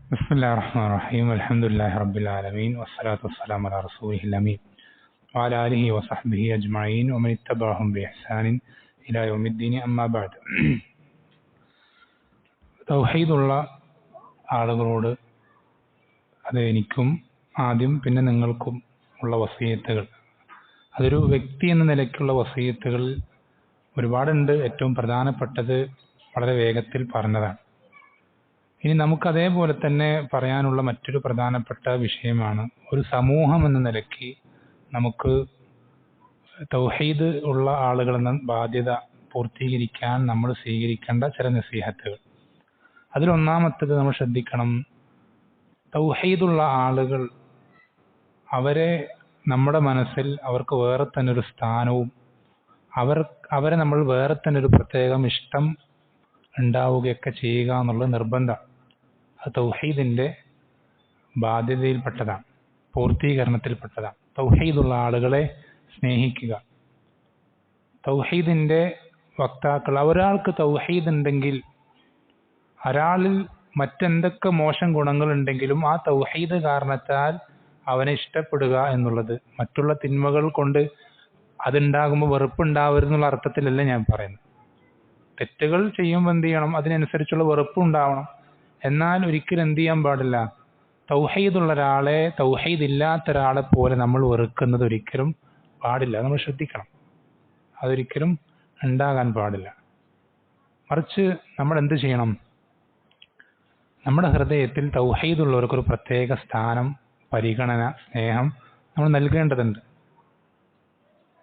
بسم الله الرحمن الرحيم الحمد لله رب العالمين والصلاة والسلام على رسوله الأمين وعلى آله وصحبه أجمعين ومن اتبعهم بإحسان إلى يوم الدين أما بعد തൗഹീദുള്ള ആളുകളോട് അത് എനിക്കും ആദ്യം പിന്നെ നിങ്ങൾക്കും ഉള്ള വസിയത്തുകൾ, അതൊരു വ്യക്തി എന്ന നിലയ്ക്കുള്ള വസിയത്തുകൾ ഒരുപാടുണ്ട്. ഏറ്റവും പ്രധാനപ്പെട്ടത് വളരെ വേഗത്തിൽ പറഞ്ഞതാണ്. ഇനി നമുക്ക് അതേപോലെ തന്നെ പറയാനുള്ള മറ്റൊരു പ്രധാനപ്പെട്ട വിഷയമാണ്, ഒരു സമൂഹം എന്ന നിലയ്ക്ക് നമുക്ക് തൗഹീദ് ഉള്ള ആളുകളെന്ന ബാധ്യത പൂർത്തീകരിക്കാൻ നമ്മൾ സ്വീകരിക്കേണ്ട ചില നസീഹത്തുകൾ. അതിലൊന്നാമത്തത് നമ്മൾ ശ്രദ്ധിക്കണം, തൗഹീദുള്ള ആളുകൾ അവരെ നമ്മുടെ മനസ്സിൽ അവർക്ക് വേറെ തന്നെ ഒരു സ്ഥാനവും അവരെ നമ്മൾ വേറെ തന്നെ ഒരു പ്രത്യേകം ഇഷ്ടം ഉണ്ടാവുകയൊക്കെ ചെയ്യുക എന്നുള്ളത് നിർബന്ധം. അത് തൗഹീദിന്റെ ബാധ്യതയിൽപ്പെട്ടതാണ്, പൂർത്തീകരണത്തിൽപ്പെട്ടതാണ്. തൗഹീദുള്ള ആളുകളെ സ്നേഹിക്കുക. തൗഹീദിന്റെ വക്താക്കൾ, ഒരാൾക്ക് തൗഹീദ് ഉണ്ടെങ്കിൽ ഒരാളിൽ മറ്റെന്തൊക്കെ മോശം ഗുണങ്ങളുണ്ടെങ്കിലും ആ തൗഹീദ് കാരണത്താൽ അവനെ ഇഷ്ടപ്പെടുക എന്നുള്ളത്, മറ്റുള്ള തിന്മകൾ കൊണ്ട് അതുണ്ടാകുമ്പോൾ വെറുപ്പുണ്ടാവരുന്നുള്ള അർത്ഥത്തിലല്ല ഞാൻ പറയുന്നത്. തെറ്റുകൾ ചെയ്യുമ്പോൾ എന്ത് ചെയ്യണം, അതിനനുസരിച്ചുള്ള വെറുപ്പ് ഉണ്ടാവണം. എന്നാൽ ഒരിക്കലും എന്ത് ചെയ്യാൻ പാടില്ല, തൗഹീദുള്ള ഒരാളെ തൗഹീദ് ഇല്ലാത്ത ഒരാളെ പോലെ നമ്മൾ വെറുക്കുന്നത് ഒരിക്കലും പാടില്ല. നമ്മൾ ശ്രദ്ധിക്കണം, അതൊരിക്കലും ഉണ്ടാകാൻ പാടില്ല. മറിച്ച് നമ്മൾ എന്ത് ചെയ്യണം, നമ്മുടെ ഹൃദയത്തിൽ തൗഹീദുള്ളവർക്കൊരു പ്രത്യേക സ്ഥാനം, പരിഗണന, സ്നേഹം നമ്മൾ നൽകേണ്ടതുണ്ട്.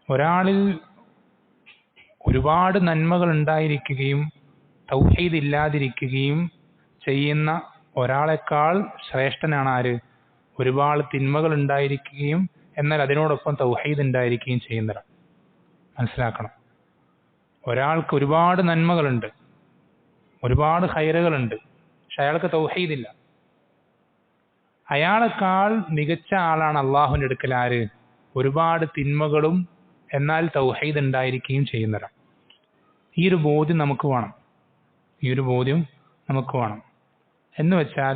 ഒരാളിൽ ഒരുപാട് നന്മകൾ ഉണ്ടായിരിക്കുകയും തൗഹീദ് ഇല്ലാതിരിക്കുകയും ചെയ്യുന്ന ഒരാളെക്കാൾ ശ്രേഷ്ഠനാണ് ആര്, ഒരുപാട് തിന്മകൾ ഉണ്ടായിരിക്കുകയും എന്നാൽ അതിനോടൊപ്പം തൗഹീദ് ഉണ്ടായിരിക്കുകയും ചെയ്യുന്നവരാണ്. മനസ്സിലാക്കണം, ഒരാൾക്ക് ഒരുപാട് നന്മകളുണ്ട്, ഒരുപാട് ഖൈറുകളുണ്ട്, പക്ഷെ അയാൾക്ക് തൗഹീദില്ല. അയാളെക്കാൾ മികച്ച ആളാണ് അള്ളാഹുവിന്റെ അടുക്കൽ ആര്, ഒരുപാട് തിന്മകളും എന്നാൽ തൗഹീദ് ഉണ്ടായിരിക്കുകയും ചെയ്യുന്നവരാണ്. ഈ ഒരു ബോധ്യം നമുക്ക് വേണം. എന്ന് വെച്ചാൽ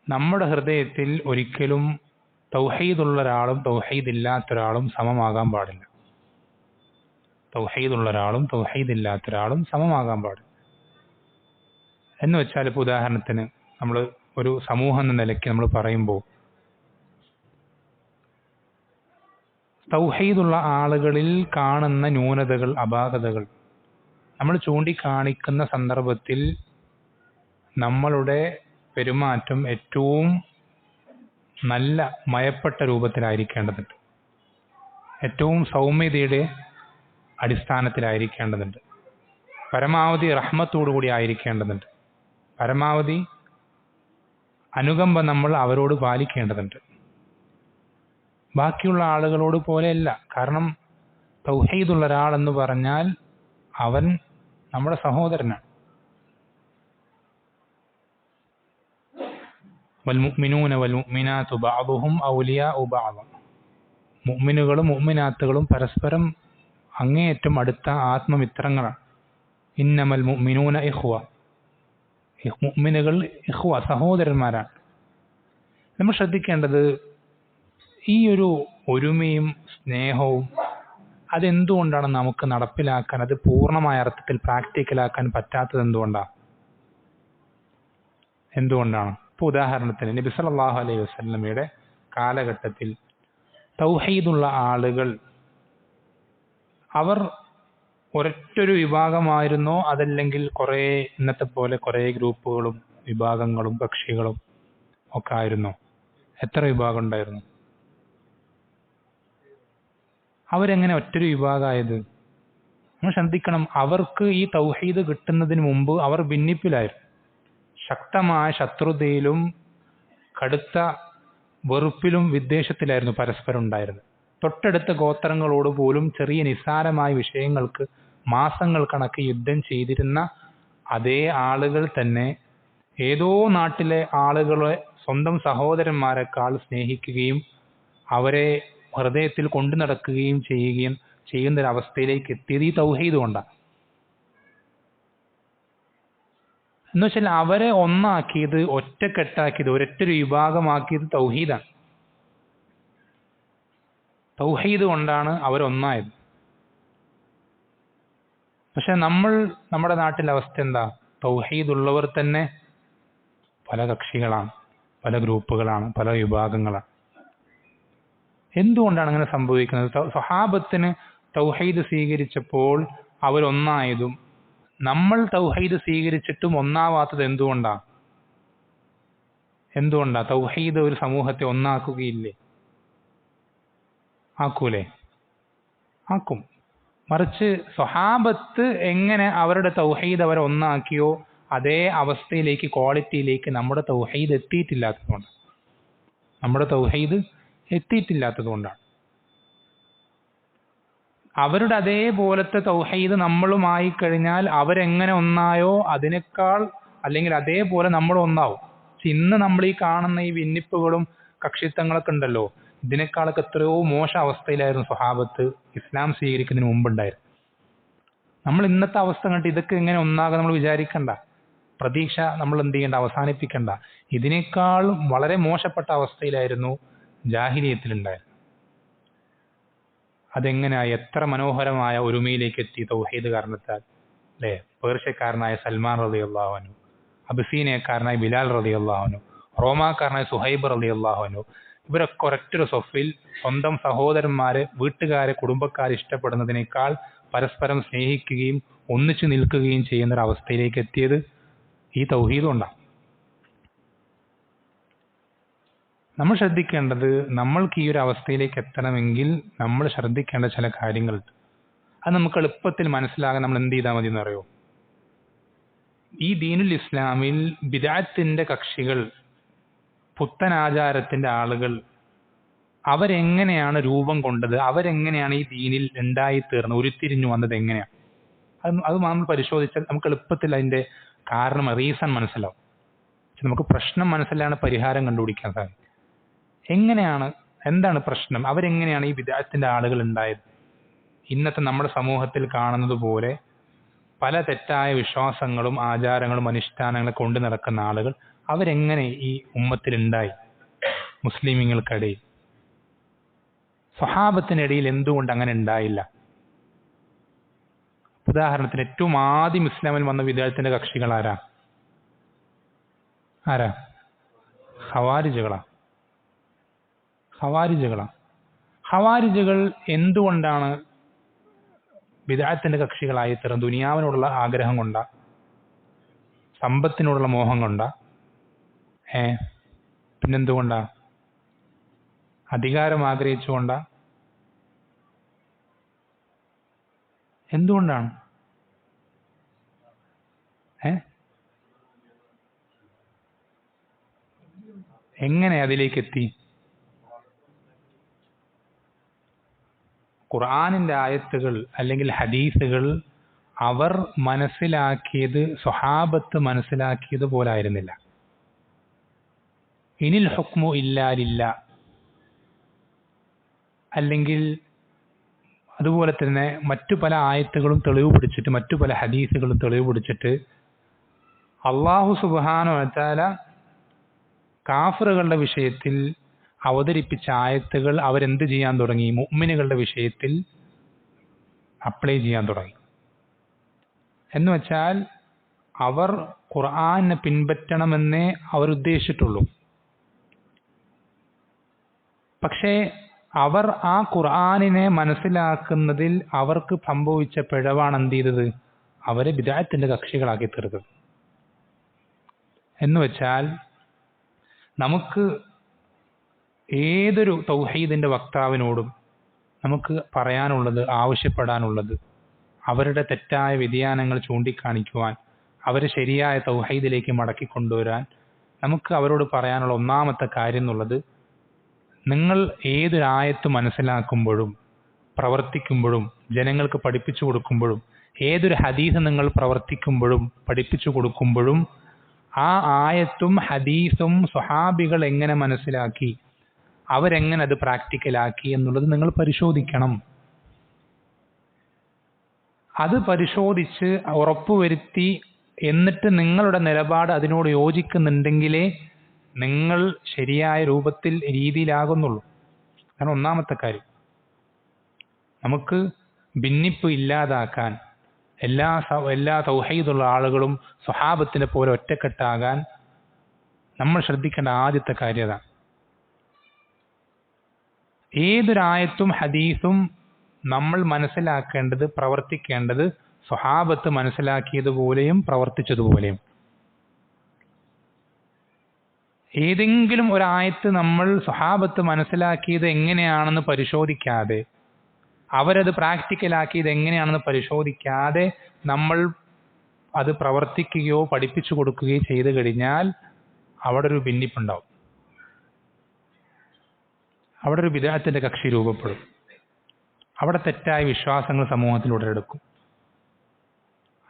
നമ്മുടെ ഹൃദയത്തിൽ ഒരിക്കലും തൗഹീദുള്ള ഒരാളും തൗഹീദ് ഇല്ലാത്ത ഒരാളും സമമാകാൻ പാടില്ല. തൗഹീദുള്ള ഒരാളും തൗഹീദ് ഇല്ലാത്ത ഒരാളും സമമാകാൻ പാടില്ല. എന്ന് വെച്ചാൽ ഇപ്പോൾ ഉദാഹരണത്തിന് നമ്മൾ ഒരു സമൂഹം എന്ന നിലയ്ക്ക് നമ്മൾ പറയുമ്പോൾ തൗഹീദുള്ള ആളുകളിൽ കാണുന്ന ന്യൂനതകൾ, അപാകതകൾ നമ്മൾ ചൂണ്ടിക്കാണിക്കുന്ന സന്ദർഭത്തിൽ നമ്മളുടെ പെരുമാറ്റം ഏറ്റവും നല്ല മയപ്പെട്ട രൂപത്തിലായിരിക്കേണ്ടതുണ്ട്, ഏറ്റവും സൗമ്യതയുടെ അടിസ്ഥാനത്തിലായിരിക്കേണ്ടതുണ്ട്, പരമാവധി റഹ്മത്തോടുകൂടി ആയിരിക്കേണ്ടതുണ്ട്, പരമാവധി അനുകമ്പ നമ്മൾ അവരോട് പാലിക്കേണ്ടതുണ്ട്. ബാക്കിയുള്ള ആളുകളോട് പോലെയല്ല. കാരണം തൗഹീദുള്ള ഒരാളെന്ന് പറഞ്ഞാൽ അവൻ നമ്മുടെ സഹോദരനാണ്. വൽമുഅ്മിനൂന വൽമുഅ്മിനാത്തു ബഅ്ദുഹും ഔലിയാഉ ബഅദ്. മുഅ്മിനുകളും മുഅ്മിനാത്തുകളും പരസ്പരം അങ്ങേയറ്റം അടുത്ത ആത്മമിത്രങ്ങളാണ്. ഇന്നമൽ മുഅ്മിനൂന ഇഖ്വ. മുഅ്മിനുകൾ ഇഖ്വ, സഹോദരന്മാരാണ്. നമ്മൾ ശ്രദ്ധിക്കേണ്ടത് ഈ ഒരു ഒരുമയും സ്നേഹവും അതെന്തുകൊണ്ടാണ് നമുക്ക് നടപ്പിലാക്കാൻ, അത് പൂർണ്ണമായ അർത്ഥത്തിൽ പ്രാക്ടിക്കലാക്കാൻ പറ്റാത്തത് എന്തുകൊണ്ടാണ്? ഇപ്പോൾ ഉദാഹരണത്തിന് നബി സല്ലല്ലാഹു അലൈഹി വസല്ലമയുടെ കാലഘട്ടത്തിൽ തൗഹീദുള്ള ആളുകൾ അവർ ഒരൊറ്റൊരു വിഭാഗമായിരുന്നോ, അതല്ലെങ്കിൽ കുറേ ഇന്നത്തെ പോലെ കുറേ ഗ്രൂപ്പുകളും വിഭാഗങ്ങളും കക്ഷികളും ഒക്കെ ആയിരുന്നോ? എത്ര വിഭാഗം ഉണ്ടായിരുന്നു? അവരെങ്ങനെ ഒറ്റൊരു വിഭാഗമായത്? നമ്മൾ ശ്രദ്ധിക്കണം, അവർക്ക് ഈ തൗഹീദ് കിട്ടുന്നതിന് മുമ്പ് അവർ ഭിന്നിപ്പിലായിരുന്നു. ശക്തമായ ശത്രുതയിലും കടുത്ത വെറുപ്പിലും വിദ്വേഷത്തിലായിരുന്നു പരസ്പരം ഉണ്ടായിരുന്നത്. തൊട്ടടുത്ത ഗോത്രങ്ങളോട് പോലും ചെറിയ നിസ്സാരമായ വിഷയങ്ങൾക്ക് മാസങ്ങൾ കണക്ക് യുദ്ധം ചെയ്തിരുന്ന അതേ ആളുകൾ തന്നെ ഏതോ നാട്ടിലെ ആളുകളെ സ്വന്തം സഹോദരന്മാരെക്കാൾ സ്നേഹിക്കുകയും അവരെ ഹൃദയത്തിൽ കൊണ്ടു നടക്കുകയും ചെയ്യുന്നൊരവസ്ഥയിലേക്ക് എത്തിയത് ഈ തൗഹീദ് കൊണ്ടാണ്. എന്ന് വെച്ചാൽ അവരെ ഒന്നാക്കിയത്, ഒറ്റക്കെട്ടാക്കിയത്, ഒരൊറ്റൊരു വിഭാഗമാക്കിയത് തൗഹീദാണ്. തൗഹീദ് കൊണ്ടാണ് അവരൊന്നായത്. പക്ഷെ നമ്മുടെ നാട്ടിലെ അവസ്ഥ എന്താ? തൗഹീദ് ഉള്ളവർ തന്നെ പല കക്ഷികളാണ്, പല ഗ്രൂപ്പുകളാണ്, പല വിഭാഗങ്ങളാണ്. എന്തുകൊണ്ടാണ് അങ്ങനെ സംഭവിക്കുന്നത്? സ്വഹാബത്തിന് തൗഹീദ് സ്വീകരിച്ചപ്പോൾ അവരൊന്നായതും നമ്മൾ തൗഹീദ് സ്വീകരിച്ചിട്ടും ഒന്നാവാത്തത് എന്തുകൊണ്ടാണ്? തൗഹീദ് ഒരു സമൂഹത്തെ ഒന്നാക്കുകയില്ലേ? ആക്കൂലേ? ആക്കും. മറിച്ച് സ്വഹാബത്ത് എങ്ങനെ അവരുടെ തൗഹീദ് അവരെ ഒന്നാക്കിയോ അതേ അവസ്ഥയിലേക്ക്, ക്വാളിറ്റിയിലേക്ക് നമ്മുടെ തൗഹീദ് എത്തിയിട്ടില്ലാത്തതുകൊണ്ടാണ്. അവരുടെ അതേപോലത്തെ തൗഹീദ് നമ്മളുമായി കഴിഞ്ഞാൽ അവരെങ്ങനെ ഒന്നായോ അതിനേക്കാൾ, അല്ലെങ്കിൽ അതേപോലെ നമ്മൾ ഒന്നാവും. ഇന്ന് നമ്മൾ ഈ കാണുന്ന ഈ ഭിന്നിപ്പുകളും കക്ഷിത്വങ്ങളൊക്കെ ഉണ്ടല്ലോ, ഇതിനേക്കാളൊക്കെ എത്രയോ മോശം അവസ്ഥയിലായിരുന്നു സ്വഹാബത്ത് ഇസ്ലാം സ്വീകരിക്കുന്നതിന് മുമ്പുണ്ടായിരുന്നു. നമ്മൾ ഇന്നത്തെ അവസ്ഥ കണ്ടിട്ട് ഇതൊക്കെ എങ്ങനെ ഒന്നാകാൻ നമ്മൾ വിചാരിക്കണ്ട, പ്രതീക്ഷ നമ്മൾ എന്ത് ചെയ്യേണ്ട, അവസാനിപ്പിക്കണ്ട. ഇതിനേക്കാൾ വളരെ മോശപ്പെട്ട അവസ്ഥയിലായിരുന്നു ജാഹിലിയത്തിലുണ്ടായത്. അതെങ്ങനെയായി? എത്ര മനോഹരമായ ഒരുമയിലേക്ക് എത്തി തൗഹീദ് കാരണത്താൽ, അല്ലേ? പേർഷ്യക്കാരനായ സൽമാൻ റളിയല്ലാഹു അൻഹു, അബിസീനിയക്കാരനായ ബിലാൽ റളിയല്ലാഹു അൻഹു, റോമാക്കാരനായ സുഹൈബ് റളിയല്ലാഹു അൻഹു, ഇവരൊക്കെ ഒരൊറ്റൊരു സൊഫിൽ സ്വന്തം സഹോദരന്മാരെ, വീട്ടുകാരെ, കുടുംബക്കാരെ ഇഷ്ടപ്പെടുന്നതിനേക്കാൾ പരസ്പരം സ്നേഹിക്കുകയും ഒന്നിച്ചു നിൽക്കുകയും ചെയ്യുന്ന ഒരു അവസ്ഥയിലേക്ക് എത്തിയത് ഈ തൗഹീദ് കൊണ്ടാണ്. നമ്മൾ ശ്രദ്ധിക്കേണ്ടത്, നമ്മൾക്ക് ഈ ഒരു അവസ്ഥയിലേക്ക് എത്തണമെങ്കിൽ നമ്മൾ ശ്രദ്ധിക്കേണ്ട ചില കാര്യങ്ങളുണ്ട്. അത് നമുക്ക് എളുപ്പത്തിൽ മനസ്സിലാകാൻ നമ്മൾ എന്ത് ചെയ്താൽ മതി എന്നറിയോ? ഈ ദീനുൽ ഇസ്ലാമിൽ ബിദ്അത്തിന്റെ കക്ഷികൾ, പുത്തനാചാരത്തിന്റെ ആളുകൾ, അവരെങ്ങനെയാണ് രൂപം കൊണ്ടത്, അവരെങ്ങനെയാണ് ഈ ദീനിൽ ഉണ്ടായിത്തീർന്നത്, ഉരുത്തിരിഞ്ഞു വന്നത് എങ്ങനെയാണ്? അത് നമ്മൾ പരിശോധിച്ചാൽ നമുക്ക് എളുപ്പത്തിൽ അതിന്റെ കാരണം, റീസൺ മനസ്സിലാവും. നമുക്ക് പ്രശ്നം മനസ്സിലാണ് പരിഹാരം കണ്ടുപിടിക്കാൻ സാധിക്കും. എന്താണ് പ്രശ്നം? അവരെങ്ങനെയാണ് ഈ ബിദ്അത്തിന്റെ ആളുകൾ ഉണ്ടായത്? ഇന്നത്തെ നമ്മുടെ സമൂഹത്തിൽ കാണുന്നത് പോലെ പല തെറ്റായ വിശ്വാസങ്ങളും ആചാരങ്ങളും അനുഷ്ഠാനങ്ങളും കൊണ്ടു നടക്കുന്ന ആളുകൾ അവരെങ്ങനെ ഈ ഉമ്മത്തിൽ ഉണ്ടായി? മുസ്ലിമീങ്ങൾക്കിടയിൽ, സ്വഹാബത്തിനിടയിൽ എന്തുകൊണ്ട് അങ്ങനെ ഉണ്ടായില്ല? ഉദാഹരണത്തിന് ഏറ്റവും ആദ്യം ഇസ്ലാമിൽ വന്ന ബിദ്അത്തിന്റെ കക്ഷികൾ ആരാ? ഖവാരിജുകൾ എന്തുകൊണ്ടാണ് ബിദ്അത്തിന്റെ കക്ഷികളായി തീർന്നത്? ദുനിയാവിനോടുള്ള ആഗ്രഹം കൊണ്ടാ? സമ്പത്തിനോടുള്ള മോഹം കൊണ്ടാ? പിന്നെന്തുകൊണ്ടാ? അധികാരം ആഗ്രഹിച്ചുകൊണ്ടാ? എന്തുകൊണ്ടാണ്? എങ്ങനെ അതിലേക്ക് എത്തി? ഖുർആനിന്റെ ആയത്തുകൾ അല്ലെങ്കിൽ ഹദീസുകൾ അവർ മനസ്സിലാക്കിയത് സ്വഹാബത്ത് മനസ്സിലാക്കിയത് പോലായിരുന്നില്ല. ഇനിൽ ഹുക്മു ഇല്ലാ ലില്ലാഹ്, അല്ലെങ്കിൽ അതുപോലെ തന്നെ മറ്റു പല ആയത്തുകളും തെളിവ് പിടിച്ചിട്ട്, മറ്റു പല ഹദീസുകളും തെളിവ് പിടിച്ചിട്ട് അല്ലാഹു സുബ്ഹാനഹു വ തആല കാഫിറുകളുടെ വിഷയത്തിൽ അവതരിപ്പിച്ച ആയത്തുകൾ അവരെന്ത് ചെയ്യാൻ തുടങ്ങി? മുഅ്മിനുകളുടെ വിഷയത്തിൽ അപ്ലൈ ചെയ്യാൻ തുടങ്ങി. എന്ന് വെച്ചാൽ അവർ ഖുർആനെ പിൻപറ്റണമെന്നേ അവർ ഉദ്ദേശിച്ചിട്ടുള്ളൂ. പക്ഷേ അവർ ആ ഖുർആനിനെ മനസ്സിലാക്കുന്നതിൽ അവർക്ക് സംഭവിച്ച പിഴവാണ് എന്ത് ചെയ്തത്? അവരെ ബിദ്അത്തിന്റെ കക്ഷികളാക്കി തീർത്തത്. എന്ന് വെച്ചാൽ നമുക്ക് ഏതൊരു തൗഹീദിന്റെ വക്താവിനോടും നമുക്ക് പറയാനുള്ളത്, ആവശ്യപ്പെടാനുള്ളത്, അവരുടെ തെറ്റായ വ്യതിയാനങ്ങൾ ചൂണ്ടിക്കാണിക്കുവാൻ, അവരെ ശരിയായ തൗഹീദിലേക്ക് മടക്കിക്കൊണ്ടുവരാൻ നമുക്ക് അവരോട് പറയാനുള്ള ഒന്നാമത്തെ കാര്യം എന്നുള്ളത്, നിങ്ങൾ ഏതൊരായത്ത് മനസ്സിലാക്കുമ്പോഴും പ്രവർത്തിക്കുമ്പോഴും ജനങ്ങൾക്ക് പഠിപ്പിച്ചു കൊടുക്കുമ്പോഴും, ഏതൊരു ഹദീസ് നിങ്ങൾ പ്രവർത്തിക്കുമ്പോഴും പഠിപ്പിച്ചു കൊടുക്കുമ്പോഴും ആ ആയത്തും ഹദീസും സ്വഹാബികൾ എങ്ങനെ മനസ്സിലാക്കി, അവരെങ്ങനെ അത് പ്രാക്ടിക്കലാക്കി എന്നുള്ളത് നിങ്ങൾ പരിശോധിക്കണം. അത് പരിശോധിച്ച് ഉറപ്പുവരുത്തി എന്നിട്ട് നിങ്ങളുടെ നിലപാട് അതിനോട് യോജിക്കുന്നുണ്ടെങ്കിലേ നിങ്ങൾ ശരിയായ രീതിയിലാകുന്നുള്ളൂ. കാരണം ഒന്നാമത്തെ കാര്യം, നമുക്ക് ഭിന്നിപ്പ് ഇല്ലാതാക്കാൻ എല്ലാ തൗഹീദുള്ള ആളുകളും സ്വഹാബത്തിനെ പോലെ ഒറ്റക്കെട്ടാകാൻ നമ്മൾ ശ്രദ്ധിക്കേണ്ട ആദ്യത്തെ കാര്യം അതാണ്. ഏതൊരായത്തും ഹദീസും നമ്മൾ മനസ്സിലാക്കേണ്ടത്, പ്രവർത്തിക്കേണ്ടത് സ്വഹാബത്ത് മനസ്സിലാക്കിയതുപോലെയും പ്രവർത്തിച്ചതുപോലെയും. ഏതെങ്കിലും ഒരായത്ത് നമ്മൾ സ്വഹാബത്ത് മനസ്സിലാക്കിയത് എങ്ങനെയാണെന്ന് പരിശോധിക്കാതെ, അവരത് പ്രാക്ടിക്കലാക്കിയത് എങ്ങനെയാണെന്ന് പരിശോധിക്കാതെ നമ്മൾ അത് പ്രവർത്തിക്കുകയോ പഠിപ്പിച്ചു കൊടുക്കുകയോ ചെയ്തു കഴിഞ്ഞാൽ അവിടെ ഒരു ഭിന്നിപ്പുണ്ടാവും. അവിടെ ഒരു ബിദ്അത്തിന്റെ കക്ഷി രൂപപ്പെടും. അവിടെ തെറ്റായ വിശ്വാസങ്ങൾ സമൂഹത്തിൽ ഉടലെടുക്കും.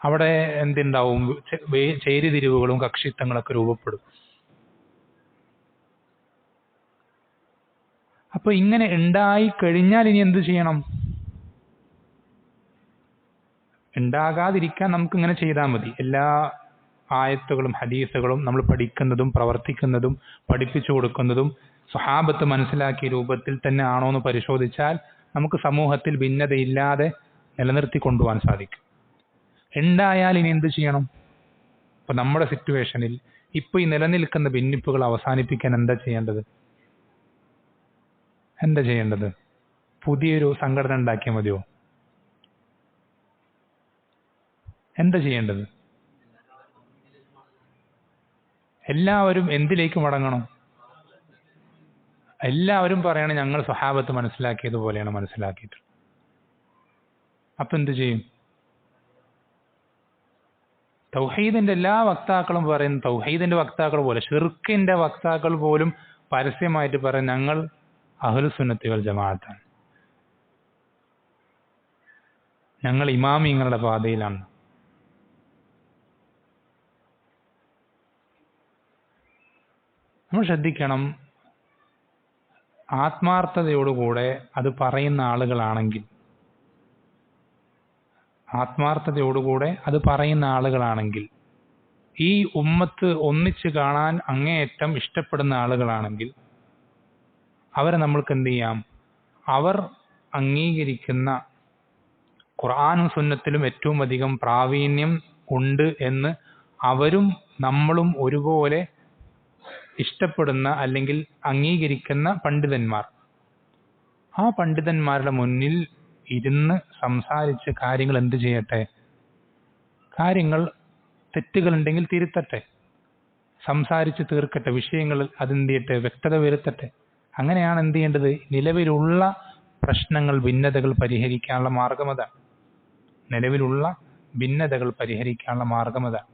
അവിടെ എന്തുണ്ടാവും? ചേരിതിരിവുകളും കക്ഷിത്വങ്ങളൊക്കെ രൂപപ്പെടും. അപ്പൊ ഇങ്ങനെ ഉണ്ടായി കഴിഞ്ഞാൽ ഇനി എന്ത് ചെയ്യണം? ഉണ്ടാകാതിരിക്കാൻ നമുക്ക് ഇങ്ങനെ ചെയ്താൽ മതി. എല്ലാ ആയത്തുകളും ഹദീസുകളും നമ്മൾ പഠിക്കുന്നതും പ്രവർത്തിക്കുന്നതും പഠിപ്പിച്ചു കൊടുക്കുന്നതും സ്വഹാബത്ത് മനസ്സിലാക്കിയ രൂപത്തിൽ തന്നെ ആണോ എന്ന് പരിശോധിച്ചാൽ നമുക്ക് സമൂഹത്തിൽ ഭിന്നതയില്ലാതെ നിലനിർത്തി കൊണ്ടുപോകാൻ സാധിക്കും. ഉണ്ടായാൽ ഇനി എന്ത് ചെയ്യണം? ഇപ്പൊ നമ്മുടെ സിറ്റുവേഷനിൽ ഇപ്പൊ ഈ നിലനിൽക്കുന്ന ഭിന്നിപ്പുകൾ അവസാനിപ്പിക്കാൻ എന്താ ചെയ്യേണ്ടത്? പുതിയൊരു സംഘടന ഉണ്ടാക്കിയാൽ മതിയോ? എന്താ ചെയ്യേണ്ടത്? എല്ലാവരും എന്തിലേക്ക് മടങ്ങണം? എല്ലാവരും പറയണം ഞങ്ങൾ സ്വഹാബത്ത് മനസ്സിലാക്കിയതുപോലെയാണ് മനസ്സിലാക്കിയിട്ട്. അപ്പൊ എന്ത് ചെയ്യും? തൗഹീദിന്റെ എല്ലാ വക്താക്കളും പറയും, തൗഹീദിന്റെ വക്താക്കൾ പോലെ ഷിർക്കിന്റെ വക്താക്കൾ പോലും പരസ്യമായിട്ട് പറയും ഞങ്ങൾ അഹ്ലുസുന്നത്തി വൽ ജമാഅത്താണ്, ഞങ്ങൾ ഇമാമിങ്ങളുടെ പാതയിലാണ്. നമ്മൾ ശ്രദ്ധിക്കണം, ആത്മാർത്ഥതയോടുകൂടെ അത് പറയുന്ന ആളുകളാണെങ്കിൽ, ഈ ഉമ്മത്ത് ഒന്നിച്ച് കാണാൻ അങ്ങേയറ്റം ഇഷ്ടപ്പെടുന്ന ആളുകളാണെങ്കിൽ അവരെ നമ്മൾക്ക് എന്ത് ചെയ്യാം? അവർ അംഗീകരിക്കുന്ന ഖുർആനും സുന്നത്തിലും ഏറ്റവും അധികം പ്രാവീണ്യം ഉണ്ട് എന്ന് അവരും നമ്മളും ഒരുപോലെ ഇഷ്ടപ്പെടുന്ന അല്ലെങ്കിൽ അംഗീകരിക്കുന്ന പണ്ഡിതന്മാർ, ആ പണ്ഡിതന്മാരുടെ മുന്നിൽ ഇരുന്ന് സംസാരിച്ച് കാര്യങ്ങൾ എന്ത് ചെയ്യട്ടെ? കാര്യങ്ങൾ തെറ്റുകളുണ്ടെങ്കിൽ തിരുത്തട്ടെ, സംസാരിച്ച് തീർക്കട്ടെ, വിഷയങ്ങൾ അതെന്ത് ചെയ്യട്ടെ? വ്യക്തത വരുത്തട്ടെ. അങ്ങനെയാണ് എന്ത് ചെയ്യേണ്ടത്? നിലവിലുള്ള പ്രശ്നങ്ങൾ, ഭിന്നതകൾ പരിഹരിക്കാനുള്ള മാർഗം അതാണ്.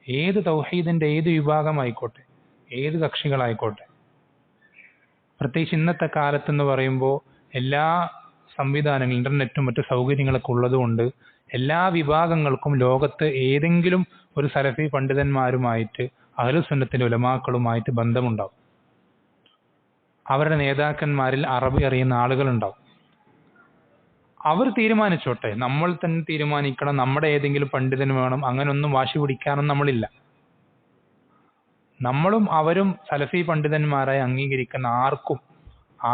ഏത് തൗഹീദിന്റെ ഏത് വിഭാഗമായിക്കോട്ടെ, ഏത് കക്ഷികളായിക്കോട്ടെ, പ്രത്യേകിച്ച് ഇന്നത്തെ കാലത്തെന്ന് പറയുമ്പോൾ എല്ലാ സംവിധാനങ്ങളും ഇന്റർനെറ്റും മറ്റു സൗകര്യങ്ങളൊക്കെ ഉള്ളതുകൊണ്ട് എല്ലാ വിഭാഗങ്ങൾക്കും ലോകത്ത് ഏതെങ്കിലും ഒരു സലഫി പണ്ഡിതന്മാരുമായിട്ട്, അഹ്ലുസുന്നത്തിന്റെ ഉലമാക്കളുമായിട്ട് ബന്ധമുണ്ടാവും. അവരുടെ നേതാക്കന്മാരിൽ അറബി അറിയുന്ന ആളുകളുണ്ടാവും. അവർ തീരുമാനിച്ചോട്ടെ, നമ്മൾ തന്നെ തീരുമാനിക്കണം നമ്മുടെ ഏതെങ്കിലും പണ്ഡിതന് വേണം, അങ്ങനൊന്നും വാശി പിടിക്കാനൊന്നും നമ്മളില്ല. നമ്മളും അവരും സലഫി പണ്ഡിതന്മാരായി അംഗീകരിക്കുന്ന ആർക്കും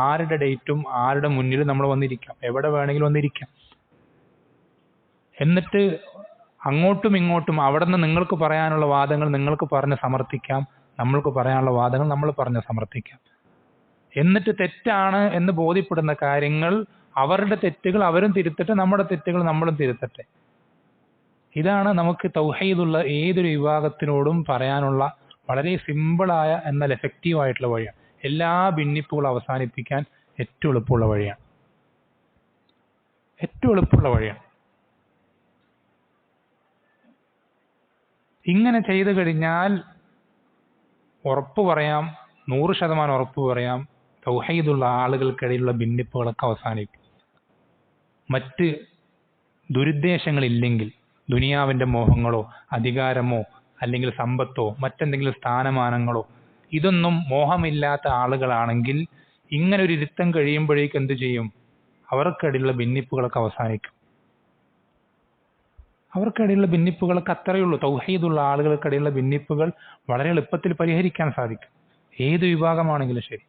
ആരുടെ ഡേറ്റും ആരുടെ മുന്നിൽ നമ്മൾ വന്നിരിക്കാം, എവിടെ വേണമെങ്കിലും വന്നിരിക്കാം. എന്നിട്ട് അങ്ങോട്ടും ഇങ്ങോട്ടും അവിടെ നിന്ന് നിങ്ങൾക്ക് പറയാനുള്ള വാദങ്ങൾ നിങ്ങൾക്ക് പറഞ്ഞ് സമർത്ഥിക്കാം, നമ്മൾക്ക് പറയാനുള്ള വാദങ്ങൾ നമ്മൾ പറഞ്ഞ് സമർത്ഥിക്കാം. എന്നിട്ട് തെറ്റാണ് എന്ന് ബോധ്യപ്പെടുന്ന കാര്യങ്ങൾ, അവരുടെ തെറ്റുകൾ അവരും തിരുത്തട്ടെ, നമ്മുടെ തെറ്റുകൾ നമ്മളും തിരുത്തട്ടെ. ഇതാണ് നമുക്ക് തൗഹീദുള്ള ഏതൊരു വിഭാഗത്തിനോടും പറയാനുള്ള വളരെ സിമ്പിളായ എന്നാൽ എഫക്റ്റീവ് ആയിട്ടുള്ള വഴിയാണ്. എല്ലാ ഭിന്നിപ്പുകളും അവസാനിപ്പിക്കാൻ ഏറ്റവും എളുപ്പമുള്ള വഴിയാണ്. ഇങ്ങനെ ചെയ്തു കഴിഞ്ഞാൽ ഉറപ്പ് പറയാം, 100% ഉറപ്പ് പറയാം, തൗഹീദുള്ള ആളുകൾക്കിടയിലുള്ള ഭിന്നിപ്പുകളൊക്കെ അവസാനിക്കും. മറ്റ് ദുരുദ്ദേശങ്ങളില്ലെങ്കിൽ, ദുനിയാവിന്റെ മോഹങ്ങളോ അധികാരമോ അല്ലെങ്കിൽ സമ്പത്തോ മറ്റെന്തെങ്കിലും സ്ഥാനമാനങ്ങളോ ഇതൊന്നും മോഹമില്ലാത്ത ആളുകളാണെങ്കിൽ ഇങ്ങനെ ഒരു ഇരുത്തം കഴിയുമ്പോഴേക്ക് എന്ത് ചെയ്യും? അവർക്കിടയിലുള്ള ഭിന്നിപ്പുകളൊക്കെ അവസാനിക്കും. അവർക്കിടയിലുള്ള ഭിന്നിപ്പുകളൊക്കെ അത്രയേ ഉള്ളൂ. തൗഹീദുള്ള ആളുകൾക്കിടയിലുള്ള ഭിന്നിപ്പുകൾ വളരെ എളുപ്പത്തിൽ പരിഹരിക്കാൻ സാധിക്കും, ഏത് വിഭാഗമാണെങ്കിലും ശരി.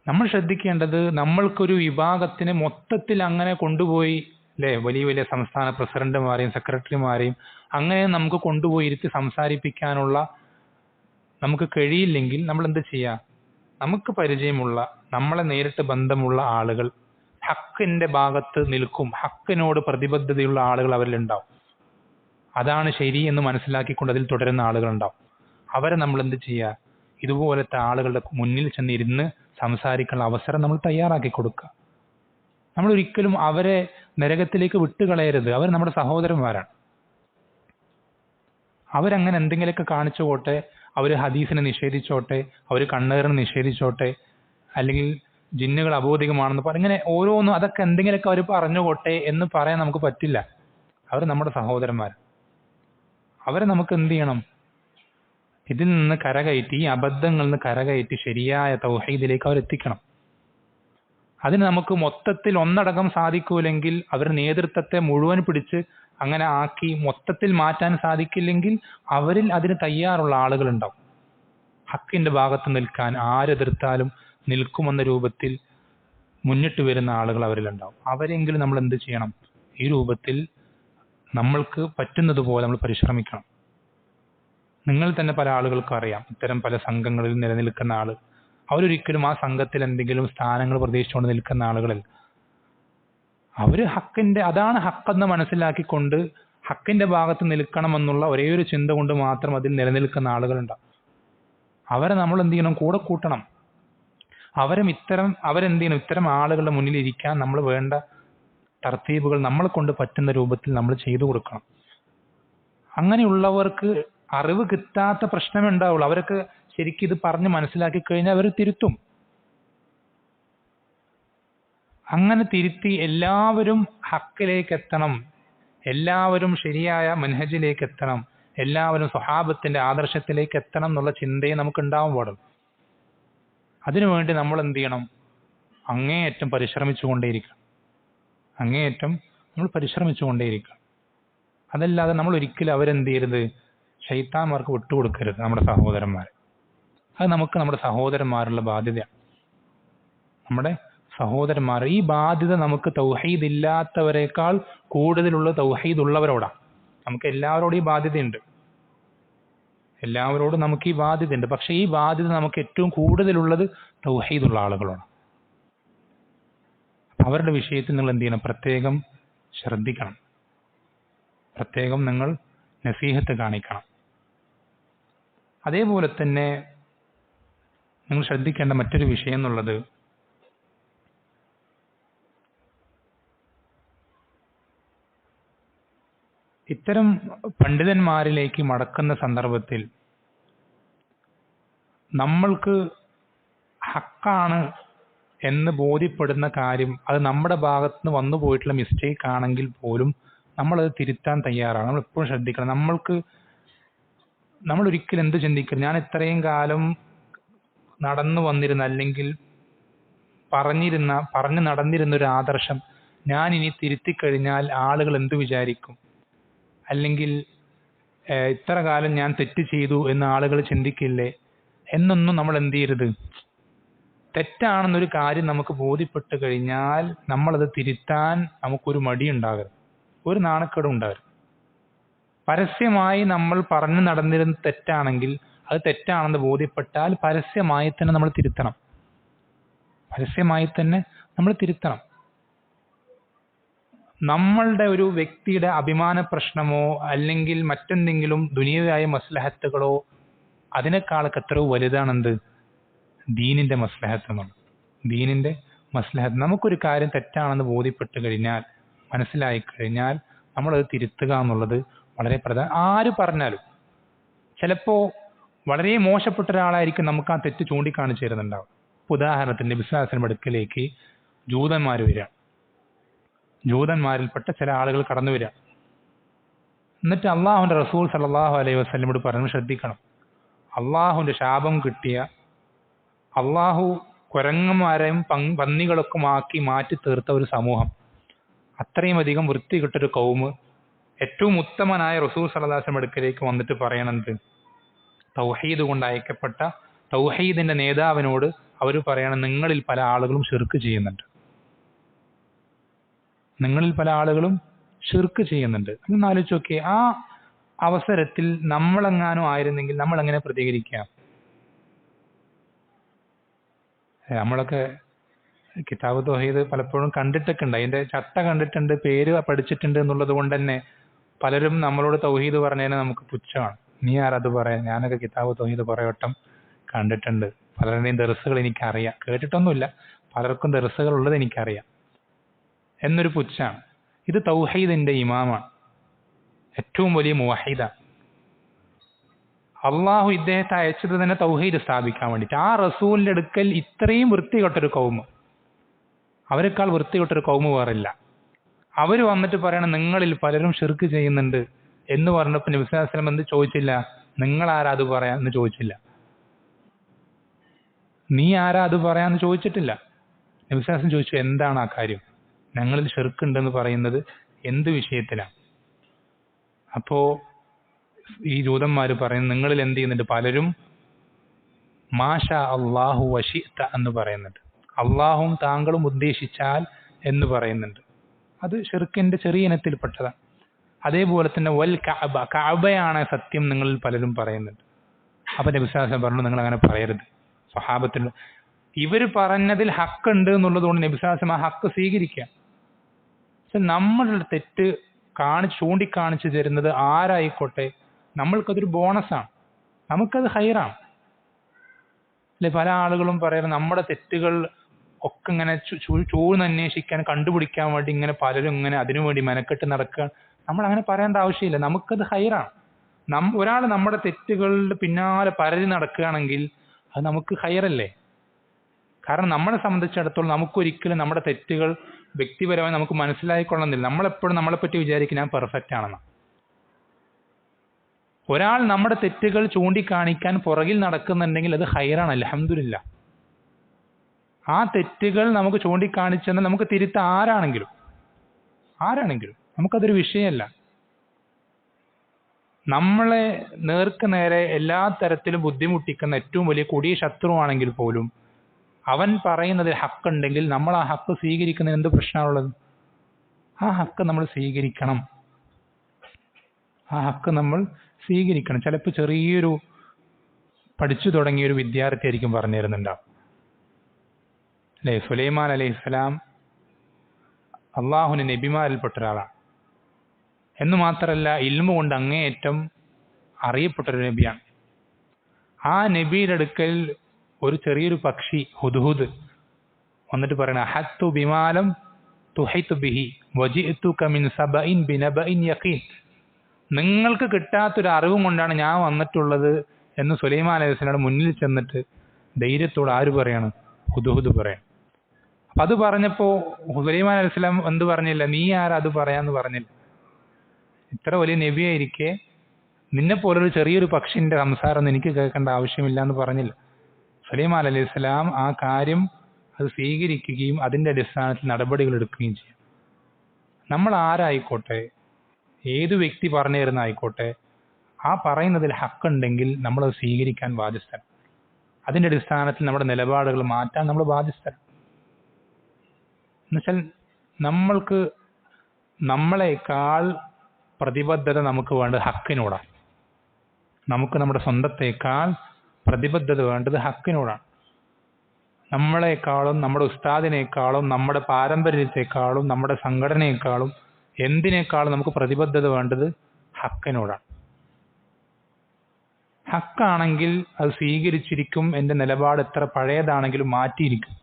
നമ്മൾ ശ്രദ്ധിക്കേണ്ടത്, നമ്മൾക്കൊരു വിഭാഗത്തിന് മൊത്തത്തിൽ അങ്ങനെ കൊണ്ടുപോയി അല്ലെ, വലിയ വലിയ സംസ്ഥാന പ്രസിഡന്റുമാരെയും സെക്രട്ടറിമാരെയും അങ്ങനെ നമുക്ക് കൊണ്ടുപോയി ഇരുത്തി സംസാരിപ്പിക്കാനുള്ള നമുക്ക് കഴിയില്ലെങ്കിൽ നമ്മൾ എന്ത് ചെയ്യുക? നമുക്ക് പരിചയമുള്ള, നമ്മളെ നേരിട്ട് ബന്ധമുള്ള ആളുകൾ, ഹക്കിന്റെ ഭാഗത്ത് നിൽക്കും, ഹക്കിനോട് പ്രതിബദ്ധതയുള്ള ആളുകൾ അവരിലുണ്ടാവും. അതാണ് ശരി എന്ന് മനസ്സിലാക്കിക്കൊണ്ട് അതിൽ തുടരുന്ന ആളുകളുണ്ടാവും. അവരെ നമ്മൾ എന്ത് ചെയ്യുക? ഇതുപോലത്തെ ആളുകളുടെ മുന്നിൽ ചെന്നിരുന്ന് സംസാരിക്കാനുള്ള അവസരം നമ്മൾ തയ്യാറാക്കി കൊടുക്കുക. നമ്മൾ ഒരിക്കലും അവരെ നരകത്തിലേക്ക് വിട്ടുകളയരുത്. അവർ നമ്മുടെ സഹോദരന്മാരാണ്. അവരങ്ങനെ എന്തെങ്കിലുമൊക്കെ കാണിച്ചോട്ടെ, അവർ ഹദീസിനെ നിഷേധിച്ചോട്ടെ, അവർ കണ്ണേറിനെ നിഷേധിച്ചോട്ടെ, അല്ലെങ്കിൽ ജിന്നുകൾ അബോധികമാണെന്ന് പറയും, ഇങ്ങനെ ഓരോന്നും അതൊക്കെ എന്തെങ്കിലുമൊക്കെ അവർ പറഞ്ഞുകൊട്ടെ എന്ന് പറയാൻ നമുക്ക് പറ്റില്ല. അവർ നമ്മുടെ സഹോദരന്മാർ. അവരെ നമുക്ക് എന്ത് ചെയ്യണം? ഇതിൽ നിന്ന് കരകയറ്റി, ഈ അബദ്ധങ്ങളിൽ നിന്ന് കരകയറ്റി ശരിയായ തൗഹീദിലേക്ക് അവരെത്തിക്കണം. അതിന് നമുക്ക് മൊത്തത്തിൽ ഒന്നടങ്കം സാധിക്കൂലെങ്കിൽ, അവരുടെ നേതൃത്വത്തെ മുഴുവൻ പിടിച്ച് അങ്ങനെ ആക്കി മൊത്തത്തിൽ മാറ്റാൻ സാധിക്കില്ലെങ്കിൽ അവരിൽ അതിന് തയ്യാറുള്ള ആളുകളുണ്ടാവും. ഹക്കിന്റെ ഭാഗത്ത് നിൽക്കാൻ ആരെതിർത്താലും നിൽക്കുമെന്ന രൂപത്തിൽ മുന്നിട്ട് വരുന്ന ആളുകൾ അവരിലുണ്ടാവും. അവരെങ്കിലും നമ്മൾ എന്ത് ചെയ്യണം? ഈ രൂപത്തിൽ നമ്മൾക്ക് പറ്റുന്നത് പോലെ നമ്മൾ പരിശ്രമിക്കണം. നിങ്ങൾ തന്നെ പല ആളുകൾക്കും അറിയാം, ഇത്തരം പല സംഘങ്ങളിൽ നിലനിൽക്കുന്ന ആള്, അവരൊരിക്കലും ആ സംഘത്തിൽ എന്തെങ്കിലും സ്ഥാനങ്ങൾ പ്രതീക്ഷിച്ചുകൊണ്ട് നിൽക്കുന്ന ആളുകളിൽ അവര് ഹക്കിന്റെ, അതാണ് ഹക്കെന്ന് മനസ്സിലാക്കിക്കൊണ്ട് ഹക്കിന്റെ ഭാഗത്ത് നിൽക്കണമെന്നുള്ള ഒരേ ഒരു ചിന്ത കൊണ്ട് മാത്രം അതിൽ നിലനിൽക്കുന്ന ആളുകളുണ്ടാവും. അവരെ നമ്മൾ എന്ത് ചെയ്യണം? കൂടെ കൂട്ടണം. അവരെന്ത് ചെയ്യണം? ഇത്തരം ആളുകളുടെ മുന്നിൽ ഇരിക്കാൻ നമ്മൾ വേണ്ട തർത്തീബുകൾ നമ്മളെ കൊണ്ട് പറ്റുന്ന രൂപത്തിൽ നമ്മൾ ചെയ്തു കൊടുക്കണം. അങ്ങനെയുള്ളവർക്ക് അറിവ് കിട്ടാത്ത പ്രശ്നമേ ഉണ്ടാവുള്ളൂ. അവരൊക്കെ ശരിക്കും ഇത് പറഞ്ഞ് മനസ്സിലാക്കി കഴിഞ്ഞാൽ അവർ തിരുത്തും. അങ്ങനെ തിരുത്തി എല്ലാവരും ഹക്കിലേക്ക് എത്തണം, എല്ലാവരും ശരിയായ മൻഹജിലേക്ക് എത്തണം, എല്ലാവരും സ്വഹാബത്തിന്റെ ആദർശത്തിലേക്ക് എത്തണം എന്നുള്ള ചിന്തയെ നമുക്ക് ഉണ്ടാവാൻ പാടും. അതിനുവേണ്ടി നമ്മൾ എന്ത് ചെയ്യണം? അങ്ങേയറ്റം പരിശ്രമിച്ചുകൊണ്ടേയിരിക്കണം. അങ്ങേയറ്റം നമ്മൾ പരിശ്രമിച്ചുകൊണ്ടേയിരിക്കണം. അതല്ലാതെ നമ്മൾ ഒരിക്കലും അവരെന്ത് ചെയ്യരുത്? ശൈത്താന്മാർക്ക് വിട്ടുകൊടുക്കരുത് നമ്മുടെ സഹോദരന്മാരെ. അത് നമുക്ക് നമ്മുടെ സഹോദരന്മാരുള്ള ബാധ്യതയാണ്. നമ്മുടെ സഹോദരന്മാർ, ഈ ബാധ്യത നമുക്ക് തൗഹീദ് ഇല്ലാത്തവരെക്കാൾ കൂടുതലുള്ള തൗഹീദ് ഉള്ളവരോടാണ്. നമുക്ക് എല്ലാവരോടും ഈ ബാധ്യതയുണ്ട്, എല്ലാവരോടും നമുക്ക് ഈ ബാധ്യതയുണ്ട്. പക്ഷെ ഈ ബാധ്യത നമുക്ക് ഏറ്റവും കൂടുതലുള്ളത് തൗഹീദുള്ള ആളുകളാണ്. അവരുടെ വിഷയത്തിൽ നിങ്ങൾ എന്ത് ചെയ്യണം? പ്രത്യേകം ശ്രദ്ധിക്കണം, പ്രത്യേകം നിങ്ങൾ നസീഹത്ത് കാണിക്കണം. അതേപോലെ തന്നെ നിങ്ങൾ ശ്രദ്ധിക്കേണ്ട മറ്റൊരു വിഷയം എന്നുള്ളത്, ഇത്തരം പണ്ഡിതന്മാരിലേക്ക് മടക്കുന്ന സന്ദർഭത്തിൽ നമ്മൾക്ക് ഹക്കാണ് എന്ന് ബോധ്യപ്പെടുന്ന കാര്യം അത് നമ്മുടെ ഭാഗത്ത് നിന്ന് വന്നു പോയിട്ടുള്ള മിസ്റ്റേക്ക് ആണെങ്കിൽ പോലും നമ്മളത് തിരുത്താൻ തയ്യാറാണ്. നമ്മൾ എപ്പോഴും ശ്രദ്ധിക്കണം. നമ്മൾ ഒരിക്കലും എന്ത് ചിന്തിക്കണം? ഞാൻ ഇത്രയും കാലം നടന്നു വന്നിരുന്ന, അല്ലെങ്കിൽ പറഞ്ഞു നടന്നിരുന്ന ഒരു ആദർശം ഞാൻ ഇനി തിരുത്തിക്കഴിഞ്ഞാൽ ആളുകൾ എന്ത് വിചാരിക്കും, അല്ലെങ്കിൽ ഇത്ര കാലം ഞാൻ തെറ്റ് ചെയ്തു എന്ന് ആളുകൾ ചിന്തിക്കില്ലേ എന്നൊന്നും നമ്മൾ എന്ത് ചെയ്യരുത്. തെറ്റാണെന്നൊരു കാര്യം നമുക്ക് ബോധ്യപ്പെട്ട് കഴിഞ്ഞാൽ നമ്മളത് തിരുത്താൻ നമുക്കൊരു മടി ഉണ്ടാകരുത്, ഒരു നാണക്കേടും ഉണ്ടാകരുത്. പരസ്യമായി നമ്മൾ പറഞ്ഞു നടന്നിരുന്ന തെറ്റാണെങ്കിൽ, അത് തെറ്റാണെന്ന് ബോധ്യപ്പെട്ടാൽ പരസ്യമായി തന്നെ നമ്മൾ തിരുത്തണം. പരസ്യമായി തന്നെ നമ്മൾ തിരുത്തണം. നമ്മളുടെ ഒരു വ്യക്തിയുടെ അഭിമാന പ്രശ്നമോ അല്ലെങ്കിൽ മറ്റെന്തെങ്കിലും ദുനിയവായ മസ്ലഹത്തുകളോ അതിനേക്കാളൊക്കെ എത്രയോ വലുതാണെന്ത്? ദീനിന്റെ മസ്ലഹത്ത് എന്നുള്ളത്. ദീനിന്റെ മസ്ലഹത്ത്. നമുക്കൊരു കാര്യം തെറ്റാണെന്ന് ബോധ്യപ്പെട്ട് കഴിഞ്ഞാൽ, മനസ്സിലായി കഴിഞ്ഞാൽ നമ്മളത് തിരുത്തുക എന്നുള്ളത് വളരെ പ്രധാനം. ആര് പറഞ്ഞാലും, ചിലപ്പോൾ വളരെ മോശപ്പെട്ട ഒരാളായിരിക്കും നമുക്ക് ആ തെറ്റ് ചൂണ്ടിക്കാണിച്ചു തരുന്നുണ്ടാവും. ഉദാഹരണത്തിന് ബിസ്ലാസിന്റെ അടുക്കലേക്ക് ജൂതന്മാർ വരിക, ജൂതന്മാരിൽപ്പെട്ട ചില ആളുകൾ കടന്നു വരിക. എന്നിട്ട് അള്ളാഹുവിന്റെ റസൂൽ സല്ലല്ലാഹു അലൈഹി വസല്ലമയോട് പറഞ്ഞു, ശ്രദ്ധിക്കണം, അള്ളാഹുവിന്റെ ശാപം കിട്ടിയ, അള്ളാഹു കുരങ്ങന്മാരെയും പന്നികളൊക്കെ മാറ്റി തീർത്ത ഒരു സമൂഹം, അത്രയും അധികം വൃത്തികെട്ടൊരു കൗമ് ഏറ്റവും ഉത്തമനായ റസൂൽ സല്ലല്ലാഹു അലൈഹി വസല്ലം അടുക്കലേക്ക് വന്നിട്ട് പറയണത്, തൗഹീദ് കൊണ്ട് അയക്കപ്പെട്ട തൗഹീദിന്റെ നേതാവിനോട് അവർ പറയണം, നിങ്ങളിൽ പല ആളുകളും ഷിർക്ക് ചെയ്യുന്നുണ്ട്, നിങ്ങളിൽ പല ആളുകളും ഷിർക്ക് ചെയ്യുന്നുണ്ട്. ഒന്ന് ആലോചിച്ച് നോക്കിയേ, ആ അവസരത്തിൽ നമ്മളെങ്ങാനും ആയിരുന്നെങ്കിൽ നമ്മൾ എങ്ങനെ പ്രതികരിക്കാം? നമ്മളൊക്കെ കിതാബ് തൗഹീദ് പലപ്പോഴും കണ്ടിട്ടൊക്കെ ഉണ്ട്, അതിന്റെ ചട്ട കണ്ടിട്ടുണ്ട്, പേര് പഠിച്ചിട്ടുണ്ട് എന്നുള്ളത് കൊണ്ട് തന്നെ പലരും നമ്മളോട് തൗഹീദ് പറഞ്ഞതിന് നമുക്ക് പുച്ഛമാണ്. നീ ആരത് പറയാൻ? ഞാനൊക്കെ കിതാബ് തൗഹീദ് കുറേ വട്ടം കണ്ടിട്ടുണ്ട്, പലരുടെയും ദർസുകൾ എനിക്കറിയാം, കേട്ടിട്ടൊന്നുമില്ല, പലർക്കും ദർസുകൾ ഉള്ളത് എനിക്കറിയാം എന്നൊരു പുച്ഛാണ്. ഇത് തൗഹീദിന്റെ ഇമാമാണ്, ഏറ്റവും വലിയ മുവഹിദാണ്. അള്ളാഹു ഇദ്ദേഹത്തെ അയച്ചത് തന്നെ തൗഹീദ് സ്ഥാപിക്കാൻ വേണ്ടിയിട്ട്. ആ റസൂലിന്റെ അടുക്കൽ ഇത്രയും വൃത്തികെട്ടൊരു കൗമ്, അവരെക്കാൾ വൃത്തികെട്ടൊരു കൗമ് വേറില്ല. അവർ വന്നിട്ട് പറയണം, നിങ്ങളിൽ പലരും ഷിർക്ക് ചെയ്യുന്നുണ്ട് എന്ന് പറഞ്ഞപ്പോൾ നബി സല്ലല്ലാഹു അലൈഹി വസല്ലം എന്ത് ചോദിച്ചില്ല? നിങ്ങൾ ആരാ അത് പറയാന്ന് ചോദിച്ചില്ല, നീ ആരാ അത് പറയാന്ന് ചോദിച്ചിട്ടില്ല. നബി സല്ലല്ലാഹു അലൈഹി വസല്ലം ചോദിച്ചു, എന്താണ് ആ കാര്യം? ഞങ്ങളിൽ ഷിർക്ക് ഉണ്ടെന്ന് പറയുന്നത് എന്ത് വിഷയത്തിലാണ്? അപ്പോ ഈ ജൂതന്മാർ പറയുന്നു, നിങ്ങളിൽ എന്ത് ചെയ്യുന്നുണ്ട്? പലരും മാഷാ അള്ളാഹു വശിഅത എന്ന് പറയുന്നുണ്ട്, അള്ളാഹും താങ്കളും ഉദ്ദേശിച്ചാൽ എന്ന് പറയുന്നുണ്ട്. അത് ഷിർക്കിന്റെ ചെറിയ ഇനത്തിൽപ്പെട്ടതാണ്. അതേപോലെ തന്നെ വൽ കഅബ, കഅബയാണ് സത്യം നിങ്ങളിൽ പലരും പറയുന്നുണ്ട്. അപ്പൊ നബി സല്ലല്ലാഹു അലൈഹി വസല്ലം പറഞ്ഞു, നിങ്ങൾ അങ്ങനെ പറയരുത്. സ്വഹാബത്തിന് ഇവർ പറഞ്ഞതിൽ ഹക്ക് ഉണ്ട് എന്നുള്ളത് കൊണ്ട് നബി സല്ലല്ലാഹു അലൈഹി വസല്ലം ആ ഹക്ക് സ്വീകരിക്കുക. പക്ഷെ നമ്മളുടെ തെറ്റ് ചൂണ്ടിക്കാണിച്ചു തരുന്നത് ആരായിക്കോട്ടെ, നമ്മൾക്കതൊരു ബോണസാണ്, നമുക്കത് ഹൈറാണ് അല്ലെ. പല ആളുകളും പറയുന്നത് നമ്മുടെ തെറ്റുകൾ ഒക്കെ ഇങ്ങനെ ചൂഴ്ന്നന്വേഷിക്കാൻ കണ്ടുപിടിക്കാൻ വേണ്ടി ഇങ്ങനെ പലരും ഇങ്ങനെ അതിനുവേണ്ടി മെനക്കെട്ട് നടക്കുക. നമ്മൾ അങ്ങനെ പറയേണ്ട ആവശ്യമില്ല, നമുക്കത് ഹൈറാണ്. ഒരാൾ നമ്മുടെ തെറ്റുകളുടെ പിന്നാലെ പരതി നടക്കുകയാണെങ്കിൽ അത് നമുക്ക് ഹൈറല്ലേ. കാരണം നമ്മളെ സംബന്ധിച്ചിടത്തോളം നമുക്കൊരിക്കലും നമ്മുടെ തെറ്റുകൾ വ്യക്തിപരമായി നമുക്ക് മനസ്സിലായിക്കൊള്ളുന്നില്ല. നമ്മളെപ്പോഴും നമ്മളെപ്പറ്റി വിചാരിക്കും ഞാൻ പെർഫെക്റ്റ് ആണെന്ന്. ഒരാൾ നമ്മുടെ തെറ്റുകൾ ചൂണ്ടിക്കാണിക്കാൻ പുറകിൽ നടക്കുന്നുണ്ടെങ്കിൽ അത് ഹൈറാണ്, അൽഹംദുലില്ലാ. ആ തെറ്റുകൾ നമുക്ക് ചൂണ്ടിക്കാണിച്ചെന്നാൽ നമുക്ക് തിരുത്ത ആരാണെങ്കിലും നമുക്കതൊരു വിഷയമല്ല. നമ്മളെ നേർക്ക് നേരെ എല്ലാ തരത്തിലും ബുദ്ധിമുട്ടിക്കുന്ന ഏറ്റവും വലിയ കൊടിയ ശത്രുവാണെങ്കിൽ പോലും അവൻ പറയുന്നതിൽ ഹക്കുണ്ടെങ്കിൽ നമ്മൾ ആ ഹക്ക് സ്വീകരിക്കുന്നതിന് എന്ത് പ്രശ്നമാണുള്ളത്? ആ ഹക്ക് നമ്മൾ സ്വീകരിക്കണം, ആ ഹക്ക് നമ്മൾ സ്വീകരിക്കണം. ചിലപ്പോൾ ചെറിയൊരു പഠിച്ചു തുടങ്ങിയൊരു വിദ്യാർത്ഥി ആയിരിക്കും പറഞ്ഞു തരുന്നുണ്ടാവും അല്ലേ. സുലൈമാൻ അലൈഹിസ്സലാം അള്ളാഹുവിന്റെ നബിമാരിൽപ്പെട്ട ഒരാളാണ് എന്ന് മാത്രമല്ല ഇൽമു കൊണ്ട് അങ്ങേയറ്റം അറിയപ്പെട്ടൊരു നബിയാണ്. ആ നബിയുടെ അടുക്കൽ ഒരു ചെറിയൊരു പക്ഷി ഹുദ്ഹുദ് വന്നിട്ട് പറയണ, അഹത്തു ബിമാലം തുഹൈതു ബിഹി വജിഅതുക മിൻ സബഇൻ ബിനബഇൻ യഖീൻ, നിങ്ങൾക്ക് കിട്ടാത്തൊരു അറിവും കൊണ്ടാണ് ഞാൻ വന്നിട്ടുള്ളത് എന്ന് സുലൈമാൻ അലൈഹിസ്സലാം മുന്നിൽ ചെന്നിട്ട് ധൈര്യത്തോട് ആര് പറയാണ്? ഹുദ്ഹുദ് പറയാം. അപ്പൊ അത് പറഞ്ഞപ്പോ സുലൈമാൻ അലൈഹിസ്സലാം എന്ത് പറഞ്ഞില്ല? നീ ആരാ അത് പറയാന്ന് പറഞ്ഞില്ല. ഇത്ര വലിയ നബിയായിരിക്കെ നിന്നെ പോലൊരു ചെറിയൊരു പക്ഷിന്റെ സംസാരം എനിക്ക് കേൾക്കേണ്ട ആവശ്യമില്ല എന്ന് പറഞ്ഞില്ല. സുലൈമാൻ അലൈഹിസ്സലാം ആ കാര്യം അത് സ്വീകരിക്കുകയും അതിന്റെ അടിസ്ഥാനത്തിൽ നടപടികൾ എടുക്കുകയും ചെയ്യും. നമ്മൾ ആരായിക്കോട്ടെ, ഏതു വ്യക്തി പറഞ്ഞു തരുന്ന ആയിക്കോട്ടെ, ആ പറയുന്നതിൽ ഹക്കുണ്ടെങ്കിൽ നമ്മളത് സ്വീകരിക്കാൻ ബാധ്യസ്ഥരാണ്. അതിന്റെ അടിസ്ഥാനത്തിൽ നമ്മുടെ നിലപാടുകൾ മാറ്റാൻ നമ്മൾ ബാധ്യസ്ഥരാണ്. എന്നുവെച്ചാൽ നമ്മൾക്ക് നമ്മളെക്കാൾ പ്രതിബദ്ധത നമുക്ക് വേണ്ടത് ഹക്കിനോടാണ്. നമുക്ക് നമ്മുടെ സ്വന്തത്തെക്കാൾ പ്രതിബദ്ധത വേണ്ടത് ഹക്കിനോടാണ്. നമ്മളെക്കാളും നമ്മുടെ ഉസ്താദിനേക്കാളും നമ്മുടെ പാരമ്പര്യത്തെക്കാളും നമ്മുടെ സംഘടനയെക്കാളും എന്തിനേക്കാളും നമുക്ക് പ്രതിബദ്ധത വേണ്ടത് ഹക്കിനോടാണ്. ഹക്കാണെങ്കിൽ അത് സ്വീകരിച്ചിരിക്കും. എൻ്റെ നിലപാട് എത്ര പഴയതാണെങ്കിലും മാറ്റിയിരിക്കും.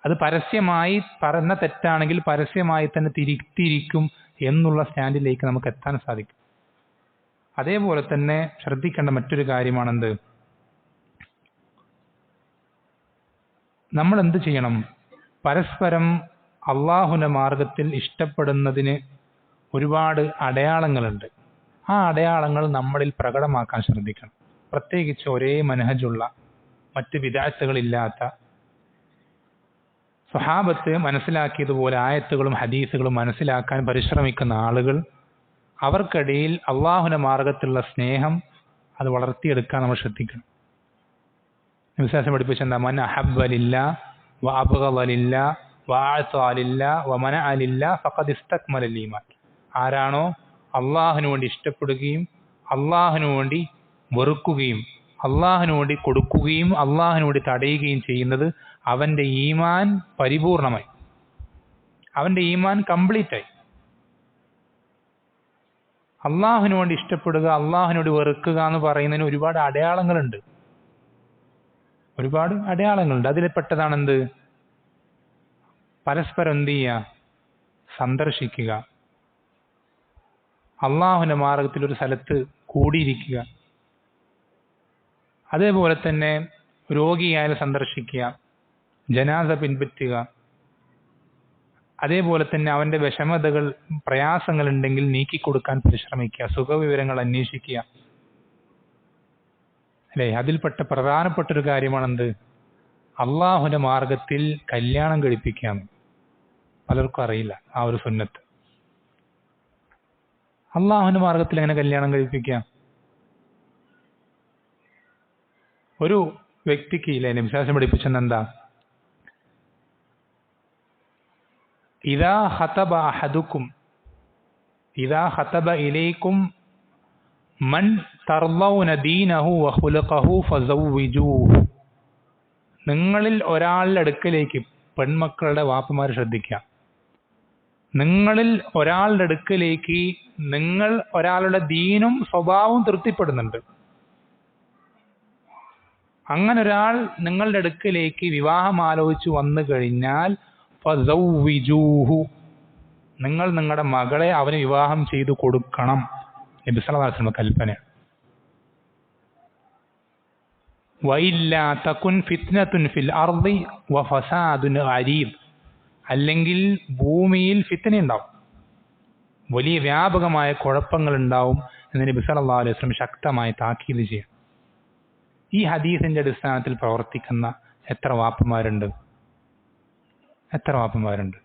അത് പരസ്യമായി പറഞ്ഞ തെറ്റാണെങ്കിൽ പരസ്യമായി തന്നെ തിരുത്തിയിരിക്കും എന്നുള്ള സ്റ്റാൻഡിലേക്ക് നമുക്ക് എത്താൻ സാധിക്കും. അതേപോലെ തന്നെ ശ്രദ്ധിക്കേണ്ട മറ്റൊരു കാര്യമാണെന്ത്? നമ്മൾ എന്ത് ചെയ്യണം? പരസ്പരം അള്ളാഹുവിന്റെ മാർഗത്തിൽ ഇഷ്ടപ്പെടുന്നതിന് ഒരുപാട് അടയാളങ്ങളുണ്ട്. ആ അടയാളങ്ങൾ നമ്മളിൽ പ്രകടമാക്കാൻ ശ്രദ്ധിക്കണം. പ്രത്യേകിച്ച് ഒരേ മനഹജുള്ള, മറ്റ് വിദഅത്തുകളില്ലാത്ത, സ്വഹാബത്ത് മനസ്സിലാക്കിയതുപോലെ ആയത്തുകളും ഹദീസുകളും മനസ്സിലാക്കാൻ പരിശ്രമിക്കുന്ന ആളുകൾ അവർക്കിടയിൽ അള്ളാഹുവിന്റെ മാർഗത്തിലുള്ള സ്നേഹം അത് വളർത്തിയെടുക്കാൻ നമ്മൾ ശ്രദ്ധിക്കണം. വിശ്വാസം പഠിപ്പിച്ചെന്താ? മൻ അഹബ്ബ ലില്ലാഹ് വ അബ്ഗള ലില്ലാഹ് വ അഅത ലില്ലാഹ് വ മനഅ ലില്ലാഹ് ഫഖദ് ഇസ്തക്മലൽ ഈമാൻ. ആരാണോ അള്ളാഹുവിന് വേണ്ടി ഇഷ്ടപ്പെടുകയും അള്ളാഹുവിന് വേണ്ടി വെറുക്കുകയും അള്ളാഹുവിന് വേണ്ടി കൊടുക്കുകയും അള്ളാഹുവിന് വേണ്ടി തടയുകയും ചെയ്യുന്നത്, അവന്റെ ഈമാൻ പരിപൂർണമായി, അവന്റെ ഈമാൻ കംപ്ലീറ്റ് ആയി. അള്ളാഹുവിന് വേണ്ടി ഇഷ്ടപ്പെടുക, അള്ളാഹുവിനോട് വെറുക്കുക എന്ന് പറയുന്നതിന് ഒരുപാട് അടയാളങ്ങളുണ്ട്. ഒരുപാട് അടയാളങ്ങളുണ്ട്. അതിൽപ്പെട്ടതാണെന്ത്? പരസ്പരം എന്ത് ചെയ്യുക? സന്ദർശിക്കുക, അള്ളാഹുവിന്റെ മാർഗത്തിൽ ഒരു സ്ഥലത്ത് കൂടിയിരിക്കുക, അതേപോലെ തന്നെ രോഗിയായാൽ സന്ദർശിക്കുക, ജനാസ പിൻപറ്റുക, അതേപോലെ തന്നെ അവന്റെ വിഷമതകൾ പ്രയാസങ്ങൾ ഉണ്ടെങ്കിൽ നീക്കിക്കൊടുക്കാൻ പരിശ്രമിക്കുക, സുഖവിവരങ്ങൾ അന്വേഷിക്കുക. അല്ലേ? അതിൽപ്പെട്ട പ്രധാനപ്പെട്ട ഒരു കാര്യമാണെന്ത്? അള്ളാഹുവിന്റെ മാർഗത്തിൽ കല്യാണം കഴിപ്പിക്കാം. പലർക്കും അറിയില്ല ആ ഒരു സുന്നത്ത്. അള്ളാഹുവിന്റെ മാർഗത്തിൽ എങ്ങനെ കല്യാണം കഴിപ്പിക്കാം? ഒരു വ്യക്തിക്ക് ഇല്ലേ നബിസ്വല്ലല്ലാഹു പഠിപ്പിച്ചെന്താ? ഇദാ ഖതബ അഹദുക്കും ഇദാ ഖതബ ഇലൈക്കും മൻ തർളൗന ദീനഹു വ ഖുലുഖഹു ഫസവ്വിജൂഹു. നിങ്ങളിൽ ഒരാളുടെ അടുക്കലേക്ക്, പെൺമക്കളുടെ വാപ്പമാർ ശ്രദ്ധിക്കുക, നിങ്ങളിൽ ഒരാളുടെ അടുക്കലേക്ക് നിങ്ങൾ ഒരാളുടെ ദീനും സ്വഭാവവും തൃപ്തിപ്പെടുന്നുണ്ട്, അങ്ങനെ ഒരാൾ നിങ്ങളുടെ അടുക്കലേക്ക് വിവാഹം ആലോചിച്ച് വന്നു കഴിഞ്ഞാൽ ഫസവ്വിജൂഹു, നിങ്ങൾ നിങ്ങളുടെ മകളെ അവന് വിവാഹം ചെയ്തു കൊടുക്കണം. നബി സല്ലല്ലാഹു അലൈഹി വസല്ലം കൽപ്പന. വഇല്ലാ തകുൻ ഫിത്നത്തുൻ ഫിൽ അർളി വഫസാദുൻ അരീദ്. അല്ലെങ്കിൽ ഭൂമിയിൽ ഫിത്ന ഉണ്ടാവും, വലിയ വ്യാപകമായ കുഴപ്പങ്ങൾ ഉണ്ടാവും എന്ന് നബി സല്ലല്ലാഹു അലൈഹി വസല്ലം ശക്തമായി താക്കീത് ചെയ്യും. ഈ ഹദീസിന്റെ അടിസ്ഥാനത്തിൽ പ്രവർത്തിക്കുന്ന എത്ര വാപ്പമാരുണ്ട്? എത്ര വാപ്പമാരുണ്ട്?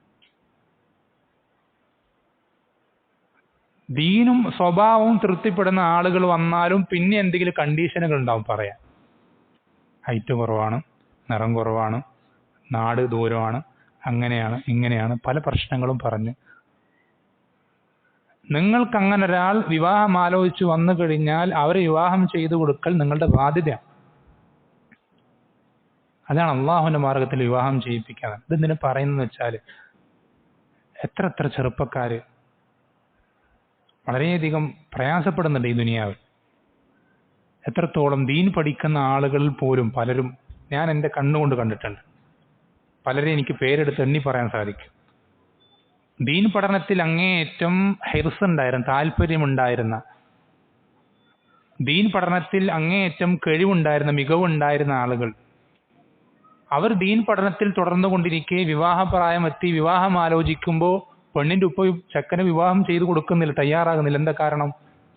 ദീനും സ്വഭാവവും തൃപ്തിപ്പെടുന്ന ആളുകൾ വന്നാലും പിന്നെ എന്തെങ്കിലും കണ്ടീഷനുകൾ ഉണ്ടാവും പറയാൻ. ഹൈറ്റ് കുറവാണ്, നിറം കുറവാണ്, നാട് ദൂരമാണ്, അങ്ങനെയാണ് ഇങ്ങനെയാണ് പല പ്രശ്നങ്ങളും പറഞ്ഞ് നിങ്ങൾക്ക് അങ്ങനെ ഒരാൾ വിവാഹം ആലോചിച്ച് വന്നു കഴിഞ്ഞാൽ അവരെ വിവാഹം ചെയ്തു കൊടുക്കൽ നിങ്ങളുടെ ബാധ്യതയാണ്. അതാണ് അള്ളാഹുവിന്റെ മാർഗത്തിൽ വിവാഹം ചെയ്യിപ്പിക്കാതെ. ഇതെന്തിനു പറയുന്നതെന്ന് വെച്ചാൽ എത്ര എത്ര ചെറുപ്പക്കാര് വളരെയധികം പ്രയാസപ്പെടുന്നുണ്ട് ഈ ദുനിയാവിൽ. എത്രത്തോളം ദീൻ പഠിക്കുന്ന ആളുകളിൽ പോലും പലരും, ഞാൻ എൻ്റെ കണ്ണുകൊണ്ട് കണ്ടിട്ടുണ്ട്, പലരെ എനിക്ക് പേരെടുത്ത് എണ്ണി പറയാൻ സാധിക്കും. ദീൻ പഠനത്തിൽ അങ്ങേയറ്റം ഹിർസ് ഉണ്ടായിരുന്ന, താല്പര്യമുണ്ടായിരുന്ന, ദീൻ പഠനത്തിൽ അങ്ങേയറ്റം കഴിവുണ്ടായിരുന്ന, മികവുണ്ടായിരുന്ന ആളുകൾ, അവർ ദീൻ പഠനത്തിൽ തുടർന്നുകൊണ്ടിരിക്കെ വിവാഹപ്രായം എത്തി വിവാഹം ആലോചിക്കുമ്പോൾ പെണ്ണിന്റെ ഉപ്പ ചെക്കന് വിവാഹം ചെയ്തു കൊടുക്കുന്നില്ല, തയ്യാറാകുന്നില്ല. എന്താ കാരണം?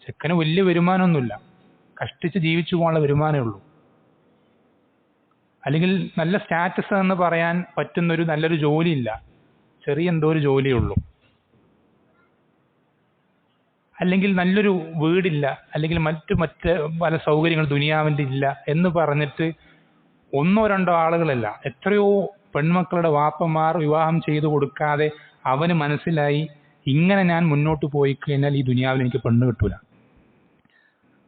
ചെക്കന് വലിയ വരുമാനമൊന്നുമില്ല, കഷ്ടിച്ച് ജീവിച്ചു പോകാനുള്ള വരുമാനമേ ഉള്ളൂ, അല്ലെങ്കിൽ നല്ല സ്റ്റാറ്റസ് എന്ന് പറയാൻ പറ്റുന്നൊരു നല്ലൊരു ജോലിയില്ല, ചെറിയ എന്തോ ഒരു ജോലിയേ ഉള്ളൂ, അല്ലെങ്കിൽ നല്ലൊരു വീടില്ല, അല്ലെങ്കിൽ മറ്റ് പല സൗകര്യങ്ങൾ ദുനിയാവിൻ്റെ ഇല്ല എന്ന് പറഞ്ഞിട്ട് ഒന്നോ രണ്ടോ ആളുകളല്ല, എത്രയോ പെൺമക്കളുടെ വാപ്പമാർ വിവാഹം ചെയ്തു കൊടുക്കാതെ അവന് മനസ്സിലായി ഇങ്ങനെ ഞാൻ മുന്നോട്ട് പോയി കഴിഞ്ഞാൽ ഈ ദുനിയാവിൽ എനിക്ക് പെണ്ണ് കിട്ടൂല.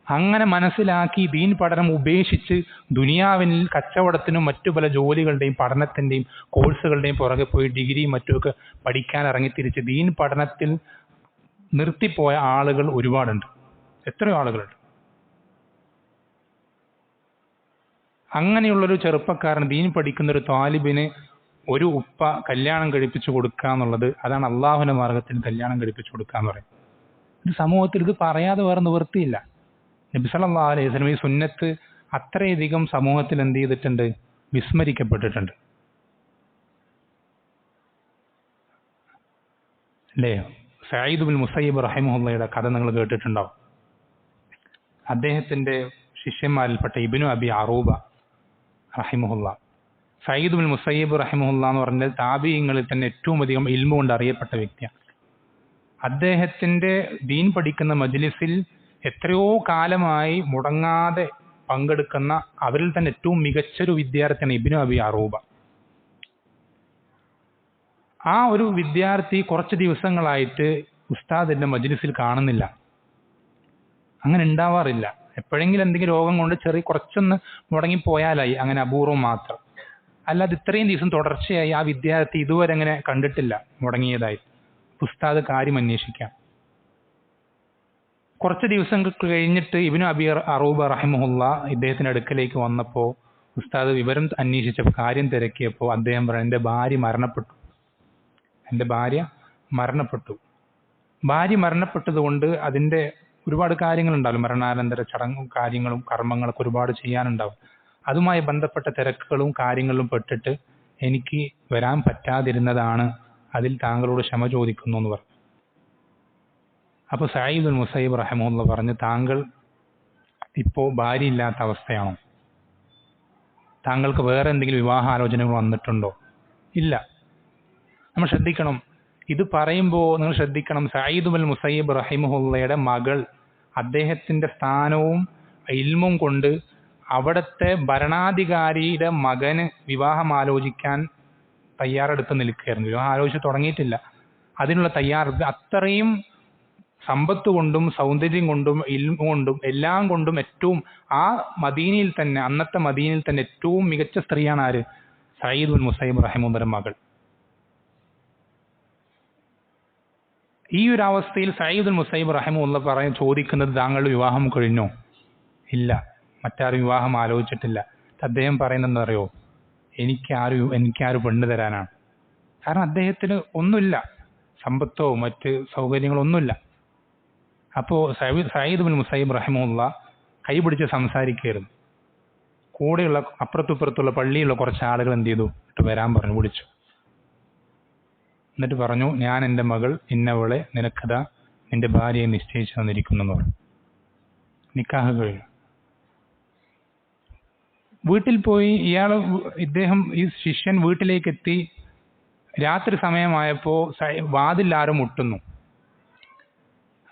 അങ്ങനെ മനസ്സിലാക്കി ദീൻ പഠനം ഉപേക്ഷിച്ച് ദുനിയാവിൽ കച്ചവടത്തിനും മറ്റു പല ജോലികളുടെയും പഠനത്തിൻ്റെയും കോഴ്സുകളുടെയും പുറകെ പോയി ഡിഗ്രിയും മറ്റുമൊക്കെ പഠിക്കാൻ ഇറങ്ങിത്തിരിച്ച് ദീൻ പഠനത്തിൽ നിർത്തിപ്പോയ ആളുകൾ ഒരുപാടുണ്ട്, എത്രയോ ആളുകളുണ്ട്. അങ്ങനെയുള്ളൊരു ചെറുപ്പക്കാരൻ, ദീൻ പഠിക്കുന്ന ഒരു താലിബിന് ഒരു ഉപ്പ കല്യാണം കഴിപ്പിച്ചു കൊടുക്കുക എന്നുള്ളത്, അതാണ് അള്ളാഹുവിന്റെ മാർഗത്തിൽ കല്യാണം കഴിപ്പിച്ചു കൊടുക്കുക എന്ന് പറയും. ഇത് സമൂഹത്തിൽ ഇത് പറയാതെ വേറെ നിവൃത്തിയില്ല. നബി സല്ലല്ലാഹു അലൈഹി വസല്ലം ഈ സുന്നത്ത് അത്രയധികം സമൂഹത്തിൽ എന്ത് ചെയ്തിട്ടുണ്ട്? വിസ്മരിക്കപ്പെട്ടിട്ടുണ്ട്. അല്ലേ? സഈദ് ബിൻ മുസയ്യിബ് റഹിമഹുള്ളയുടെ കഥ നിങ്ങൾ കേട്ടിട്ടുണ്ടാവും. അദ്ദേഹത്തിന്റെ ശിഷ്യന്മാരിൽപ്പെട്ട ഇബ്നു അബി അറൂബ റഹിമഹുള്ള, സയ്യിദ് ബിൻ മുസയ്യിബ് റഹിമഹുല്ലാ എന്ന് പറഞ്ഞാൽ താബിഈങ്ങളിൽ തന്നെ ഏറ്റവും അധികം ഇൽമു കൊണ്ട് അറിയപ്പെട്ട വ്യക്തിയാണ്. അദ്ദേഹത്തിൻ്റെ ദീൻ പഠിക്കുന്ന മജ്ലിസിൽ എത്രയോ കാലമായി മുടങ്ങാതെ പങ്കെടുക്കുന്ന അവരിൽ തന്നെ ഏറ്റവും മികച്ചൊരു വിദ്യാർത്ഥിയാണ് ഇബ്നു അബി അറൂബ. ആ ഒരു വിദ്യാർത്ഥി കുറച്ച് ദിവസങ്ങളായിട്ട് ഉസ്താദിന്റെ മജ്ലിസിൽ കാണുന്നില്ല. അങ്ങനെ ഉണ്ടാവാറില്ല. എപ്പോഴെങ്കിലും എന്തെങ്കിലും രോഗം കൊണ്ട് കുറച്ചൊന്ന് മുടങ്ങിപ്പോയാലായി, അങ്ങനെ അപൂർവം മാത്രം. അല്ലാതെ ഇത്രയും ദിവസം തുടർച്ചയായി ആ വിദ്യാർത്ഥി ഇതുവരെ അങ്ങനെ കണ്ടിട്ടില്ല മുടങ്ങിയതായി. ഉസ്താദ് കാര്യം അന്വേഷിക്കാം. കുറച്ച് ദിവസങ്ങൾക്ക് കഴിഞ്ഞിട്ട് ഇബ്നു അബി അറൂബ റഹിമഹുല്ല ഇദ്ദേഹത്തിന്റെ അടുക്കലേക്ക് വന്നപ്പോൾ ഉസ്താദ് വിവരം അന്വേഷിച്ചപ്പോൾ കാര്യം തിരക്കിയപ്പോൾ അദ്ദേഹം പറഞ്ഞു, എൻ്റെ ഭാര്യ മരണപ്പെട്ടു. ഭാര്യ മരണപ്പെട്ടത് കൊണ്ട് അതിൻ്റെ ഒരുപാട് കാര്യങ്ങളുണ്ടാവും. മരണാനന്തര ചടങ്ങും കാര്യങ്ങളും കർമ്മങ്ങളൊക്കെ ഒരുപാട് ചെയ്യാനുണ്ടാവും. അതുമായി ബന്ധപ്പെട്ട തിരക്കുകളും കാര്യങ്ങളിലും പെട്ടിട്ട് എനിക്ക് വരാൻ പറ്റാതിരുന്നതാണ്. അതിൽ താങ്കളോട് ക്ഷമ ചോദിക്കുന്നു എന്ന് പറഞ്ഞു. അപ്പോൾ സയ്യിദ് ബിൻ മുസയ്യിബ് റഹിമഹുല്ലാ പറഞ്ഞു, താങ്കൾ ഇപ്പോൾ ഭാര്യ ഇല്ലാത്ത അവസ്ഥയാണോ? താങ്കൾക്ക് വേറെ എന്തെങ്കിലും വിവാഹാലോചനകൾ വന്നിട്ടുണ്ടോ? ഇല്ല. നമ്മൾ ശ്രദ്ധിക്കണം. ഇത് പറയുമ്പോൾ നിങ്ങൾ ശ്രദ്ധിക്കണം, സയ്യിദ് ബിൻ മുസയ്യിബ് റഹിമഹുല്ലയുടെ മകൾ അദ്ദേഹത്തിന്റെ സ്ഥാനവും ഇൽമും കൊണ്ട് അവിടുത്തെ ഭരണാധികാരിയുടെ മകന് വിവാഹം ആലോചിക്കാൻ തയ്യാറെടുത്ത് നിൽക്കുകയായിരുന്നു. വിവാഹം ആലോചിച്ച് തുടങ്ങിയിട്ടില്ല. അതിനുള്ള തയ്യാറെടുപ്പ് അത്രയും സമ്പത്ത് കൊണ്ടും സൗന്ദര്യം കൊണ്ടും ഇൽമു കൊണ്ടും എല്ലാം കൊണ്ടും ഏറ്റവും ആ മദീനയിൽ തന്നെ, അന്നത്തെ മദീനയിൽ തന്നെ ഏറ്റവും മികച്ച സ്ത്രീയാണ് ആര്? സയ്യിദ് ബിൻ മുസയ്യിബ് റഹിമഹുല്ലയുടെ മകൾ. ഈ ഒരു അവസ്ഥയിൽ സയ്യിദ് ബിൻ മുസയ്യിബ് റഹിമഹുല്ലാ ചോദിക്കുന്നത്, താങ്കളുടെ വിവാഹം കഴിഞ്ഞോ? ഇല്ല, മറ്റാരും വിവാഹം ആലോചിച്ചിട്ടില്ല. അദ്ദേഹം പറയുന്നത് അറിയോ? എനിക്കാരും പെണ്ണ് തരാനാണ്. കാരണം അദ്ദേഹത്തിന് ഒന്നുമില്ല, സമ്പത്തോ മറ്റ് സൗകര്യങ്ങളോ ഒന്നുമില്ല. അപ്പോൾ സയ്യിദ് ബിൻ മുസയ്യിബ് റഹിമഹുല്ലാ കൈപിടിച്ച് സംസാരിക്കുകയായിരുന്നു. കൂടെയുള്ള അപ്പുറത്തുപ്പുറത്തുള്ള പള്ളിയുള്ള കുറച്ച് ആളുകൾ എന്ത് ചെയ്തു? വരാൻ പറഞ്ഞു, വിളിച്ചു. എന്നിട്ട് പറഞ്ഞു, ഞാൻ എൻ്റെ മകൾ ഇന്നവളെ നിനക്കതാ നിന്റെ ഭാര്യയെ നിശ്ചയിച്ചു തന്നിരിക്കുന്നു എന്ന് പറഞ്ഞു. നിക്കാഹ് കഴിഞ്ഞു. വീട്ടിൽ പോയി ഇദ്ദേഹം ഈ ശിഷ്യൻ വീട്ടിലേക്ക് എത്തി. രാത്രി സമയമായപ്പോൾ വാതിൽ ആരും മുട്ടുന്നു.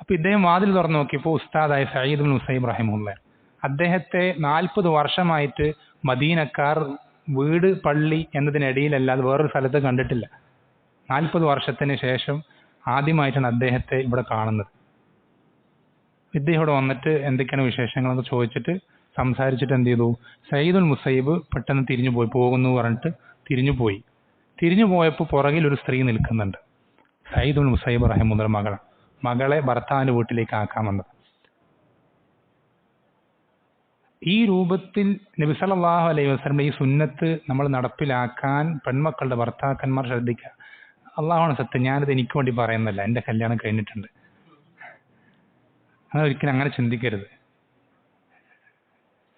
അപ്പൊ ഇദ്ദേഹം വാതിൽ തുറന്നു നോക്കിയപ്പോൾ ഉസ്താദായ സയ്യിദ് ബിൻ മുസയ്യിബ് റഹിമഹുല്ലാ. അദ്ദേഹത്തെ 40 വർഷമായിട്ട് മദീനക്കാർ വീട് പള്ളി എന്നതിനിടയിലല്ലാതെ വേറൊരു സ്ഥലത്ത് കണ്ടിട്ടില്ല. 40 വർഷത്തിന് ശേഷം ആദ്യമായിട്ടാണ് അദ്ദേഹത്തെ ഇവിടെ കാണുന്നത്. ഇദ്ദേഹം ഇവിടെ വന്നിട്ട് എന്തൊക്കെയാണ് വിശേഷങ്ങളെന്ന് ചോദിച്ചിട്ട് സംസാരിച്ചിട്ട് എന്ത് ചെയ്തു? സയ്യിദ് ബിൻ മുസയ്യിബ് പെട്ടെന്ന് തിരിഞ്ഞു പോയി, പോകുന്നു പറഞ്ഞിട്ട് തിരിഞ്ഞു പോയപ്പോൾ പുറകിൽ ഒരു സ്ത്രീ നിൽക്കുന്നുണ്ട്. സയ്യിദ് ബിൻ മുസയ്യിബ് റഹിമഹുല്ലാ മകളെ ഭർത്താവിന്റെ വീട്ടിലേക്ക് ആക്കാൻ വന്നത്. ഈ രൂപത്തിൽ നബി സല്ലല്ലാഹു അലൈഹി വസല്ലം ഈ സുന്നത്ത് നമ്മൾ നടപ്പിലാക്കാൻ പെൺമക്കളുടെ ഭർത്താക്കന്മാർ ശ്രദ്ധിക്കുക. അള്ളാഹുവാണ് സത്യം, ഞാനിത് എനിക്ക് വേണ്ടി പറയുന്നില്ല. എൻ്റെ കല്യാണം കഴിഞ്ഞിട്ടുണ്ട്. ഒരിക്കലും അങ്ങനെ ചിന്തിക്കരുത്.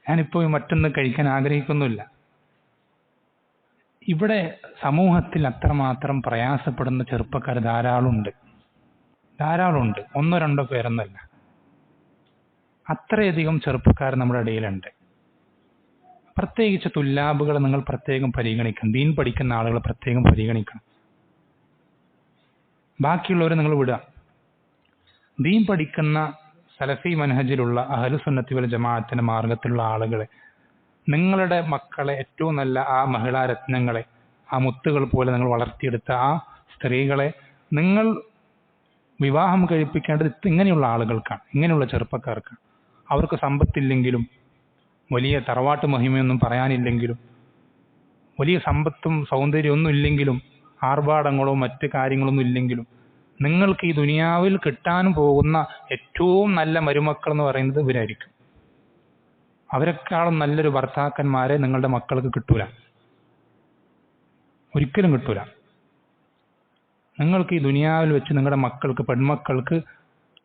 ഞാനിപ്പോൾ മറ്റൊന്നും കഴിക്കാൻ ആഗ്രഹിക്കുന്നില്ല. ഇവിടെ സമൂഹത്തിൽ അത്രമാത്രം പ്രയാസപ്പെടുന്ന ചെറുപ്പക്കാർ ധാരാളമുണ്ട്. ഒന്നോ രണ്ടോ പേരെന്നല്ല, അത്രയധികം ചെറുപ്പക്കാർ നമ്മുടെ ഇടയിലുണ്ട്. പ്രത്യേകിച്ച് തുല്ലാബുകളെ നിങ്ങൾ പ്രത്യേകം പരിഗണിക്കണം. ദീൻ പഠിക്കുന്ന ആളുകളെ പ്രത്യേകം പരിഗണിക്കണം. ബാക്കിയുള്ളവരെ നിങ്ങൾ വിടുക. ദീൻ പഠിക്കുന്ന സലഫി മനഹജിലുള്ള അഹ്ലു സുന്നത്തി വൽ ജമാഅത്തിന്റെ മാർഗത്തിലുള്ള ആളുകളെ, നിങ്ങളുടെ മക്കളെ, ഏറ്റവും നല്ല ആ മഹിളാ രത്നങ്ങളെ, ആ മുത്തുകൾ പോലെ നിങ്ങൾ വളർത്തിയെടുത്ത ആ സ്ത്രീകളെ നിങ്ങൾ വിവാഹം കഴിപ്പിക്കേണ്ടത് ഇങ്ങനെയുള്ള ആളുകൾക്കാണ്, ഇങ്ങനെയുള്ള ചെറുപ്പക്കാർക്കാണ്. അവർക്ക് സമ്പത്തില്ലെങ്കിലും, വലിയ തറവാട്ട് മഹിമയൊന്നും പറയാനില്ലെങ്കിലും, വലിയ സമ്പത്തും സൗന്ദര്യമൊന്നും ഇല്ലെങ്കിലും, ആർഭാടങ്ങളോ മറ്റ് കാര്യങ്ങളൊന്നും ഇല്ലെങ്കിലും, നിങ്ങൾക്ക് ഈ ദുനിയാവിൽ കിട്ടാൻ പോകുന്ന ഏറ്റവും നല്ല മരുമക്കൾ എന്ന് പറയുന്നത് ഇവരായിരിക്കും. അവരെക്കാളും നല്ലൊരു ഭർത്താക്കന്മാരെ നിങ്ങളുടെ മക്കൾക്ക് കിട്ടൂല, ഒരിക്കലും കിട്ടൂല. നിങ്ങൾക്ക് ഈ ദുനിയാവിൽ വെച്ച് നിങ്ങളുടെ മക്കൾക്ക്, പെൺമക്കൾക്ക്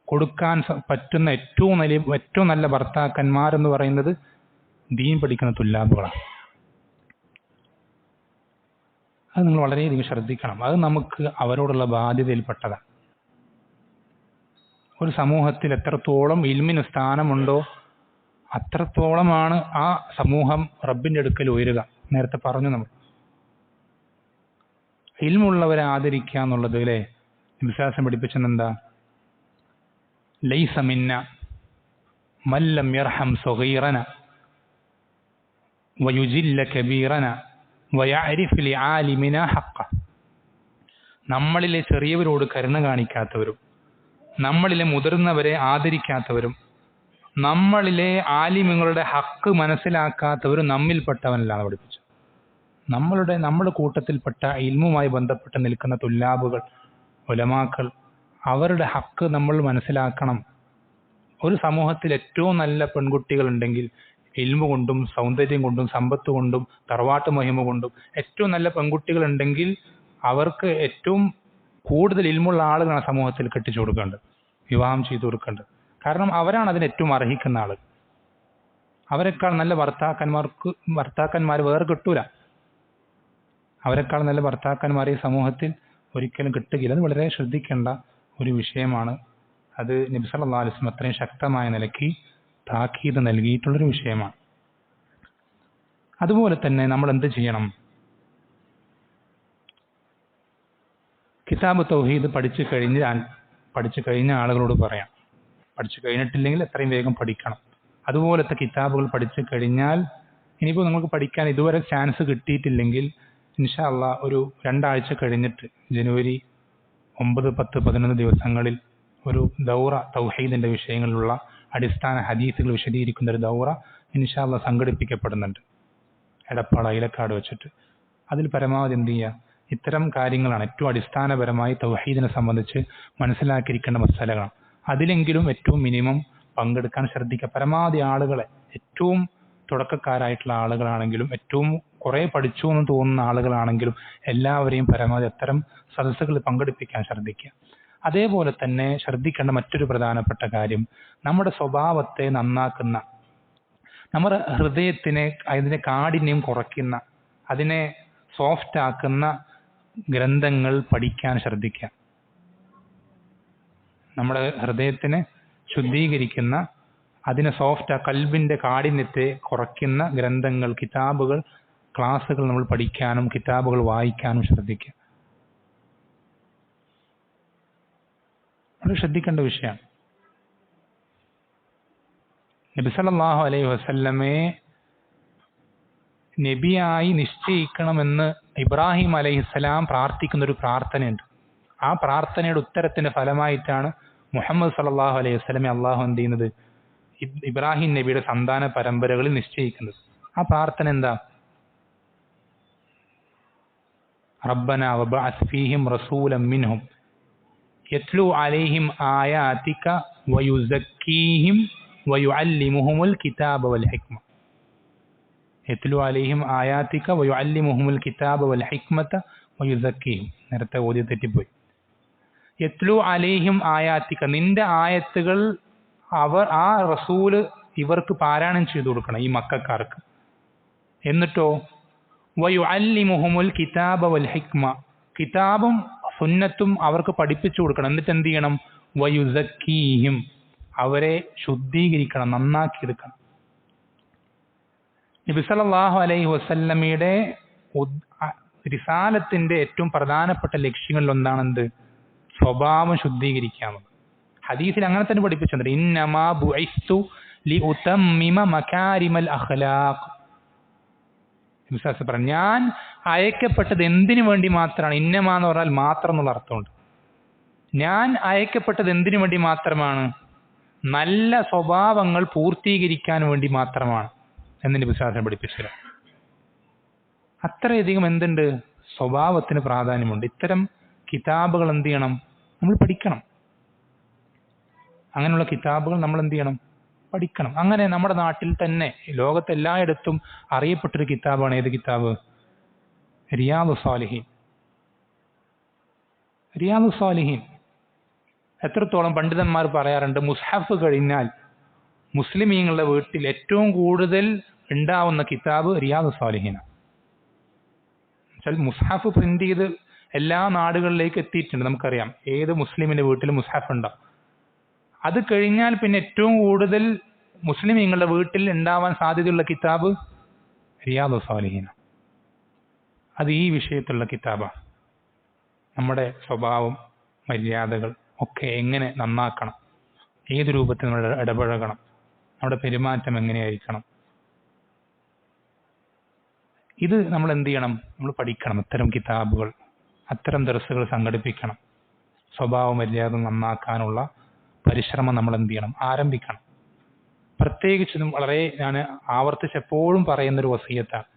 കൊടുക്കാൻ പറ്റുന്ന ഏറ്റവും നല്ല ഭർത്താക്കന്മാരെന്ന് പറയുന്നത് ദീൻ പഠിക്കുന്ന തുല്ലാബുകളാണ്. അത് നിങ്ങൾ വളരെയധികം ശ്രദ്ധിക്കണം. അത് നമുക്ക് അവരോടുള്ള ബാധ്യതയിൽപ്പെട്ടതാണ്. ഒരു സമൂഹത്തിൽ എത്രത്തോളം ഇൽമിന് സ്ഥാനമുണ്ടോ അത്രത്തോളമാണ് ആ സമൂഹം റബ്ബിന്റെ അടുക്കൽ ഉയരുക. നേരത്തെ പറഞ്ഞു നമ്മൾ ഇൽമുള്ളവരെ ആദരിക്കുക എന്നുള്ളത് അല്ലേ വിശ്വാസം പഠിപ്പിച്ചെന്താ? ലൈസ മിന്ന മല്ലം യർഹം സഗീറന വയുജില്ല കബീറന വയഅരിഫ് ലിആലിമിന ഹഖ. നമ്മളിലെ ചെറിയവരോട് കരുണ കാണിക്കാത്തവരും നമ്മളിലെ മുതിർന്നവരെ ആദരിക്കാത്തവരും നമ്മളിലെ ആലിമുകളുടെ ഹക്ക് മനസ്സിലാക്കാത്തവരും നമ്മിൽപ്പെട്ടവനല്ലാന്ന് പഠിപ്പിച്ചു. നമ്മുടെ കൂട്ടത്തിൽപ്പെട്ട ഇൽമുമായി ബന്ധപ്പെട്ട് നിൽക്കുന്ന തുല്ലാബുകൾ, ഉലമാക്കൾ, അവരുടെ ഹക്ക് നമ്മൾ മനസ്സിലാക്കണം. ഒരു സമൂഹത്തിൽ ഏറ്റവും നല്ല പെൺകുട്ടികളുണ്ടെങ്കിൽ ഇൽമു കൊണ്ടും സൗന്ദര്യം കൊണ്ടും സമ്പത്ത് കൊണ്ടും തറവാട്ട് മഹിമ കൊണ്ടും ഏറ്റവും നല്ല പെൺകുട്ടികളുണ്ടെങ്കിൽ അവർക്ക് ഏറ്റവും കൂടുതൽ ഇൽമുള്ള ആളുകളാണ് സമൂഹത്തിൽ കെട്ടിച്ചു കൊടുക്കേണ്ടത്, വിവാഹം ചെയ്തു കൊടുക്കേണ്ടത്. കാരണം അവരാണ് അതിന് ഏറ്റവും അർഹിക്കുന്ന ആൾ. അവരെക്കാൾ നല്ല ഭർത്താക്കന്മാർ വേറെ കിട്ടൂല. അവരെക്കാൾ നല്ല ഭർത്താക്കന്മാർ ഈ സമൂഹത്തിൽ ഒരിക്കലും കിട്ടുകയില്ല. അത് വളരെ ശ്രദ്ധിക്കേണ്ട ഒരു വിഷയമാണ്. അത് നബി സല്ലല്ലാഹു അലൈഹി വസല്ലം അത്രയും ശക്തമായ നിലയ്ക്ക് താക്കീത് നൽകിയിട്ടുള്ളൊരു വിഷയമാണ്. അതുപോലെ തന്നെ നമ്മൾ എന്ത് ചെയ്യണം? കിതാബ് തൗഹീദ് പഠിച്ചു കഴിഞ്ഞ ആളുകളോട് പറയാം. പഠിച്ചു കഴിഞ്ഞിട്ടില്ലെങ്കിൽ എത്രയും വേഗം പഠിക്കണം. അതുപോലത്തെ കിതാബുകൾ പഠിച്ചു കഴിഞ്ഞാൽ ഇനിയിപ്പോൾ നിങ്ങൾക്ക് പഠിക്കാൻ ഇതുവരെ ചാൻസ് കിട്ടിയിട്ടില്ലെങ്കിൽ ഇൻഷാ അള്ളാഹ് ഒരു 2 ആഴ്ച കഴിഞ്ഞിട്ട് ജനുവരി 9, 10, 11 ദിവസങ്ങളിൽ ഒരു ദൗറ തൗഹീദിന്റെ വിഷയങ്ങളിലുള്ള അടിസ്ഥാന ഹദീസുകൾ വിശദീകരിക്കുന്ന ഒരു ദൗറ ഇൻഷാ അള്ളാഹ് സംഘടിപ്പിക്കപ്പെടുന്നുണ്ട് എടപ്പാൾ അയിലക്കാട് വെച്ചിട്ട്. അതിൽ പരമാവധി എന്ത് ചെയ്യുക, ഇത്തരം കാര്യങ്ങളാണ് ഏറ്റവും അടിസ്ഥാനപരമായി തൗഹീദിനെ സംബന്ധിച്ച് മനസ്സിലാക്കിയിരിക്കേണ്ട മസലകളാണ്. അതിലെങ്കിലും ഏറ്റവും മിനിമം പങ്കെടുക്കാൻ ശ്രദ്ധിക്കുക. പരമാവധി ആളുകളെ, ഏറ്റവും തുടക്കക്കാരായിട്ടുള്ള ആളുകളാണെങ്കിലും ഏറ്റവും കുറേ പഠിച്ചു എന്ന് തോന്നുന്ന ആളുകളാണെങ്കിലും എല്ലാവരെയും പരമാവധി അത്തരം സദസ്സുകളിൽ പങ്കെടുപ്പിക്കാൻ ശ്രദ്ധിക്കുക. അതേപോലെ തന്നെ ശ്രദ്ധിക്കേണ്ട മറ്റൊരു പ്രധാനപ്പെട്ട കാര്യം, നമ്മുടെ സ്വഭാവത്തെ നന്നാക്കുന്ന, നമ്മുടെ ഹൃദയത്തിനെ അതിൻ്റെ കാഠിന്യം കുറയ്ക്കുന്ന, അതിനെ സോഫ്റ്റ് ആക്കുന്ന ഗ്രന്ഥങ്ങൾ പഠിക്കാൻ ശ്രദ്ധിക്കുക. നമ്മുടെ ഹൃദയത്തിനെ ശുദ്ധീകരിക്കുന്ന, അതിനെ സോഫ്റ്റ്, കൽബിന്റെ കാഠിന്യത്തെ കുറയ്ക്കുന്ന ഗ്രന്ഥങ്ങൾ, കിതാബുകൾ, ക്ലാസ്സുകൾ നമ്മൾ പഠിക്കാനും കിതാബുകൾ വായിക്കാനും ശ്രദ്ധിക്കുക. അത് ശ്രദ്ധിക്കേണ്ട വിഷയമാണ്. നബി സല്ലല്ലാഹു അലൈഹി വസല്ലമയെ നബിയായി നിശ്ചയിക്കണമെന്ന് ഇബ്രാഹിം അലൈഹിസ്സലാം പ്രാർത്ഥിക്കുന്ന ഒരു പ്രാർത്ഥനയുണ്ട്. ആ പ്രാർത്ഥനയുടെ ഉത്തരത്തിന്റെ ഫലമായിട്ടാണ് മുഹമ്മദ് സല്ലല്ലാഹു അലൈഹി വസല്ലമയെ അള്ളാഹു എന്ത് ചെയ്യുന്നത്, ഇബ്രാഹിം നബിയുടെ സന്താന പരമ്പരകളിൽ നിശ്ചയിക്കുന്നത്. ആ പ്രാർത്ഥന എന്താ? റബ്ബന വബഅസ് ഫീഹിം റസൂലൻ മിൻഹും യത്ലു അലൈഹിം ആയാതിക വയുസക്കീഹിം വയുഅല്ലിമുഹുൽ കിതാബ വൽ ഹിക്മ. യത്ലു അലൈഹിം ആയാതിക വയുഅല്ലിമുഹുൽ കിതാബ വൽ ഹിക്മത വയുസക്കീഹിം. നേരത്തെ ഓതി തെറ്റിപ്പോയി. യത്ലു അലൈഹിം ആയാതിക, നിന്റെ ആയത്തുകൾ ആ റസൂല് ഇവർക്ക് പാരായണം ചെയ്തു കൊടുക്കണം, ഈ മക്കക്കാർക്ക്. എന്നിട്ടോ വയുഅല്ലിമുഹുൽ കിതാബ വൽ ഹിക്മ, കിതാബും സുന്നത്തും അവർക്ക് പഠിപ്പിച്ചു കൊടുക്കണം. എന്നിട്ട് എന്ത് ചെയ്യണം? വയുസക്കീഹിം, അവരെ ശുദ്ധീകരിക്കണം, നന്നാക്കിയെടുക്കണം. നബി സല്ലല്ലാഹു അലൈഹി വസല്ലമയുടെ റിസാലത്തിന്റെ ഏറ്റവും പ്രധാനപ്പെട്ട ലക്ഷ്യങ്ങളിൽ ഒന്നാണെന്ത്? സ്വഭാവം ശുദ്ധീകരിക്കാമെന്ന്. ഹദീസിൽ അങ്ങനെ തന്നെ പഠിപ്പിച്ചിട്ടുണ്ട്. ഇന്നമാ ബുഇസ്തു ലിഉതമ്മിമ മകാരിമൽ അഖ്ലാഖ്. പറഞ്ഞു, ഞാൻ അയക്കപ്പെട്ടത് എന്തിനു വേണ്ടി മാത്രമാണ്? ഇന്നമാ എന്ന് പറഞ്ഞാൽ മാത്രം എന്നുള്ള അർത്ഥമുണ്ട്. ഞാൻ അയക്കപ്പെട്ടത് എന്തിനു വേണ്ടി മാത്രമാണ്? നല്ല സ്വഭാവങ്ങൾ പൂർത്തീകരിക്കാൻ വേണ്ടി മാത്രമാണ് എന്ന് നബി വിശ്വാസം പഠിപ്പിച്ചത്. അത്രയധികം എന്തുണ്ട്? സ്വഭാവത്തിന് പ്രാധാന്യമുണ്ട്. ഇത്തരം കിതാബുകൾ എന്ത് ചെയ്യണം? നമ്മൾ പഠിക്കണം. അങ്ങനെയുള്ള കിതാബുകൾ നമ്മൾ എന്ത് ചെയ്യണം? പഠിക്കണം. അങ്ങനെ നമ്മുടെ നാട്ടിൽ തന്നെ ലോകത്ത് എല്ലായിടത്തും അറിയപ്പെട്ടൊരു കിതാബാണ്. ഏത് കിതാബ്? റിയാദുസ് സാലിഹീൻ. റിയാദുസ് സാലിഹീൻ എത്രത്തോളം പണ്ഡിതന്മാർ പറയാറുണ്ട്, മുസ്ഹഫ് കഴിഞ്ഞാൽ മുസ്ലിമീങ്ങളുടെ വീട്ടിൽ ഏറ്റവും കൂടുതൽ ഉണ്ടാവുന്ന കിതാബ് റിയാദുസ് സാലിഹീനാണ്. മുസ്ഹഫ് പ്രിന്റ് ചെയ്ത് എല്ലാ നാടുകളിലേക്ക് എത്തിയിട്ടുണ്ട്. നമുക്കറിയാം ഏത് മുസ്ലിമിന്റെ വീട്ടിൽ മുസ്ഹഫ് ഉണ്ടാവും. അത് കഴിഞ്ഞാൽ പിന്നെ ഏറ്റവും കൂടുതൽ മുസ്ലിമീങ്ങളുടെ വീട്ടിൽ ഉണ്ടാവാൻ സാധ്യതയുള്ള കിതാബ് റിയാദുസ് സാലിഹീൻ. അത് ഈ വിഷയത്തിലുള്ള കിതാബാണ്. നമ്മുടെ സ്വഭാവം, മര്യാദകൾ ഒക്കെ എങ്ങനെ നന്നാക്കണം, ഏത് രൂപത്തിൽ നമ്മൾ ഇടപഴകണം, നമ്മുടെ പെരുമാറ്റം എങ്ങനെയായിരിക്കണം, ഇത് നമ്മൾ എന്ത് ചെയ്യണം? നമ്മൾ പഠിക്കണം. അത്തരം കിതാബുകൾ, അത്തരം ദർസുകൾ സംഘടിപ്പിക്കണം. സ്വഭാവ മര്യാദ നന്നാക്കാനുള്ള പരിശ്രമം നമ്മൾ എന്ത് ചെയ്യണം? ആരംഭിക്കണം. പ്രത്യേകിച്ചും വളരെ ഞാൻ ആവർത്തിച്ച് എപ്പോഴും പറയുന്നൊരു വസിയത്താണ്,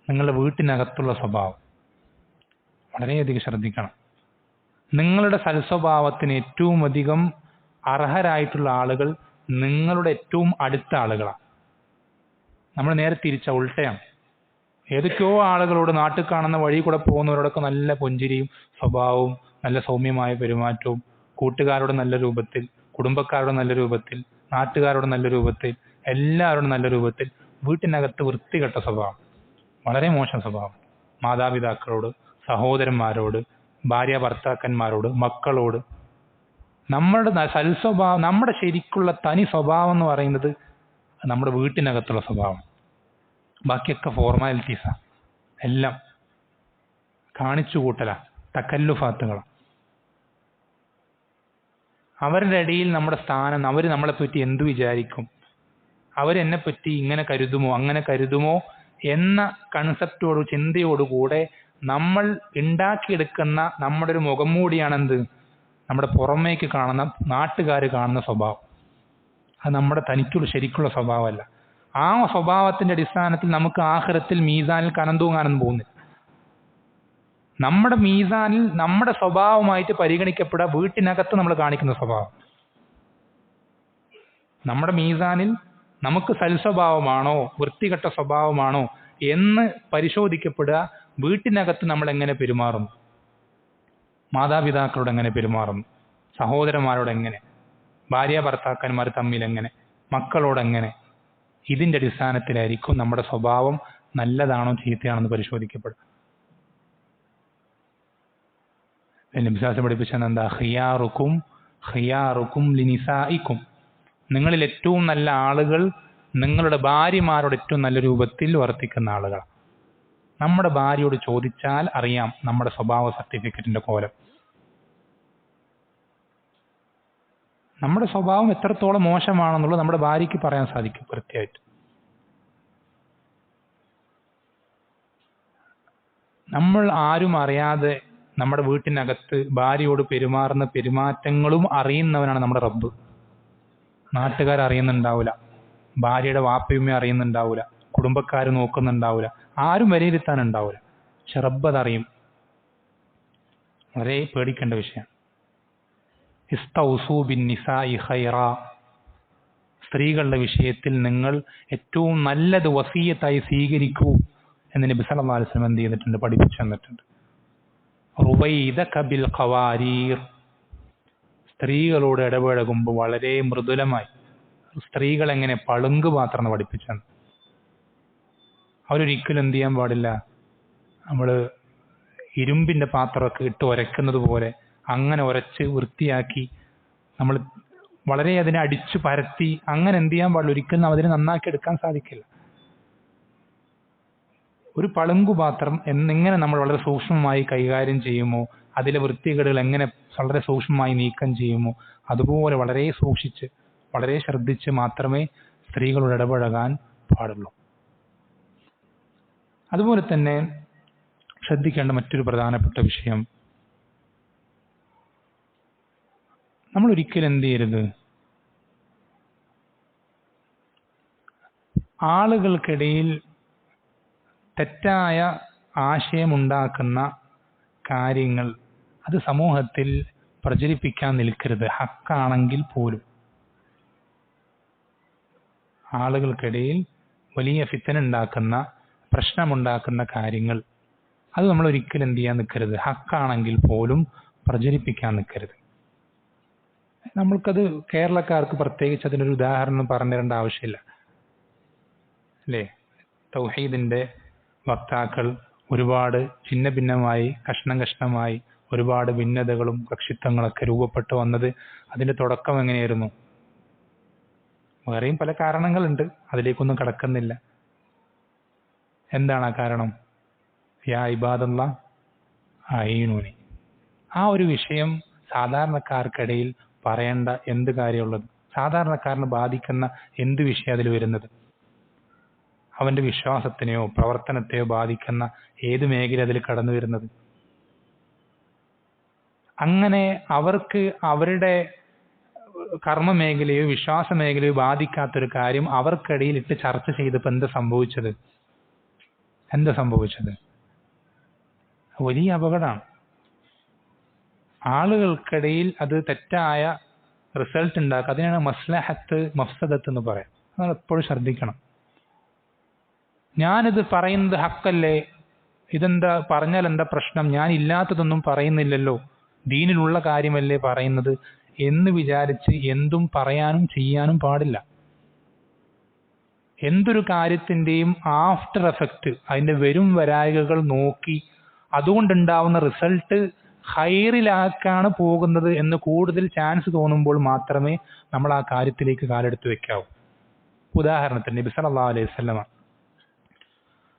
നിങ്ങളുടെ വീട്ടിനകത്തുള്ള സ്വഭാവം വളരെയധികം ശ്രദ്ധിക്കണം. നിങ്ങളുടെ സൽസ്വഭാവത്തിന് ഏറ്റവും അധികം അർഹരായിട്ടുള്ള ആളുകൾ നിങ്ങളുടെ ഏറ്റവും അടുത്ത ആളുകളാണ്. നമ്മൾ നേരെ തിരിച്ച ഉൾട്ടയാണ്. ഏതൊക്കെയോ ആളുകളോട്, നാട്ടിൽ കാണുന്ന വഴി കൂടെ പോകുന്നവരോടൊക്കെ നല്ല പുഞ്ചിരിയും സ്വഭാവവും നല്ല സൗമ്യമായ പെരുമാറ്റവും, കൂട്ടുകാരോട് നല്ല രൂപത്തിൽ, കുടുംബക്കാരോട് നല്ല രൂപത്തിൽ, നാട്ടുകാരോട് നല്ല രൂപത്തിൽ, എല്ലാവരോടും നല്ല രൂപത്തിൽ. വീട്ടിനകത്ത് വൃത്തികെട്ട സ്വഭാവം, വളരെ മോശം സ്വഭാവം. മാതാപിതാക്കളോട്, സഹോദരന്മാരോട്, ഭാര്യ ഭർത്താക്കന്മാരോട്, മക്കളോട്. നമ്മുടെ സൽസ്വഭാവം, നമ്മുടെ ശരിക്കുള്ള തനി സ്വഭാവം എന്ന് പറയുന്നത് നമ്മുടെ വീട്ടിനകത്തുള്ള സ്വഭാവം. ബാക്കിയൊക്കെ ഫോർമാലിറ്റീസാണ്, എല്ലാം കാണിച്ചു കൂട്ടലാണ്, തക്കല്ലുഫാത്തുകളാണ്. അവരുടെ ഇടയിൽ നമ്മുടെ സ്ഥാനം, അവർ നമ്മളെപ്പറ്റി എന്തു വിചാരിക്കും, അവരെന്നെപ്പറ്റി ഇങ്ങനെ കരുതുമോ അങ്ങനെ കരുതുമോ എന്ന കൺസെപ്റ്റോട്, ചിന്തയോടുകൂടെ നമ്മൾ ഉണ്ടാക്കിയെടുക്കുന്ന നമ്മുടെ ഒരു മുഖം മൂടിയാണെന്ത്? നമ്മുടെ പുറമേക്ക് കാണുന്ന, നാട്ടുകാർ കാണുന്ന സ്വഭാവം. അത് നമ്മുടെ തനിക്കുള്ള ശരിക്കുള്ള സ്വഭാവമല്ല. ആ സ്വഭാവത്തിന്റെ അടിസ്ഥാനത്തിൽ നമുക്ക് ആഖിറത്തിൽ മീസാനിൽ കനം തൂങ്ങാനൊന്നും പോകുന്നില്ല. നമ്മുടെ മീസാനിൽ നമ്മുടെ സ്വഭാവമായിട്ട് പരിഗണിക്കപ്പെടുക വീട്ടിനകത്ത് നമ്മൾ കാണിക്കുന്ന സ്വഭാവം. നമ്മുടെ മീസാനിൽ നമുക്ക് സൽസ്വഭാവമാണോ വൃത്തികെട്ട സ്വഭാവമാണോ എന്ന് പരിശോധിക്കപ്പെടുക വീട്ടിനകത്ത് നമ്മൾ എങ്ങനെ പെരുമാറുന്നു, മാതാപിതാക്കളോട് എങ്ങനെ പെരുമാറുന്നു, സഹോദരന്മാരോട് എങ്ങനെ, ഭാര്യ ഭർത്താക്കന്മാർ തമ്മിൽ എങ്ങനെ, മക്കളോടെങ്ങനെ. ഇതിന്റെ അടിസ്ഥാനത്തിലായിരിക്കും നമ്മുടെ സ്വഭാവം നല്ലതാണോ ചീത്തയാണെന്ന് പരിശോധിക്കപ്പെടുക. നബിസ്വല്ലല്ലാഹു പഠിപ്പിച്ചത് എന്താ? ഖിയാറുക്കും ലിനിസായിക്കും. നിങ്ങളിൽ ഏറ്റവും നല്ല ആളുകൾ നിങ്ങളുടെ ഭാര്യമാരോട് ഏറ്റവും നല്ല രൂപത്തിൽ വർത്തിക്കുന്ന ആളുകളാണ്. നമ്മുടെ ഭാര്യയോട് ചോദിച്ചാൽ അറിയാം നമ്മുടെ സ്വഭാവ സർട്ടിഫിക്കറ്റിന്റെ കോലം. നമ്മുടെ സ്വഭാവം എത്രത്തോളം മോശമാണെന്നുള്ളത് നമ്മുടെ ഭാര്യയ്ക്ക് പറയാൻ സാധിക്കും കൃത്യമായിട്ട്. നമ്മൾ ആരും അറിയാതെ നമ്മുടെ വീട്ടിനകത്ത് ഭാര്യയോട് പെരുമാറുന്ന പെരുമാറ്റങ്ങളും അറിയുന്നവനാണ് നമ്മുടെ റബ്ബ്. നാട്ടുകാർ അറിയുന്നുണ്ടാവില്ല, ഭാര്യയുടെ വാപ്പയുമ്മ അറിയുന്നുണ്ടാവില്ല, കുടുംബക്കാർ നോക്കുന്നുണ്ടാവില്ല, ആരും വിലയിരുത്താനുണ്ടാവില്ല. പക്ഷെ റബ്ബ് അതറിയും. വളരെ പേടിക്കേണ്ട വിഷയമാണ്. ഇസ്തൗസൂ ബിന്നിസാഇ ഖൈറാ. സ്ത്രീകളുടെ വിഷയത്തിൽ നിങ്ങൾ ഏറ്റവും നല്ലത് വസിയത്തായി സ്വീകരിക്കൂ എന്ന് നബി സല്ലല്ലാഹു അലൈഹി വസല്ലം എന്ത് ചെയ്തിട്ടുണ്ട്? പഠിപ്പിച്ചു തന്നിട്ടുണ്ട്. റുവൈദക ബിൽ ഖവാരീർ. സ്ത്രീകളോട് ഇടപഴകുമ്പോൾ വളരെ മൃദുലമായി. സ്ത്രീകൾ എങ്ങനെ പളുങ്ക് പാത്രം പഠിപ്പിച്ചാണ്. അവരൊരിക്കലും എന്ത് ചെയ്യാൻ പാടില്ല, നമ്മൾ ഇരുമ്പിന്റെ പാത്രമൊക്കെ ഇട്ട് ഉരയ്ക്കുന്നത് പോലെ അങ്ങനെ ഉരച്ച് വൃത്തിയാക്കി നമ്മൾ വളരെ അതിനെ അടിച്ചു പരത്തി അങ്ങനെ എന്ത് ചെയ്യാൻ പാടില്ല. ഒരിക്കലും അതിനെ നന്നാക്കി എടുക്കാൻ സാധിക്കില്ല. ഒരു പളുങ്കുപാത്രം എന്നിങ്ങനെ നമ്മൾ വളരെ സൂക്ഷ്മമായി കൈകാര്യം ചെയ്യുമോ, അതിലെ വൃത്തികേടുകൾ എങ്ങനെ വളരെ സൂക്ഷ്മമായി നീക്കം ചെയ്യുമോ, അതുപോലെ വളരെ സൂക്ഷിച്ച് വളരെ ശ്രദ്ധിച്ച് മാത്രമേ സ്ത്രീകളോട് ഇടപഴകാൻ പാടുള്ളൂ. അതുപോലെ തന്നെ ശ്രദ്ധിക്കേണ്ട മറ്റൊരു പ്രധാനപ്പെട്ട വിഷയം, നമ്മൾ ഒരിക്കലും എന്ത് ചെയ്യരുത്, ആളുകൾക്കിടയിൽ തെറ്റായ ആശയമുണ്ടാക്കുന്ന കാര്യങ്ങൾ അത് സമൂഹത്തിൽ പ്രചരിപ്പിക്കാൻ നിൽക്കരുത്. ഹക്കാണെങ്കിൽ പോലും ആളുകൾക്കിടയിൽ വലിയ ഫിത്തന ഉണ്ടാക്കുന്ന, പ്രശ്നമുണ്ടാക്കുന്ന കാര്യങ്ങൾ അത് നമ്മൾ ഒരിക്കലും എന്ത് ചെയ്യാൻ നിൽക്കരുത്. ഹക്കാണെങ്കിൽ പോലും പ്രചരിപ്പിക്കാൻ നിൽക്കരുത്. നമ്മൾക്കത് കേരളക്കാർക്ക് പ്രത്യേകിച്ച് അതിനൊരു ഉദാഹരണം പറഞ്ഞു തരേണ്ട ആവശ്യമില്ല അല്ലേ? തൗഹീദിന്റെ വക്താക്കൾ ഒരുപാട് ഛിന്ന ഭിന്നമായി, കഷ്ണം കഷ്ണമായി ഒരുപാട് ഭിന്നതകളും കക്ഷിത്വങ്ങളൊക്കെ രൂപപ്പെട്ടു വന്നത് അതിന്റെ തുടക്കം എങ്ങനെയായിരുന്നു? വേറെയും പല കാരണങ്ങളുണ്ട്, അതിലേക്കൊന്നും കടക്കുന്നില്ല. എന്താണ് ആ കാരണം? യാ ഇബാദല്ലാഹ് അഈനൂനി, ആ ഒരു വിഷയം സാധാരണക്കാർക്കിടയിൽ പറയേണ്ട എന്ത് കാര്യമുള്ളത്? സാധാരണക്കാരനെ ബാധിക്കുന്ന എന്ത് വിഷയം അതിൽ വരുന്നത്? അവന്റെ വിശ്വാസത്തിനെയോ പ്രവർത്തനത്തെയോ ബാധിക്കുന്ന ഏത് മേഖല അതിൽ കടന്നു വരുന്നത്? അങ്ങനെ അവർക്ക് അവരുടെ കർമ്മ മേഖലയോ വിശ്വാസ മേഖലയോ ബാധിക്കാത്തൊരു കാര്യം അവർക്കിടയിൽ ഇട്ട് ചർച്ച ചെയ്തപ്പോൾ എന്താ സംഭവിച്ചത്? വലിയ അപകടമാണ്. ആളുകൾക്കിടയിൽ അത് തെറ്റായ റിസൾട്ട് ഉണ്ടാക്കുക. അതിനാണ് മസ്ലഹത്ത് മഫ്സദത്ത് എന്ന് പറയാം. നമ്മൾ എപ്പോഴും ശ്രദ്ധിക്കണം. ഞാനിത് പറയുന്നത് ഹക്കല്ലേ, ഇതെന്താ പറഞ്ഞാൽ എന്താ പ്രശ്നം, ഞാൻ ഇല്ലാത്തതൊന്നും പറയുന്നില്ലല്ലോ, ദീനിലുള്ള കാര്യമല്ലേ പറയുന്നത് എന്ന് വിചാരിച്ച് എന്തും പറയാനും ചെയ്യാനും പാടില്ല. എന്തൊരു കാര്യത്തിൻ്റെയും ആഫ്റ്റർ എഫക്റ്റ്, അതിൻ്റെ വരും വരായികകൾ നോക്കി അതുകൊണ്ടുണ്ടാവുന്ന റിസൾട്ട് ഹൈറിലാക്കാണ് പോകുന്നത് എന്ന് കൂടുതൽ ചാൻസ് തോന്നുമ്പോൾ മാത്രമേ നമ്മൾ ആ കാര്യത്തിലേക്ക് കാലെടുത്ത് വെക്കാവൂ. ഉദാഹരണത്തിന് നബി സല്ലല്ലാഹു അലൈഹി വസല്ലമ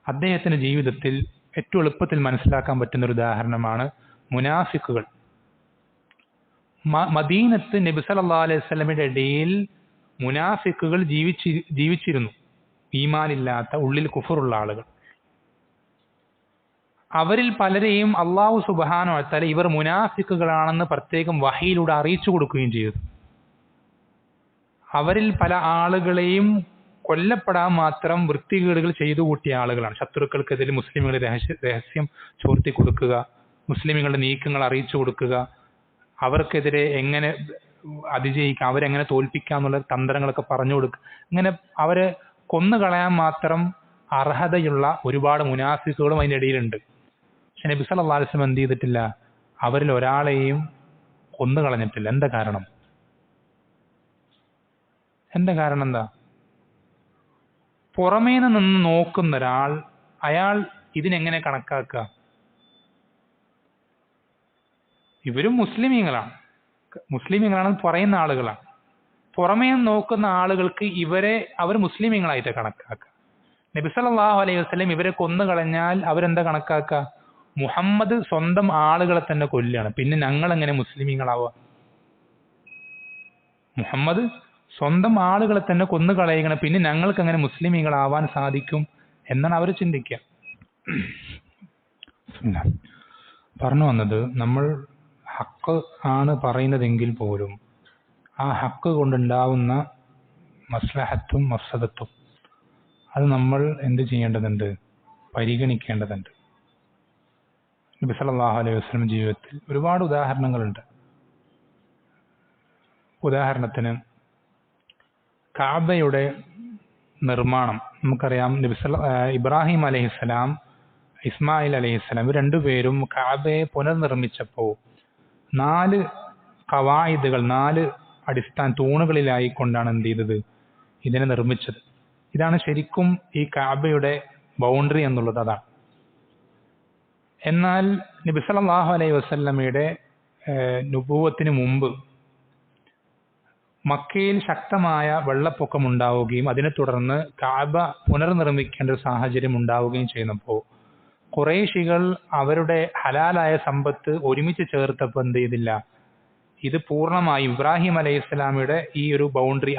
അദ്ദേഹത്തിന്റെ ജീവിതത്തിൽ ഏറ്റവും എളുപ്പത്തിൽ മനസ്സിലാക്കാൻ പറ്റുന്ന ഒരു ഉദാഹരണമാണ് മുനാഫിക്കുകൾ. മദീനത്ത് നബി സല്ലല്ലാഹു അലൈഹി വസല്ലമയുടെ ഇടയിൽ മുനാഫിക്കുകൾ ജീവിച്ചിരുന്നു. ഈമാനില്ലാത്ത, ഉള്ളിൽ കുഫറുള്ള ആളുകൾ. അവരിൽ പലരെയും അല്ലാഹു സുബ്ഹാനഹു വ തആല ഇവർ മുനാഫിക്കുകളാണെന്ന് പ്രത്യേകം വഹയിലൂടെ അറിയിച്ചു കൊടുക്കുകയും ചെയ്തു. അവരിൽ പല ആളുകളെയും കൊല്ലപ്പെടാൻ മാത്രം വൃത്തികേടുകൾ ചെയ്തു കൂട്ടിയ ആളുകളാണ്. ശത്രുക്കൾക്കെതിരെ മുസ്ലിമുകളുടെ രഹസ്യം ചോർത്തി കൊടുക്കുക, മുസ്ലിമുകളുടെ നീക്കങ്ങൾ അറിയിച്ചു കൊടുക്കുക, അവർക്കെതിരെ എങ്ങനെ അതിജയിക്കാം, അവരെങ്ങനെ തോൽപ്പിക്കാം എന്നുള്ള തന്ത്രങ്ങളൊക്കെ പറഞ്ഞു കൊടുക്കുക. ഇങ്ങനെ അവരെ കൊന്നുകളയാൻ മാത്രം അർഹതയുള്ള ഒരുപാട് മുനാഫിക്കുകളും അതിൻ്റെ ഇടയിലുണ്ട്. പക്ഷെ നബി സല്ലല്ലാഹു അലൈഹി വസല്ലം എന്ത് ചെയ്തിട്ടില്ല? അവരിൽ ഒരാളെയും കൊന്നുകളഞ്ഞിട്ടില്ല. എന്താ കാരണം? എന്താ? പുറമേ നിന്ന് നോക്കുന്ന ഒരാൾ, അയാൾ ഇതിനെങ്ങനെ കണക്കാക്കുക? ഇവരും മുസ്ലിമീങ്ങളാണെന്ന് പറയുന്ന ആളുകളാണ്. പുറമേ നോക്കുന്ന ആളുകൾക്ക് അവർ മുസ്ലിമീങ്ങളായിട്ട് കണക്കാക്കുക. നബി സല്ലല്ലാഹു അലൈഹി വസല്ലം ഇവരെ കൊന്നുകളഞ്ഞാൽ അവരെന്താ കണക്കാക്കുക? മുഹമ്മദ് സ്വന്തം ആളുകളെ തന്നെ കൊല്ലുകയാണ്, പിന്നെ ഞങ്ങൾ എങ്ങനെ മുസ്ലിമീങ്ങളാവുക? മുഹമ്മദ് സ്വന്തം ആളുകളെ തന്നെ കൊന്നുകളയണം, പിന്നെ ഞങ്ങൾക്ക് എങ്ങനെ മുസ്ലിമീങ്ങളാവാൻ സാധിക്കും എന്നാണ് അവർ ചിന്തിക്കുക. പറഞ്ഞു വന്നത്, നമ്മൾ ഹക്ക് ആണ് പറയുന്നതെങ്കിൽ പോലും ആ ഹക്ക് കൊണ്ടുണ്ടാവുന്ന മസ്ലഹത്തും മഫ്സദത്തും അത് നമ്മൾ എന്ത് ചെയ്യേണ്ടതുണ്ട്? പരിഗണിക്കേണ്ടതുണ്ട്. നബി സല്ലല്ലാഹു അലൈഹി വസല്ലം ജീവിതത്തിൽ ഒരുപാട് ഉദാഹരണങ്ങളുണ്ട്. ഉദാഹരണത്തിന് കഅബയുടെ നിർമ്മാണം നമുക്കറിയാം. ഇബ്രാഹിം അലൈഹിസ്സലാം, ഇസ്മായിൽ അലൈഹിസ്സലാം ഇവർ രണ്ടുപേരും കഅബയെ പുനർനിർമ്മിച്ചപ്പോൾ 4 ഖവായിദുകൾ, 4 അടിസ്ഥാന തൂണുകളിലായിക്കൊണ്ടാണ് എന്ത് ചെയ്തത്? ഇതിനെ നിർമ്മിച്ചത്. ഇതാണ് ശരിക്കും ഈ കഅബയുടെ ബൗണ്ടറി എന്നുള്ളത്. അതാണ്. എന്നാൽ നബി സല്ലല്ലാഹു അലൈഹി വസല്ലമയുടെ നുബുവത്തിന് മുമ്പ് മക്കയിൽ ശക്തമായ വെള്ളപ്പൊക്കം ഉണ്ടാവുകയും അതിനെ തുടർന്ന് കഅബ പുനർനിർമ്മിക്കേണ്ട ഒരു സാഹചര്യം ഉണ്ടാവുകയും ചെയ്യുന്നപ്പോൾ ഖുറൈശികൾ അവരുടെ ഹലാലായ സമ്പത്ത് ഒരുമിച്ച് ചേർത്തപ്പോൾ എന്ത് ചെയ്തില്ല? ഇത് പൂർണ്ണമായും ഇബ്രാഹിം അലൈഹിസ്സലാമയുടെ ഈ ഒരു ബൗണ്ടറി,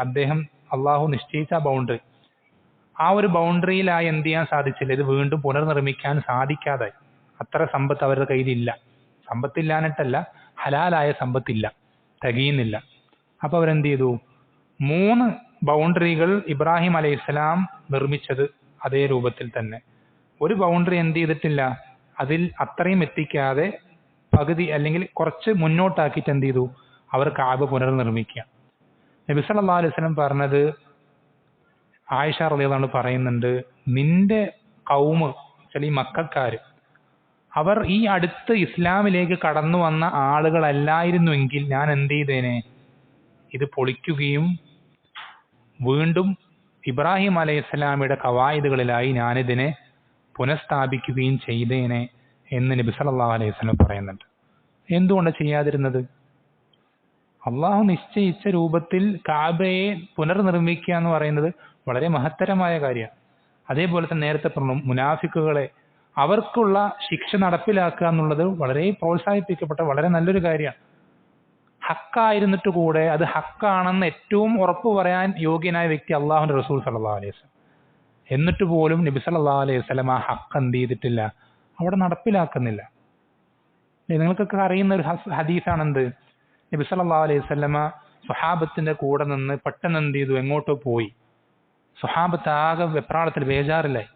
അള്ളാഹു നിശ്ചയിച്ച ബൗണ്ടറി, ആ ഒരു ബൗണ്ടറിയിലായി എന്ത് ചെയ്യാൻ സാധിച്ചില്ല? ഇത് വീണ്ടും പുനർനിർമ്മിക്കാൻ സാധിക്കാതെ. അത്ര സമ്പത്ത് അവരുടെ കയ്യിലില്ല. സമ്പത്തില്ലാഞ്ഞിട്ടല്ല, ഹലാലായ സമ്പത്തില്ല, തികയുന്നില്ല. അപ്പൊ അവരെന്ത് ചെയ്തു? 3 ബൗണ്ടറികൾ ഇബ്രാഹിം അലൈഹിസ്സലാം നിർമ്മിച്ചത് അതേ രൂപത്തിൽ തന്നെ. ഒരു ബൗണ്ടറി എന്ത് ചെയ്തിട്ടില്ല? അതിൽ അത്രയും എത്തിക്കാതെ പകുതി അല്ലെങ്കിൽ കുറച്ച് മുന്നോട്ടാക്കിയിട്ട് എന്ത് ചെയ്തു? അവർ കഅബ പുനർനിർമ്മിക്കുക. നബി സല്ലല്ലാഹു അലൈഹി വസല്ലം പറഞ്ഞത്, ആയിഷ റളിയല്ലാഹു അൻഹ പറയുന്നുണ്ട്, നിന്റെ ഖൗമ്, ഈ മക്കക്കാര്, അവർ ഈ അടുത്ത് ഇസ്ലാമിലേക്ക് കടന്നു വന്ന ആളുകളല്ലായിരുന്നുവെങ്കിൽ ഞാൻ എന്ത് ചെയ്തേനെ? ഇത് പൊളിക്കുകയും വീണ്ടും ഇബ്രാഹിം അലൈഹിസ്സലാമയുടെ ഖവായിദുകളിലായി ഞാനിതിനെ പുനഃസ്ഥാപിക്കുകയും ചെയ്തേനെ എന്ന് നബി സല്ലല്ലാഹു അലൈഹി വസല്ലം പറയുന്നുണ്ട്. എന്തുകൊണ്ടാണ് ചെയ്യാതിരുന്നത്? അള്ളാഹു നിശ്ചയിച്ച രൂപത്തിൽ കഅബയെ പുനർനിർമ്മിക്കുക എന്ന് പറയുന്നത് വളരെ മഹത്തരമായ കാര്യമാണ്. അതേപോലെ തന്നെ നേരത്തെ പറഞ്ഞു, മുനാഫിക്കുകളെ അവർക്കുള്ള ശിക്ഷ നടപ്പിലാക്കുക എന്നുള്ളത് വളരെ പ്രോത്സാഹിപ്പിക്കപ്പെട്ട വളരെ നല്ലൊരു കാര്യമാണ്. ഹക്കായിരുന്നിട്ട് കൂടെ അത് ഹക്കാണെന്ന് ഏറ്റവും ഉറപ്പ് പറയാൻ യോഗ്യനായ വ്യക്തി അള്ളാഹുവിന്റെ റസൂൽ സല്ലല്ലാഹു അലൈഹി വസല്ലം. എന്നിട്ട് പോലും നബി സല്ലല്ലാഹു അലൈഹി വസല്ലം ആ ഹക്ക് എന്ത് ചെയ്തിട്ടില്ല, അവിടെ നടപ്പിലാക്കുന്നില്ല. നിങ്ങൾക്കൊക്കെ അറിയുന്ന ഒരു ഹദീസാണെന്ത്, നബി സല്ലല്ലാഹു അലൈഹി വസല്ലമ സ്വഹാബത്തിന്റെ കൂടെ നിന്ന് പെട്ടെന്ന് എന്ത് ചെയ്തു, എങ്ങോട്ടോ പോയി. സ്വഹാബത്ത് ആകെ വെപ്രാളത്തിൽ ബേജാറില്ലായി.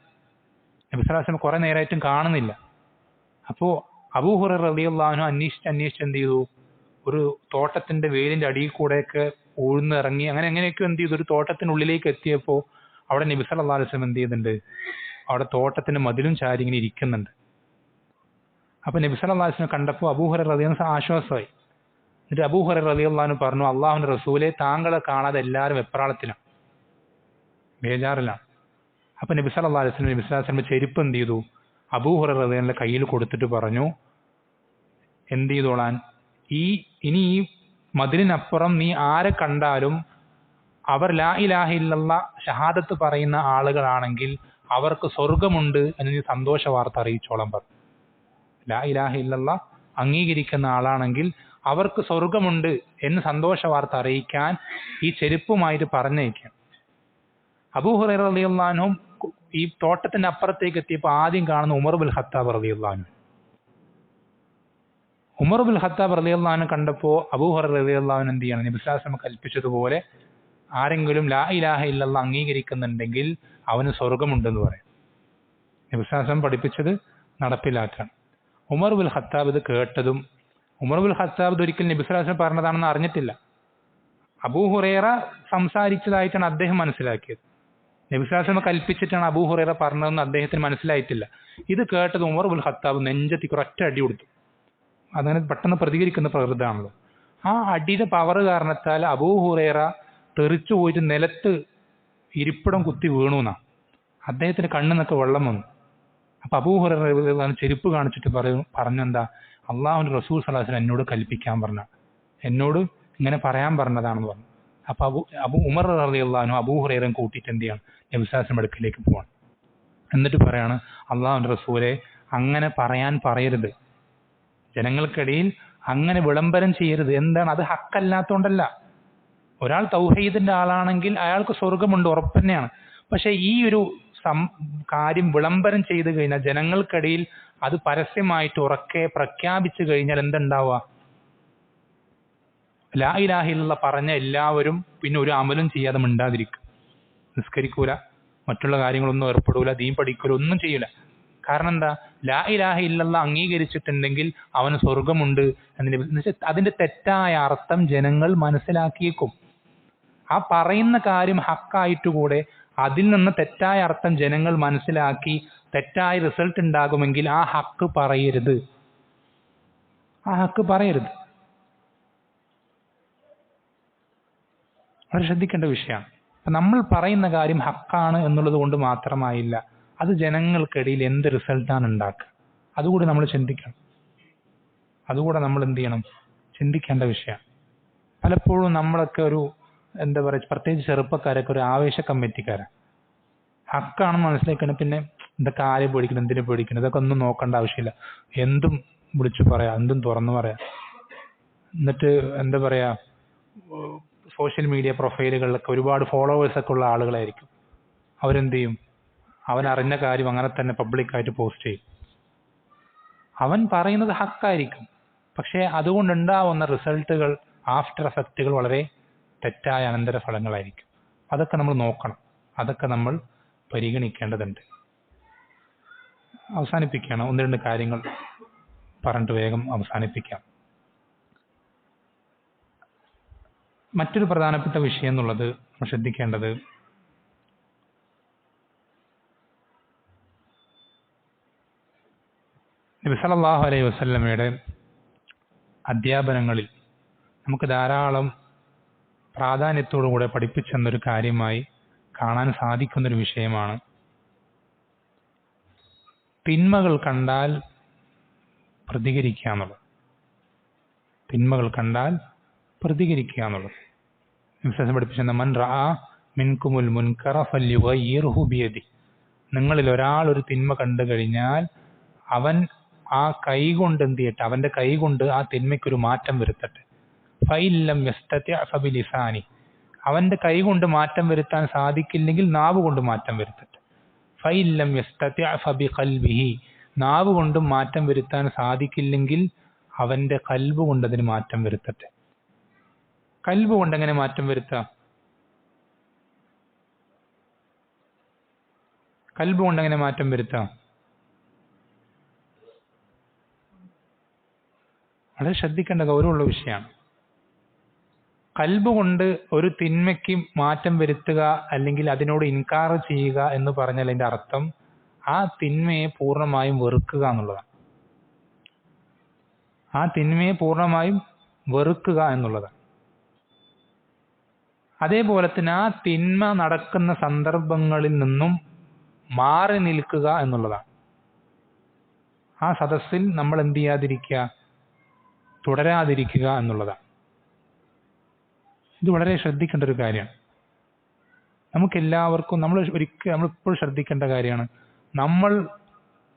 നബി സല്ലല്ലാഹു അലൈഹി വസല്ലം കുറെ നേരമായിട്ടും കാണുന്നില്ല. അപ്പോൾ അബൂ ഹുറൈറ റളിയല്ലാഹു അൻഹു അന്വേഷിച്ച് എന്ത് ചെയ്തു, ഒരു തോട്ടത്തിന്റെ വേലിന്റെ അടിയിൽ കൂടെയൊക്കെ ഊഴ്ന്നിറങ്ങി എങ്ങനെയൊക്കെ എന്ത് ചെയ്തു, ഒരു തോട്ടത്തിനുള്ളിലേക്ക് എത്തിയപ്പോൾ അവിടെ നബി സല്ലല്ലാഹു അലൈഹി വസല്ലം എന്ത് ചെയ്യുന്നുണ്ട്, അവിടെ തോട്ടത്തിന്റെ മതിലും ചാരി ഇങ്ങനെ ഇരിക്കുന്നുണ്ട്. അപ്പൊ നബി സല്ലല്ലാഹു അലൈഹി വസല്ലം കണ്ടപ്പോൾ അബൂ ഹുറൈറ റളിയല്ലാഹു അൻഹു ആശ്വാസമായി. എന്നിട്ട് അബൂ ഹുറൈറ റളിയല്ലാഹു അൻഹു പറഞ്ഞു, അള്ളാഹുവിന്റെ റസൂലെ, താങ്കളെ കാണാതെ എല്ലാവരും വെപ്രാളത്തിലാണ്, ബേജാറിലാണ്. അപ്പൊ നബി സല്ലല്ലാഹു അലൈഹി വസല്ലം ചെരുപ്പ് എന്ത് ചെയ്തു, അബൂ ഹുറൈറ റളിയല്ലാഹു അൻഹുവിന്റെ കയ്യിൽ കൊടുത്തിട്ട് പറഞ്ഞു, എന്ത് ചെയ്തോളാൻ, ഇനി ഈ മതിലിനപ്പുറം നീ ആരെ കണ്ടാലും അവർ ലാ ഇലാഹ ഇല്ലല്ലാഹ് ഷഹാദത്ത് പറയുന്ന ആളുകളാണെങ്കിൽ അവർക്ക് സ്വർഗമുണ്ട് എന്ന് നീ സന്തോഷ വാർത്ത അറിയിച്ചോളം പറഞ്ഞു. ലാ ഇലാഹ ഇല്ലല്ലാഹ് അംഗീകരിക്കുന്ന ആളാണെങ്കിൽ അവർക്ക് സ്വർഗമുണ്ട് എന്ന് സന്തോഷ വാർത്ത അറിയിക്കാൻ ഈ ചെരുപ്പുമായിട്ട് പറഞ്ഞയക്കാം. അബൂ ഹുറൈറ റളിയല്ലാഹു അൻഹു ഈ തോട്ടത്തിന്റെ അപ്പുറത്തേക്ക് എത്തിയപ്പോൾ ആദ്യം കാണുന്ന ഉമർ ബിൻ ഖത്താബ് റളിയല്ലാഹു അൻഹു. ഉമർ ബിൻ ഖത്താബ് റളിയല്ലാഹു അൻഹു കണ്ടപ്പോൾ അബൂ ഹുറൈറ റളിയല്ലാഹു അൻഹു എന്ത് ചെയ്യണം, നബി സല്ലല്ലാഹു അലൈഹി വസല്ലം കൽപ്പിച്ചതുപോലെ ആരെങ്കിലും ലാ ഇലാഹ ഇല്ലല്ലാഹ് അംഗീകരിക്കുന്നുണ്ടെങ്കിൽ അവന് സ്വർഗമുണ്ടെന്ന് പറയും. നബി സല്ലല്ലാഹു അലൈഹി വസല്ലം പഠിപ്പിച്ചത് നടപ്പിലാക്കണം. ഉമർ ബിൻ ഖത്താബ് ഇത് കേട്ടതും, ഉമർ ബിൻ ഖത്താബ് ഇത് ഒരിക്കലും നബി സല്ലല്ലാഹു അലൈഹി വസല്ലം പറഞ്ഞതാണെന്ന് അറിഞ്ഞിട്ടില്ല. അബൂ ഹുറൈറ സംസാരിച്ചതായിട്ടാണ് അദ്ദേഹം മനസ്സിലാക്കിയത്. നബി സല്ലല്ലാഹു അലൈഹി വസല്ലം കൽപ്പിച്ചിട്ടാണ് അബൂ ഹുറൈറ പറഞ്ഞതെന്ന് അദ്ദേഹത്തിന് മനസ്സിലായിട്ടില്ല. ഇത് കേട്ടത് ഉമർ ബിൻ ഖത്താബ് നെഞ്ചത്തേക്ക് ഒരൊറ്റ അടി കൊടുത്തു. അതങ്ങനെ പെട്ടെന്ന് പ്രതികരിക്കുന്ന പ്രകൃതമാണല്ലോ. ആ അടിയുടെ പവർ കാരണത്താൽ അബൂ ഹുറൈറ തെറിച്ചു പോയിട്ട് നിലത്ത് ഇരിപ്പിടം കുത്തി വീണു എന്നാ. അദ്ദേഹത്തിന് കണ്ണിന്നൊക്കെ വെള്ളം വന്നു. അപ്പൊ അബൂ ഹുറൈറ ചെരുപ്പ് കാണിച്ചിട്ട് പറഞ്ഞെന്താ, അള്ളാഹുവിന്റെ റസൂൽ സല്ലല്ലാഹു അലൈഹി വസല്ലം എന്നോട് കൽപ്പിക്കാൻ പറഞ്ഞ, എന്നോട് ഇങ്ങനെ പറയാൻ പറഞ്ഞതാണെന്ന് പറഞ്ഞു. അപ്പൊ ഉമർ റളിയല്ലാഹു അൻഹു അബൂ ഹുറൈറയെ കൂട്ടിയിട്ട് എന്ത് ചെയ്യണം, നബി സല്ലല്ലാഹു അലൈഹി വസല്ലം അടുക്കലേക്ക് പോവാണ്. എന്നിട്ട് പറയാണ്, അള്ളാഹുവിന്റെ റസൂലെ, അങ്ങനെ പറയാൻ പറയരുത്, ജനങ്ങൾക്കിടയിൽ അങ്ങനെ വിളംബരം ചെയ്യരുത്. എന്താണ്, അത് ഹക്കല്ലാത്തോണ്ടല്ല. ഒരാൾ തൗഹീദിന്റെ ആളാണെങ്കിൽ അയാൾക്ക് സ്വർഗമുണ്ട്, ഉറപ്പ് തന്നെയാണ്. പക്ഷെ ഈ ഒരു കാര്യം വിളംബരം ചെയ്തു കഴിഞ്ഞാൽ, ജനങ്ങൾക്കിടയിൽ അത് പരസ്യമായിട്ട് ഉറക്കെ പ്രഖ്യാപിച്ചു കഴിഞ്ഞാൽ എന്തുണ്ടാവുക, ലാ ഇലാഹ ഇല്ലല്ലാഹ് പറഞ്ഞ എല്ലാവരും പിന്നെ ഒരു അമലും ചെയ്യാതെ മിണ്ടാതിരിക്കും. നിസ്കരിക്കൂല, മറ്റുള്ള കാര്യങ്ങളൊന്നും ഏർപ്പെടൂല, ദീൻ പഠിക്കൂല, ഒന്നും ചെയ്യൂല. കാരണം എന്താ, ലാ ഇലാഹ ഇല്ലല്ലാഹ് അംഗീകരിച്ചിട്ടുണ്ടെങ്കിൽ അവന് സ്വർഗമുണ്ട് എന്ന്. അതിന്റെ തെറ്റായ അർത്ഥം ജനങ്ങൾ മനസ്സിലാക്കിയേക്കും. ആ പറയുന്ന കാര്യം ഹക്കായിട്ടുകൂടെ അതിൽ നിന്ന് തെറ്റായ അർത്ഥം ജനങ്ങൾ മനസ്സിലാക്കി തെറ്റായ റിസൾട്ട് ഉണ്ടാകുമെങ്കിൽ ആ ഹക്ക് പറയരുത്, ആ ഹക്ക് പറയരുത്. വളരെ ശ്രദ്ധിക്കേണ്ട വിഷയമാണ്. അപ്പൊ നമ്മൾ പറയുന്ന കാര്യം ഹക്കാണ് എന്നുള്ളത് കൊണ്ട് മാത്രമായില്ല, അത് ജനങ്ങൾക്കിടയിൽ എന്ത് റിസൾട്ടാണ് ഉണ്ടാക്കുക, അതുകൂടി നമ്മൾ ചിന്തിക്കണം. അതുകൂടെ നമ്മൾ എന്ത് ചെയ്യണം, ചിന്തിക്കേണ്ട വിഷയമാണ്. പലപ്പോഴും നമ്മളൊക്കെ ഒരു എന്താ പറയുക, പ്രത്യേകിച്ച് ചെറുപ്പക്കാരൊക്കെ ഒരു ആവേശ കമ്മിറ്റിക്കാരാണ്. ഹക്കാണെന്ന് മനസ്സിലാക്കണം, പിന്നെ ഇതൊക്കെ ആരെ പേടിക്കണം, എന്തിനു പേടിക്കണം, ഇതൊക്കെ ഒന്നും നോക്കേണ്ട ആവശ്യമില്ല, എന്തും വിളിച്ചു പറയാം, എന്തും തുറന്നു പറയാം. എന്നിട്ട് എന്താ പറയാ, സോഷ്യൽ മീഡിയ പ്രൊഫൈലുകളിലൊക്കെ ഒരുപാട് ഫോളോവേഴ്സൊക്കെ ഉള്ള ആളുകളായിരിക്കും. അവരെന്ത് ചെയ്യും, അവൻ അറിഞ്ഞ കാര്യം അങ്ങനെ തന്നെ പബ്ലിക്കായിട്ട് പോസ്റ്റ് ചെയ്യും. അവൻ പറയുന്നത് ഹക്കായിരിക്കും, പക്ഷേ അതുകൊണ്ടുണ്ടാവുന്ന റിസൾട്ടുകൾ, ആഫ്റ്റർ എഫക്റ്റുകൾ വളരെ തെറ്റായ അനന്തരഫലങ്ങളായിരിക്കും. അതൊക്കെ നമ്മൾ നോക്കണം, അതൊക്കെ നമ്മൾ പരിഗണിക്കേണ്ടതുണ്ട്. അവസാനിപ്പിക്കുകയാണ്. ഒന്ന് രണ്ട് കാര്യങ്ങൾ പറഞ്ഞിട്ട് വേഗം അവസാനിപ്പിക്കാം. മറ്റൊരു പ്രധാനപ്പെട്ട വിഷയം എന്നുള്ളത് നമ്മൾ ശ്രദ്ധിക്കേണ്ടത്, നബി സല്ലല്ലാഹു അലൈഹി വസല്ലമയുടെ അധ്യാപനങ്ങളിൽ നമുക്ക് ധാരാളം പ്രാധാന്യത്തോടുകൂടെ പഠിപ്പിച്ചെന്നൊരു കാര്യമായി കാണാൻ സാധിക്കുന്നൊരു വിഷയമാണ് തിന്മകൾ കണ്ടാൽ പ്രതികരിക്കുക എന്നുള്ളത്. തിന്മകൾ കണ്ടാൽ പ്രതികരിക്കുക എന്നുള്ളത് വിശ്വാസം പഠിപ്പിച്ചെന്ന മൻ റഅ മിൻകുമുൽ മുൻകറ ഫല്യുഗയ്യിർഹു ബിയദി. നിങ്ങളിൽ ഒരാൾ ഒരു തിന്മ കണ്ടു കഴിഞ്ഞാൽ അവൻ ആ കൈ കൊണ്ട് എന്ത് ചെയ്യട്ടെ, അവന്റെ കൈ കൊണ്ട് ആ തിന്മയ്ക്കൊരു മാറ്റം വരുത്തട്ടെ. ഫൈലം യസ്തതി ഫബിലിസാനി, അവന്റെ കൈ കൊണ്ട് മാറ്റം വരുത്താൻ സാധിക്കില്ലെങ്കിൽ നാവ് കൊണ്ട് മാറ്റം വരുത്തട്ടെ. ഫൈലം യസ്തതി ഫബിഖൽബിഹി, നാവ് കൊണ്ട് മാറ്റം വരുത്താൻ സാധിക്കില്ലെങ്കിൽ അവന്റെ കൽബ് കൊണ്ട് അതിന് മാറ്റം വരുത്തട്ടെ. കൽബ് കൊണ്ട് എങ്ങനെ മാറ്റം വരുത്താം? കൽബ് കൊണ്ട് എങ്ങനെ മാറ്റം വരുത്താം? വളരെ ശ്രദ്ധിക്കേണ്ട ഗൗരവമുള്ള വിഷയമാണ്. കൽബ് കൊണ്ട് ഒരു തിന്മയ്ക്ക് മാറ്റം വരുത്തുക അല്ലെങ്കിൽ അതിനോട് ഇൻകാർ ചെയ്യുക എന്ന് പറഞ്ഞാൽ അതിന്റെ അർത്ഥം ആ തിന്മയെ പൂർണ്ണമായും വെറുക്കുക എന്നുള്ളതാണ്. ആ തിന്മയെ പൂർണ്ണമായും വെറുക്കുക എന്നുള്ളതാണ്. അതേപോലെ തന്നെ ആ തിന്മ നടക്കുന്ന സന്ദർഭങ്ങളിൽ നിന്നും മാറി നിൽക്കുക എന്നുള്ളതാണ്. ആ സദസ്സിൽ നമ്മൾ എന്ത് ചെയ്യാതിരിക്കുക, തുടരാതിരിക്കുക എന്നുള്ളതാണ്. ഇത് വളരെ ശ്രദ്ധിക്കേണ്ട ഒരു കാര്യമാണ്. നമുക്കെല്ലാവർക്കും നമ്മളിപ്പോൾ ശ്രദ്ധിക്കേണ്ട കാര്യമാണ്. നമ്മൾ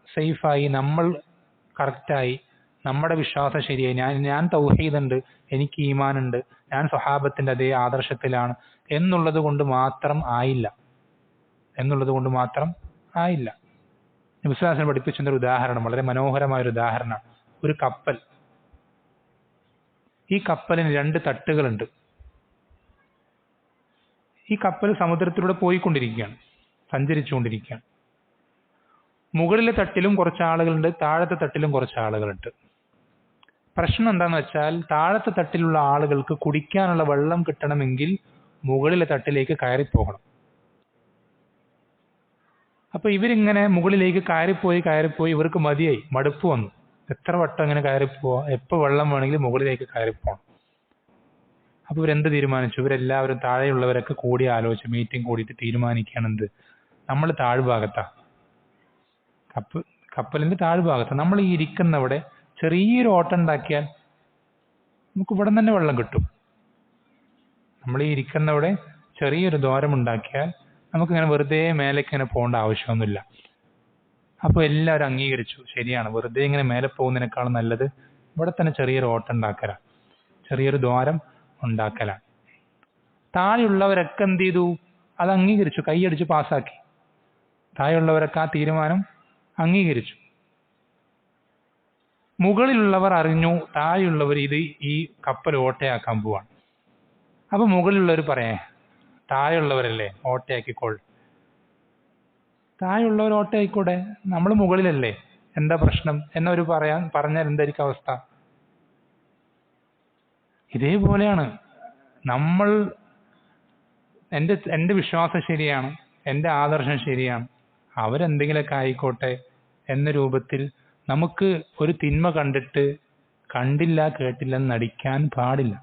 സേഫായി, നമ്മൾ കറക്റ്റായി, നമ്മുടെ വിശ്വാസം ശരിയായി, ഞാൻ തൗഹീദുണ്ട്, എനിക്ക് ഈമാനുണ്ട്, ഞാൻ സ്വഹാബത്തിന്റെ അതേ ആദർശത്തിലാണ് എന്നുള്ളത് കൊണ്ട് മാത്രം ആയില്ല. നബി സ്വല്ലല്ലാഹു അലൈഹി വസല്ലം പഠിപ്പിച്ച ഒരു ഉദാഹരണം, വളരെ മനോഹരമായ ഒരു ഉദാഹരണമാണ്. ഒരു കപ്പൽ. ഈ കപ്പലിന് 2 തട്ടുകളുണ്ട്. ഈ കപ്പൽ സമുദ്രത്തിലൂടെ പോയിക്കൊണ്ടിരിക്കുകയാണ്, സഞ്ചരിച്ചുകൊണ്ടിരിക്കുകയാണ്. മുകളിലെ തട്ടിലും കുറച്ച് ആളുകളുണ്ട്, താഴത്തെ തട്ടിലും കുറച്ച് ആളുകളുണ്ട്. പ്രശ്നം എന്താണെന്ന് വെച്ചാൽ താഴത്തെ തട്ടിലുള്ള ആളുകൾക്ക് കുടിക്കാനുള്ള വെള്ളം കിട്ടണമെങ്കിൽ മുകളിലെ തട്ടിലേക്ക് കയറിപ്പോകണം. അപ്പൊ ഇവരിങ്ങനെ മുകളിലേക്ക് കയറിപ്പോയി ഇവർക്ക് മതിയായി, മടുപ്പ് വന്നു. എത്ര വട്ടം ഇങ്ങനെ കയറിപ്പോവാ, എപ്പോൾ വെള്ളം വേണമെങ്കിലും മുകളിലേക്ക് കയറിപ്പോകണം. അപ്പൊ ഇവരെന്ത് തീരുമാനിച്ചു? ഇവരെല്ലാവരും താഴെയുള്ളവരൊക്കെ കൂടി ആലോചിച്ച് മീറ്റിംഗ് കൂടിയിട്ട് തീരുമാനിക്കുകയാണ് എന്ത്, നമ്മൾ താഴ്ഭാഗത്താ, കപ്പലിന്റെ താഴ്ഭാഗത്ത് നമ്മൾ ഈ ഇരിക്കുന്നവിടെ ചെറിയൊരു ഓട്ടം ഉണ്ടാക്കിയാൽ നമുക്ക് ഇവിടെ തന്നെ വെള്ളം കിട്ടും. നമ്മൾ ഈ ഇരിക്കുന്നവിടെ ചെറിയൊരു ദ്വാരം ഉണ്ടാക്കിയാൽ നമുക്കിങ്ങനെ വെറുതെ മേലേക്ക് ഇങ്ങനെ പോകേണ്ട ആവശ്യമൊന്നുമില്ല. അപ്പോൾ എല്ലാവരും അംഗീകരിച്ചു, ശരിയാണ്, വെറുതെ ഇങ്ങനെ മേലെ പോകുന്നതിനേക്കാളും നല്ലത് ഇവിടെ തന്നെ ചെറിയൊരു ഓട്ടം ഉണ്ടാക്കലാണ്, ചെറിയൊരു ദ്വാരം ഉണ്ടാക്കലാണ്. താഴെയുള്ളവരൊക്കെ എന്ത് ചെയ്തു? അത് അംഗീകരിച്ചു, കൈയടിച്ച് പാസ്സാക്കി. താഴെയുള്ളവരൊക്കെ ആ തീരുമാനം അംഗീകരിച്ചു. മുകളിലുള്ളവർ അറിഞ്ഞു താഴെയുള്ളവർ ഈ കപ്പൽ ഓട്ടയാക്കാൻ പോവാണ്. അപ്പൊ മുകളിലുള്ളവർ പറയാ, താഴെയുള്ളവരല്ലേ ഓട്ടയാക്കിക്കോൾ, താഴെയുള്ളവർ ഓട്ടയായിക്കോട്ടെ, നമ്മൾ മുകളിലല്ലേ, എന്താ പ്രശ്നം എന്നവർ പറഞ്ഞാൽ എന്തായിരിക്കും അവസ്ഥ? ഇതേപോലെയാണ് നമ്മൾ, എൻ്റെ വിശ്വാസം ശരിയാണ്, എൻ്റെ ആദർശം ശരിയാണ്, അവരെന്തെങ്കിലുമൊക്കെ ആയിക്കോട്ടെ എന്ന രൂപത്തിൽ നമുക്ക് ഒരു തിന്മ കണ്ടിട്ട് കണ്ടില്ല കേട്ടില്ലെന്ന് നടിക്കാൻ പാടില്ല.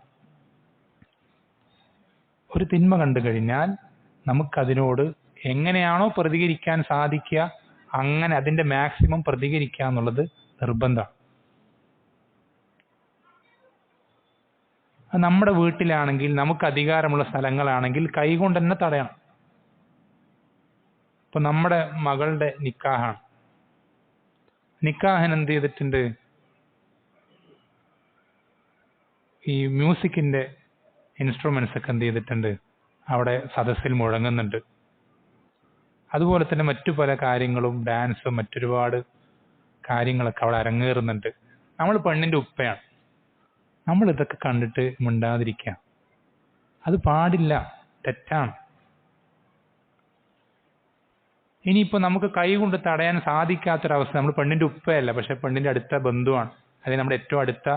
ഒരു തിന്മ കണ്ടു കഴിഞ്ഞാൽ നമുക്കതിനോട് എങ്ങനെയാണോ പ്രതികരിക്കാൻ സാധിക്കുക അങ്ങനെ അതിന്റെ മാക്സിമം പ്രതികരിക്കുക എന്നുള്ളത് നിർബന്ധമാണ്. നമ്മുടെ വീട്ടിലാണെങ്കിൽ, നമുക്ക് അധികാരമുള്ള സ്ഥലങ്ങളാണെങ്കിൽ കൈകൊണ്ട് തന്നെ തടയണം. ഇപ്പൊ നമ്മുടെ മകളുടെ നിക്കാഹാണ്. നിക്കാഹിന് എന്ത് ചെയ്തിട്ടുണ്ട്? ഈ മ്യൂസിക്കിന്റെ ഇൻസ്ട്രുമെന്റ്സ് ഒക്കെ എന്ത് ചെയ്തിട്ടുണ്ട്? അവിടെ സദസ്സിൽ മുഴങ്ങുന്നുണ്ട്. അതുപോലെ തന്നെ മറ്റു പല കാര്യങ്ങളും, ഡാൻസും മറ്റൊരുപാട് കാര്യങ്ങളൊക്കെ അവിടെ അരങ്ങേറുന്നുണ്ട്. നമ്മൾ പെണ്ണിന്റെ ഉപ്പയാണ്, നമ്മൾ ഇതൊക്കെ കണ്ടിട്ട് മിണ്ടാതിരിക്കുക, അത് പാടില്ല, തെറ്റാണ്. ഇനിയിപ്പോ നമുക്ക് കൈ കൊണ്ട് തടയാൻ സാധിക്കാത്തൊരവസ്ഥ, നമ്മൾ പെണ്ണിന്റെ ഉപ്പയല്ല, പക്ഷെ പെണ്ണിന്റെ അടുത്ത ബന്ധുവാണ്, അല്ലെങ്കിൽ നമ്മുടെ ഏറ്റവും അടുത്ത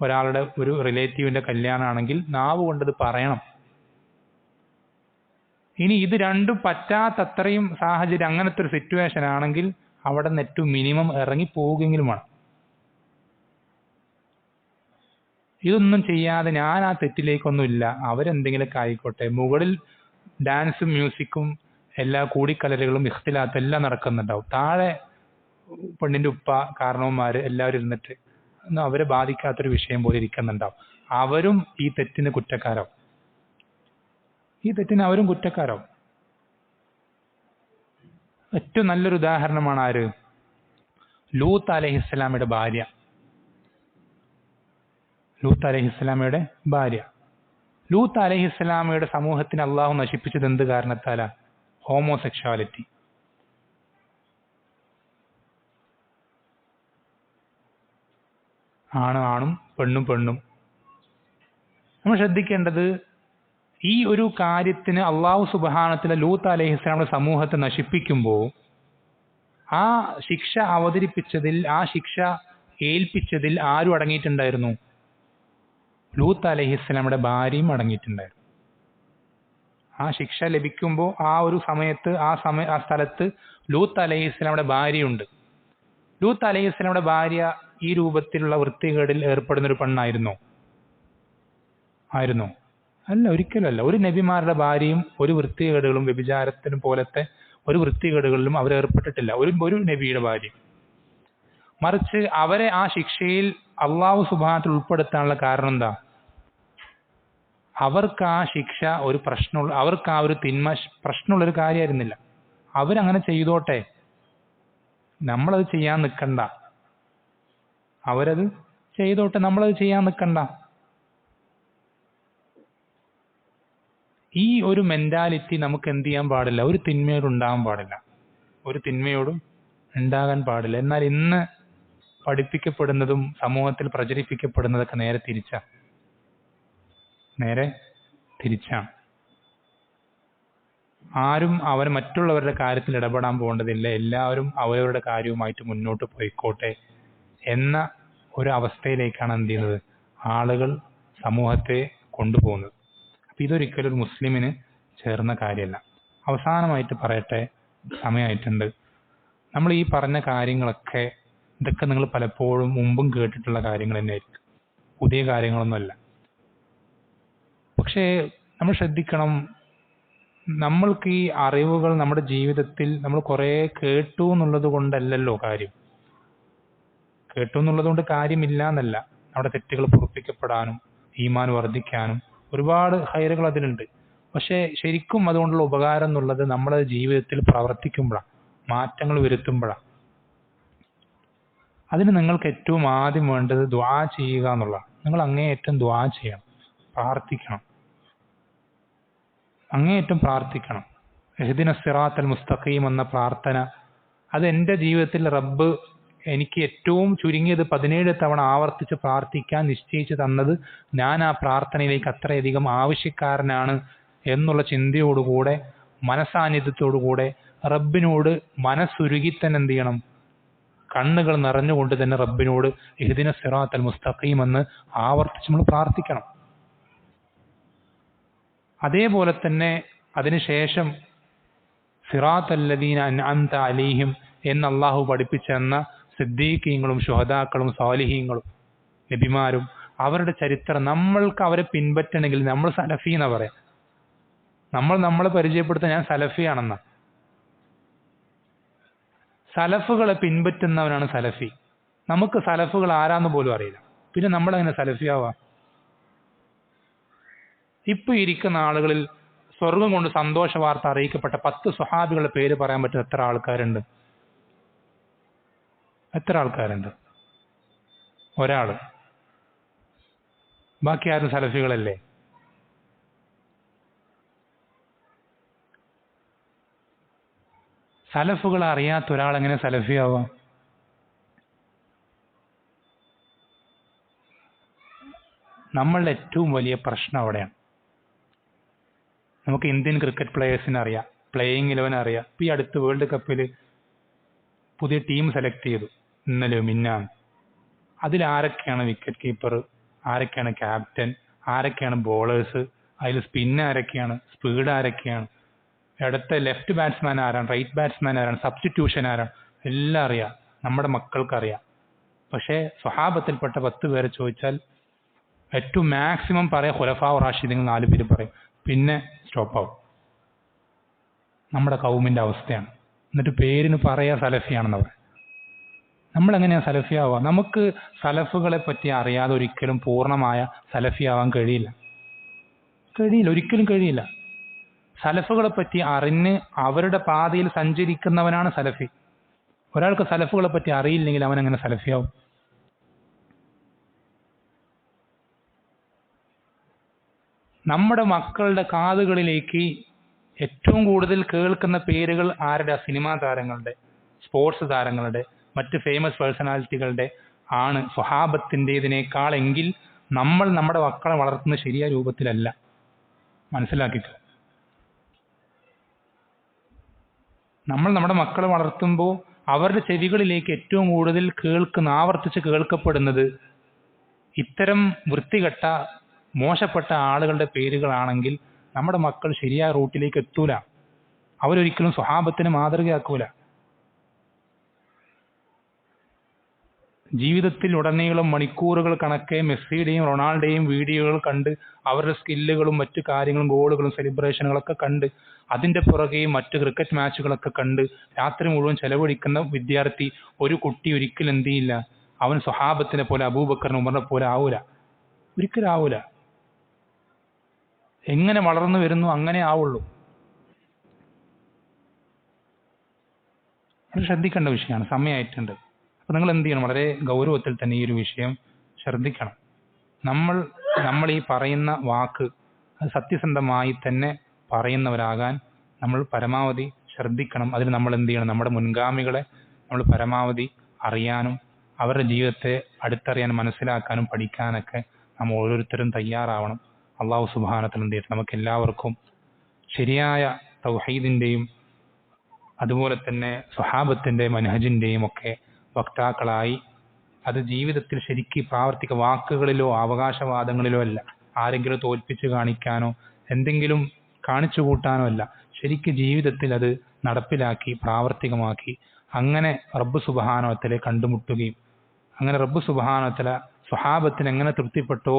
ഒരാളുടെ ഒരു റിലേറ്റീവിന്റെ കല്യാണമാണെങ്കിൽ നാവ് കൊണ്ടത് പറയണം. ഇനി ഇത് രണ്ടും പറ്റാത്തത്രയും സാഹചര്യം, അങ്ങനത്തെ ഒരു സിറ്റുവേഷൻ ആണെങ്കിൽ അവിടെ നിന്ന് ഏറ്റവും മിനിമം ഇറങ്ങി പോവുകയെങ്കിലും വേണം. ഇതൊന്നും ചെയ്യാതെ ഞാൻ ആ തെറ്റിലേക്കൊന്നുമില്ല, അവരെന്തെങ്കിലുമൊക്കെ ആയിക്കോട്ടെ, മുകളിൽ ഡാൻസും മ്യൂസിക്കും എല്ലാ കൂടിക്കലരുകളും ഇഖ്തിലാത്തും എല്ലാം നടക്കുന്നുണ്ടാവും, താഴെ പെണ്ണിന്റെ ഉപ്പ കാരണവന്മാര് എല്ലാവരും ഇരുന്നിട്ട് അവരെ ബാധിക്കാത്തൊരു വിഷയം പോലെ ഇരിക്കുന്നുണ്ടാവും. അവരും ഈ തെറ്റിന് കുറ്റക്കാരാവും, അവരും കുറ്റക്കാരാവും. ഏറ്റവും നല്ലൊരു ഉദാഹരണമാണ് ആര്? ലൂത്ത് അലൈഹിസ്സലാമയുടെ ഭാര്യ. ലൂത്ത് അലൈഹിസ്സലാമയുടെ ഭാര്യ. ലൂത്ത് അലൈഹിസ്സലാമയുടെ സമൂഹത്തിന് അള്ളാഹു നശിപ്പിച്ചത് എന്ത് കാരണത്താലാ? ഹോമോസെക്ഷുവാലിറ്റി. ആണും പെണ്ണും പെണ്ണും. നമ്മൾ ശ്രദ്ധിക്കേണ്ടത്, ഈ ഒരു കാര്യത്തിന് അള്ളാഹു സുബ്ഹാനഹു ലൂത്ത് അലൈഹിസ്സലാമയുടെ സമൂഹത്തെ നശിപ്പിക്കുമ്പോൾ ആ ശിക്ഷ അവതരിപ്പിച്ചതിൽ, ആ ശിക്ഷ ഏൽപ്പിച്ചതിൽ ആരും അടങ്ങിയിട്ടുണ്ടായിരുന്നു? ലൂത്ത് അലൈഹിസ്സലാമയുടെ ഭാര്യയും അടങ്ങിയിട്ടുണ്ടായിരുന്നു. ആ ശിക്ഷ ലഭിക്കുമ്പോൾ ആ ഒരു സമയത്ത് ആ സ്ഥലത്ത് ലൂത്ത് അലൈഹിസ്സലാമയുടെ ഭാര്യയുണ്ട്. ലൂത്ത് അലൈഹിസ്സലാമയുടെ ഭാര്യ ഈ രൂപത്തിലുള്ള വൃത്തികേടിൽ ഏർപ്പെടുന്നൊരു പെണ്ണായിരുന്നോ? ആയിരുന്നോ? അല്ല, ഒരിക്കലല്ല. ഒരു നബിമാരുടെ ഭാര്യയും ഒരു വൃത്തികേടുകളും വ്യഭിചാരത്തിനും പോലത്തെ ഒരു വൃത്തികേടുകളിലും അവർ ഏർപ്പെട്ടിട്ടില്ല, ഒരു നബിയുടെ ഭാര്യ. മറിച്ച് അവരെ ആ ശിക്ഷയിൽ അള്ളാഹു സുബ്ഹാനഹു ഉൾപ്പെടുത്താനുള്ള കാരണം എന്താ? അവർക്ക് ആ ശിക്ഷ ഒരു പ്രശ്നമുള്ള, അവർക്ക് ആ ഒരു തിന്മ പ്രശ്നമുള്ളൊരു കാര്യമായിരുന്നില്ല. അവരങ്ങനെ ചെയ്തോട്ടെ, നമ്മളത് ചെയ്യാൻ നിൽക്കണ്ട. അവരത് ചെയ്തോട്ടെ, നമ്മളത് ചെയ്യാൻ നിൽക്കണ്ട. ഈ ഒരു മെന്റാലിറ്റി നമുക്ക് എന്ത് ചെയ്യാൻ പാടില്ല? ഒരു തിന്മയോട് ഉണ്ടാകാൻ പാടില്ല. ഒരു തിന്മയോടും ഉണ്ടാകാൻ പാടില്ല. എന്നാൽ ഇന്ന് പഠിപ്പിക്കപ്പെടുന്നതും സമൂഹത്തിൽ പ്രചരിപ്പിക്കപ്പെടുന്നതൊക്കെ നേരെ തിരിച്ചാണ്. ആരും മറ്റുള്ളവരുടെ കാര്യത്തിൽ ഇടപെടാൻ പോകേണ്ടതില്ല, എല്ലാവരും അവരവരുടെ കാര്യവുമായിട്ട് മുന്നോട്ട് പോയിക്കോട്ടെ എന്ന ഒരു അവസ്ഥയിലേക്കാണ് എന്ത് ചെയ്യുന്നത്? ആളുകൾ സമൂഹത്തെ കൊണ്ടുപോകുന്നത്. അപ്പം ഇതൊരിക്കലും ഒരു മുസ്ലിമിന് ചേർന്ന കാര്യമല്ല. അവസാനമായിട്ട് പറയട്ടെ, സമയമായിട്ടുണ്ട്. നമ്മൾ ഈ പറഞ്ഞ കാര്യങ്ങളൊക്കെ, ഇതൊക്കെ നിങ്ങൾ പലപ്പോഴും മുമ്പും കേട്ടിട്ടുള്ള കാര്യങ്ങൾ തന്നെയായിരിക്കും, പുതിയ കാര്യങ്ങളൊന്നുമല്ല. പക്ഷേ നമ്മൾ ശ്രദ്ധിക്കണം, നമ്മൾക്ക് ഈ അറിവുകൾ നമ്മുടെ ജീവിതത്തിൽ നമ്മൾ കുറേ കേട്ടു എന്നുള്ളത് കൊണ്ടല്ലല്ലോ കാര്യം. കേട്ടു എന്നുള്ളത് കൊണ്ട് കാര്യമില്ല എന്നല്ല. നമ്മുടെ തെറ്റുകൾ പൊറുപ്പിക്കപ്പെടാനും ഈമാൻ വർദ്ധിക്കാനും ഒരുപാട് ഹൈറുകൾ അതിലുണ്ട്. പക്ഷേ ശരിക്കും അതുകൊണ്ടുള്ള ഉപകാരം എന്നുള്ളത് നമ്മുടെ ജീവിതത്തിൽ പ്രവർത്തിക്കുമ്പോഴാണ്, മാറ്റങ്ങൾ വരുത്തുമ്പോഴാണ്. അതിന് നിങ്ങൾക്ക് ഏറ്റവും ആദ്യം വേണ്ടത് ദുആ ചെയ്യുക എന്നുള്ളതാണ്. നിങ്ങൾ അങ്ങേയറ്റം ദുആ ചെയ്യണം, പ്രാർത്ഥിക്കണം, അങ്ങേയറ്റം പ്രാർത്ഥിക്കണം. ഇഹ്ദിന സിറാത്തൽ മുസ്തഖീം എന്ന പ്രാർത്ഥന, അത് എൻ്റെ ജീവിതത്തിൽ റബ്ബ് എനിക്ക് ഏറ്റവും ചുരുങ്ങിയത് 17 തവണ ആവർത്തിച്ച് പ്രാർത്ഥിക്കാൻ നിശ്ചയിച്ചു തന്നത് ഞാൻ ആ പ്രാർത്ഥനയിലേക്ക് അത്രയധികം ആവശ്യക്കാരനാണ് എന്നുള്ള ചിന്തയോടുകൂടെ, മനസാന്നിധ്യത്തോടുകൂടെ റബ്ബിനോട് മനസ്സുരുകി തന്നെ എന്ത് ചെയ്യണം? കണ്ണുകൾ നിറഞ്ഞുകൊണ്ട് തന്നെ റബ്ബിനോട് ഇഹ്ദിന സിറാത്തൽ മുസ്തഖീം എന്ന് ആവർത്തിച്ച് നമ്മൾ പ്രാർത്ഥിക്കണം. അതേപോലെ തന്നെ അതിനുശേഷം സിറാത്തല്ലദീന അൻഅംത അലൈഹിം എന്ന് അള്ളാഹു പഠിപ്പിച്ചെന്ന സിദ്ദീഖീങ്ങളും ശുഹദാക്കളും സാലിഹീങ്ങളും നബിമാരും അവരുടെ ചരിത്രം നമ്മൾക്ക് അവരെ പിൻപറ്റണമെങ്കിൽ നമ്മൾ സലഫി എന്നാ പറയാം. നമ്മളെ പരിചയപ്പെടുത്താൻ ഞാൻ സലഫിയാണെന്ന. സലഫുകളെ പിൻപറ്റുന്നവനാണ് സലഫി. നമുക്ക് സലഫുകൾ ആരാന്ന് പോലും അറിയില്ല, പിന്നെ നമ്മളെങ്ങനെ സലഫിയാവാം? ഇപ്പൊ ഇരിക്കുന്ന ആളുകളിൽ സ്വർഗം കൊണ്ട് സന്തോഷ വാർത്ത അറിയിക്കപ്പെട്ട 10 സ്വഹാബികളുടെ പേര് പറയാൻ പറ്റുന്ന എത്ര ആൾക്കാരുണ്ട്? ഒരാള്. ബാക്കി ആരും സലഫികളല്ലേ? സലഫുകൾ അറിയാത്ത ഒരാൾ എങ്ങനെ സലഫിയാവാം? നമ്മളുടെ ഏറ്റവും വലിയ പ്രശ്നം അവിടെയാണ്. നമുക്ക് ഇന്ത്യൻ ക്രിക്കറ്റ് പ്ലേയേഴ്സിനെ അറിയാം, പ്ലേയിങ് 11 അറിയാം. ഇപ്പം ഈ അടുത്ത് വേൾഡ് കപ്പിൽ പുതിയ ടീം സെലക്ട് ചെയ്തു, ഇന്നലെയോ മിന്നാണ്. അതിലാരൊക്കെയാണ് വിക്കറ്റ് കീപ്പർ, ആരൊക്കെയാണ് ക്യാപ്റ്റൻ, ആരൊക്കെയാണ് ബോളേഴ്സ്, അതിൽ സ്പിൻ ആരൊക്കെയാണ്, സ്പീഡ് ആരൊക്കെയാണ്, ഇടത്തെ ലെഫ്റ്റ് ബാറ്റ്സ്മാൻ ആരാണ്, റൈറ്റ് ബാറ്റ്സ്മാൻ ആരാണ്, സബ്സ്റ്റിറ്റ്യൂഷൻ ആരാണ്, എല്ലാം അറിയാം. നമ്മുടെ മക്കൾക്കറിയാം. പക്ഷേ സ്വഹാബത്തിൽപ്പെട്ട 10 പേരെ ചോദിച്ചാൽ ഏറ്റവും മാക്സിമം പറയാം ഖുലഫാ റാഷിദീൻ 4 പേര് പറയും, പിന്നെ സ്റ്റോപ്പ് ആവും. നമ്മുടെ കൗമിൻ്റെ അവസ്ഥയാണ്. എന്നിട്ട് പേരിന് പറയാ സലഫിയാണെന്ന് പറയും. നമ്മളെങ്ങനെയാണ് സലഫിയാവുക? നമുക്ക് സലഫുകളെ പറ്റി അറിയാതെ ഒരിക്കലും പൂർണ്ണമായ സലഫിയാവാൻ കഴിയില്ല, ഒരിക്കലും കഴിയില്ല. സലഫുകളെ പറ്റി അറിഞ്ഞ് അവരുടെ പാതയിൽ സഞ്ചരിക്കുന്നവനാണ് സലഫി. ഒരാൾക്ക് സലഫുകളെ പറ്റി അറിയില്ലെങ്കിൽ അവൻ എങ്ങനെ സലഫിയാവും? നമ്മുടെ മക്കളുടെ കാതുകളിലേക്ക് ഏറ്റവും കൂടുതൽ കേൾക്കുന്ന പേരുകൾ ആരുടെ? സിനിമാ താരങ്ങളുടെ, സ്പോർട്സ് താരങ്ങളുടെ, മറ്റ് ഫേമസ് പേഴ്സണാലിറ്റികളുടെ ആണ് സ്വഹാബത്തിൻ്റെതിനേക്കാൾ. എങ്കിൽ നമ്മൾ നമ്മുടെ മക്കളെ വളർത്തുന്ന ശരിയായ രൂപത്തിലല്ല. മനസ്സിലാക്കിക്കോ. നമ്മൾ നമ്മുടെ മക്കളെ വളർത്തുമ്പോൾ അവരുടെ ചെവികളിലേക്ക് ഏറ്റവും കൂടുതൽ ആവർത്തിച്ച് കേൾക്കപ്പെടുന്നത് ഇത്തരം വൃത്തികെട്ട മോശപ്പെട്ട ആളുകളുടെ പേരുകളാണെങ്കിൽ നമ്മുടെ മക്കൾ ശരിയായ റൂട്ടിലേക്ക് എത്തൂല. അവരൊരിക്കലും സ്വഹാബത്തിന് മാതൃകയാക്കൂല. ജീവിതത്തിൽ ഉടനീളം മണിക്കൂറുകൾ കണക്കെ മെസ്സിയുടെയും റൊണാൾഡോയും വീഡിയോകൾ കണ്ട് അവരുടെ സ്കില്ലുകളും മറ്റു കാര്യങ്ങളും ഗോളുകളും സെലിബ്രേഷനുകളൊക്കെ കണ്ട് അതിന്റെ പുറകെ മറ്റു ക്രിക്കറ്റ് മാച്ചുകളൊക്കെ കണ്ട് രാത്രി മുഴുവൻ ചെലവഴിക്കുന്ന വിദ്യാർത്ഥി, ഒരു കുട്ടി ഒരിക്കലും എന്ത് ചെയ്യില്ല, അവൻ സ്വഹാബത്തിനെ പോലെ അബൂബക്കറിനെ ഉമറിനെ പോലെ ആവൂല. ഒരിക്കലും ആവൂല. എങ്ങനെ വളർന്നു വരുന്നു അങ്ങനെ ആവുള്ളൂ. അത് ശ്രദ്ധിക്കേണ്ട വിഷയമാണ്. സമയമായിട്ടുണ്ട്. അപ്പോൾ നിങ്ങൾ എന്ത് ചെയ്യണം? വളരെ ഗൗരവത്തിൽ തന്നെ ഈ ഒരു വിഷയം ശ്രദ്ധിക്കണം. നമ്മൾ ഈ പറയുന്ന വാക്ക് അത് സത്യസന്ധമായി തന്നെ പറയുന്നവരാകാൻ നമ്മൾ പരമാവധി ശ്രദ്ധിക്കണം. അതിന് നമ്മൾ എന്ത് ചെയ്യണം? നമ്മുടെ മുൻഗാമികളെ നമ്മൾ പരമാവധി അറിയാനും അവരുടെ ജീവിതത്തെ അടുത്തറിയാനും മനസ്സിലാക്കാനും പഠിക്കാനൊക്കെ നമ്മൾ ഓരോരുത്തരും തയ്യാറാവണം. അള്ളാഹു സുബ്ഹാനഹു വ തആല എന്ത് ചെയ്യട്ടെ നമുക്ക് എല്ലാവർക്കും ശരിയായ തൗഹീദിന്റെയും അതുപോലെ തന്നെ സ്വഹാബത്തിന്റെ മനഹജിന്റെയും ഒക്കെ വക്താക്കളായി അത് ജീവിതത്തിൽ ശരിക്ക് പ്രാവർത്തിക വാക്കുകളിലോ അവകാശവാദങ്ങളിലോ അല്ല, ആരെങ്കിലും തോൽപ്പിച്ച് കാണിക്കാനോ എന്തെങ്കിലും കാണിച്ചു കൂട്ടാനോ അല്ല, ശരിക്ക് ജീവിതത്തിൽ അത് നടപ്പിലാക്കി പ്രാവർത്തികമാക്കി അങ്ങനെ റബ്ബ് സുബ്ഹാനഹു വ തആലയെ കണ്ടുമുട്ടുകയും അങ്ങനെ റബ്ബ് സുബ്ഹാനഹു വ തആല സ്വഹാബത്തിന് എങ്ങനെ തൃപ്തിപ്പെട്ടോ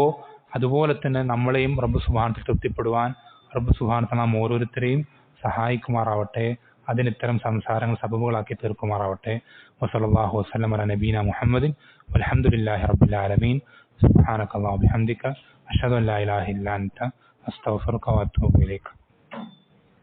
അതുപോലെ തന്നെ നമ്മളെയും റബ്ബ് സുബ്ഹാനഹു വ തആല തൃപ്തിപ്പെടുവാൻ റബ്ബ് സുബ്ഹാനഹു വ തആല നാം ഓരോരുത്തരെയും സഹായിക്കുമാറാവട്ടെ. അതിനിത്തരം സംസാരങ്ങൾ സബബുകളാക്കി തീർക്കുമാറാവട്ടെ. വസല്ലല്ലാഹു വസല്ലം അലാ നബീന മുഹമ്മദിൻ വൽഹംദുലില്ലാഹി റബ്ബിൽ ആലമീൻ. സുബ്ഹാനക അല്ലാഹു ബിഹംദിക അഷ്ഹദു അൻ ലാ ഇലാഹ ഇല്ലാ അൻത അസ്തഗ്ഫിറുക വഅത്തൂബു ഇലൈക.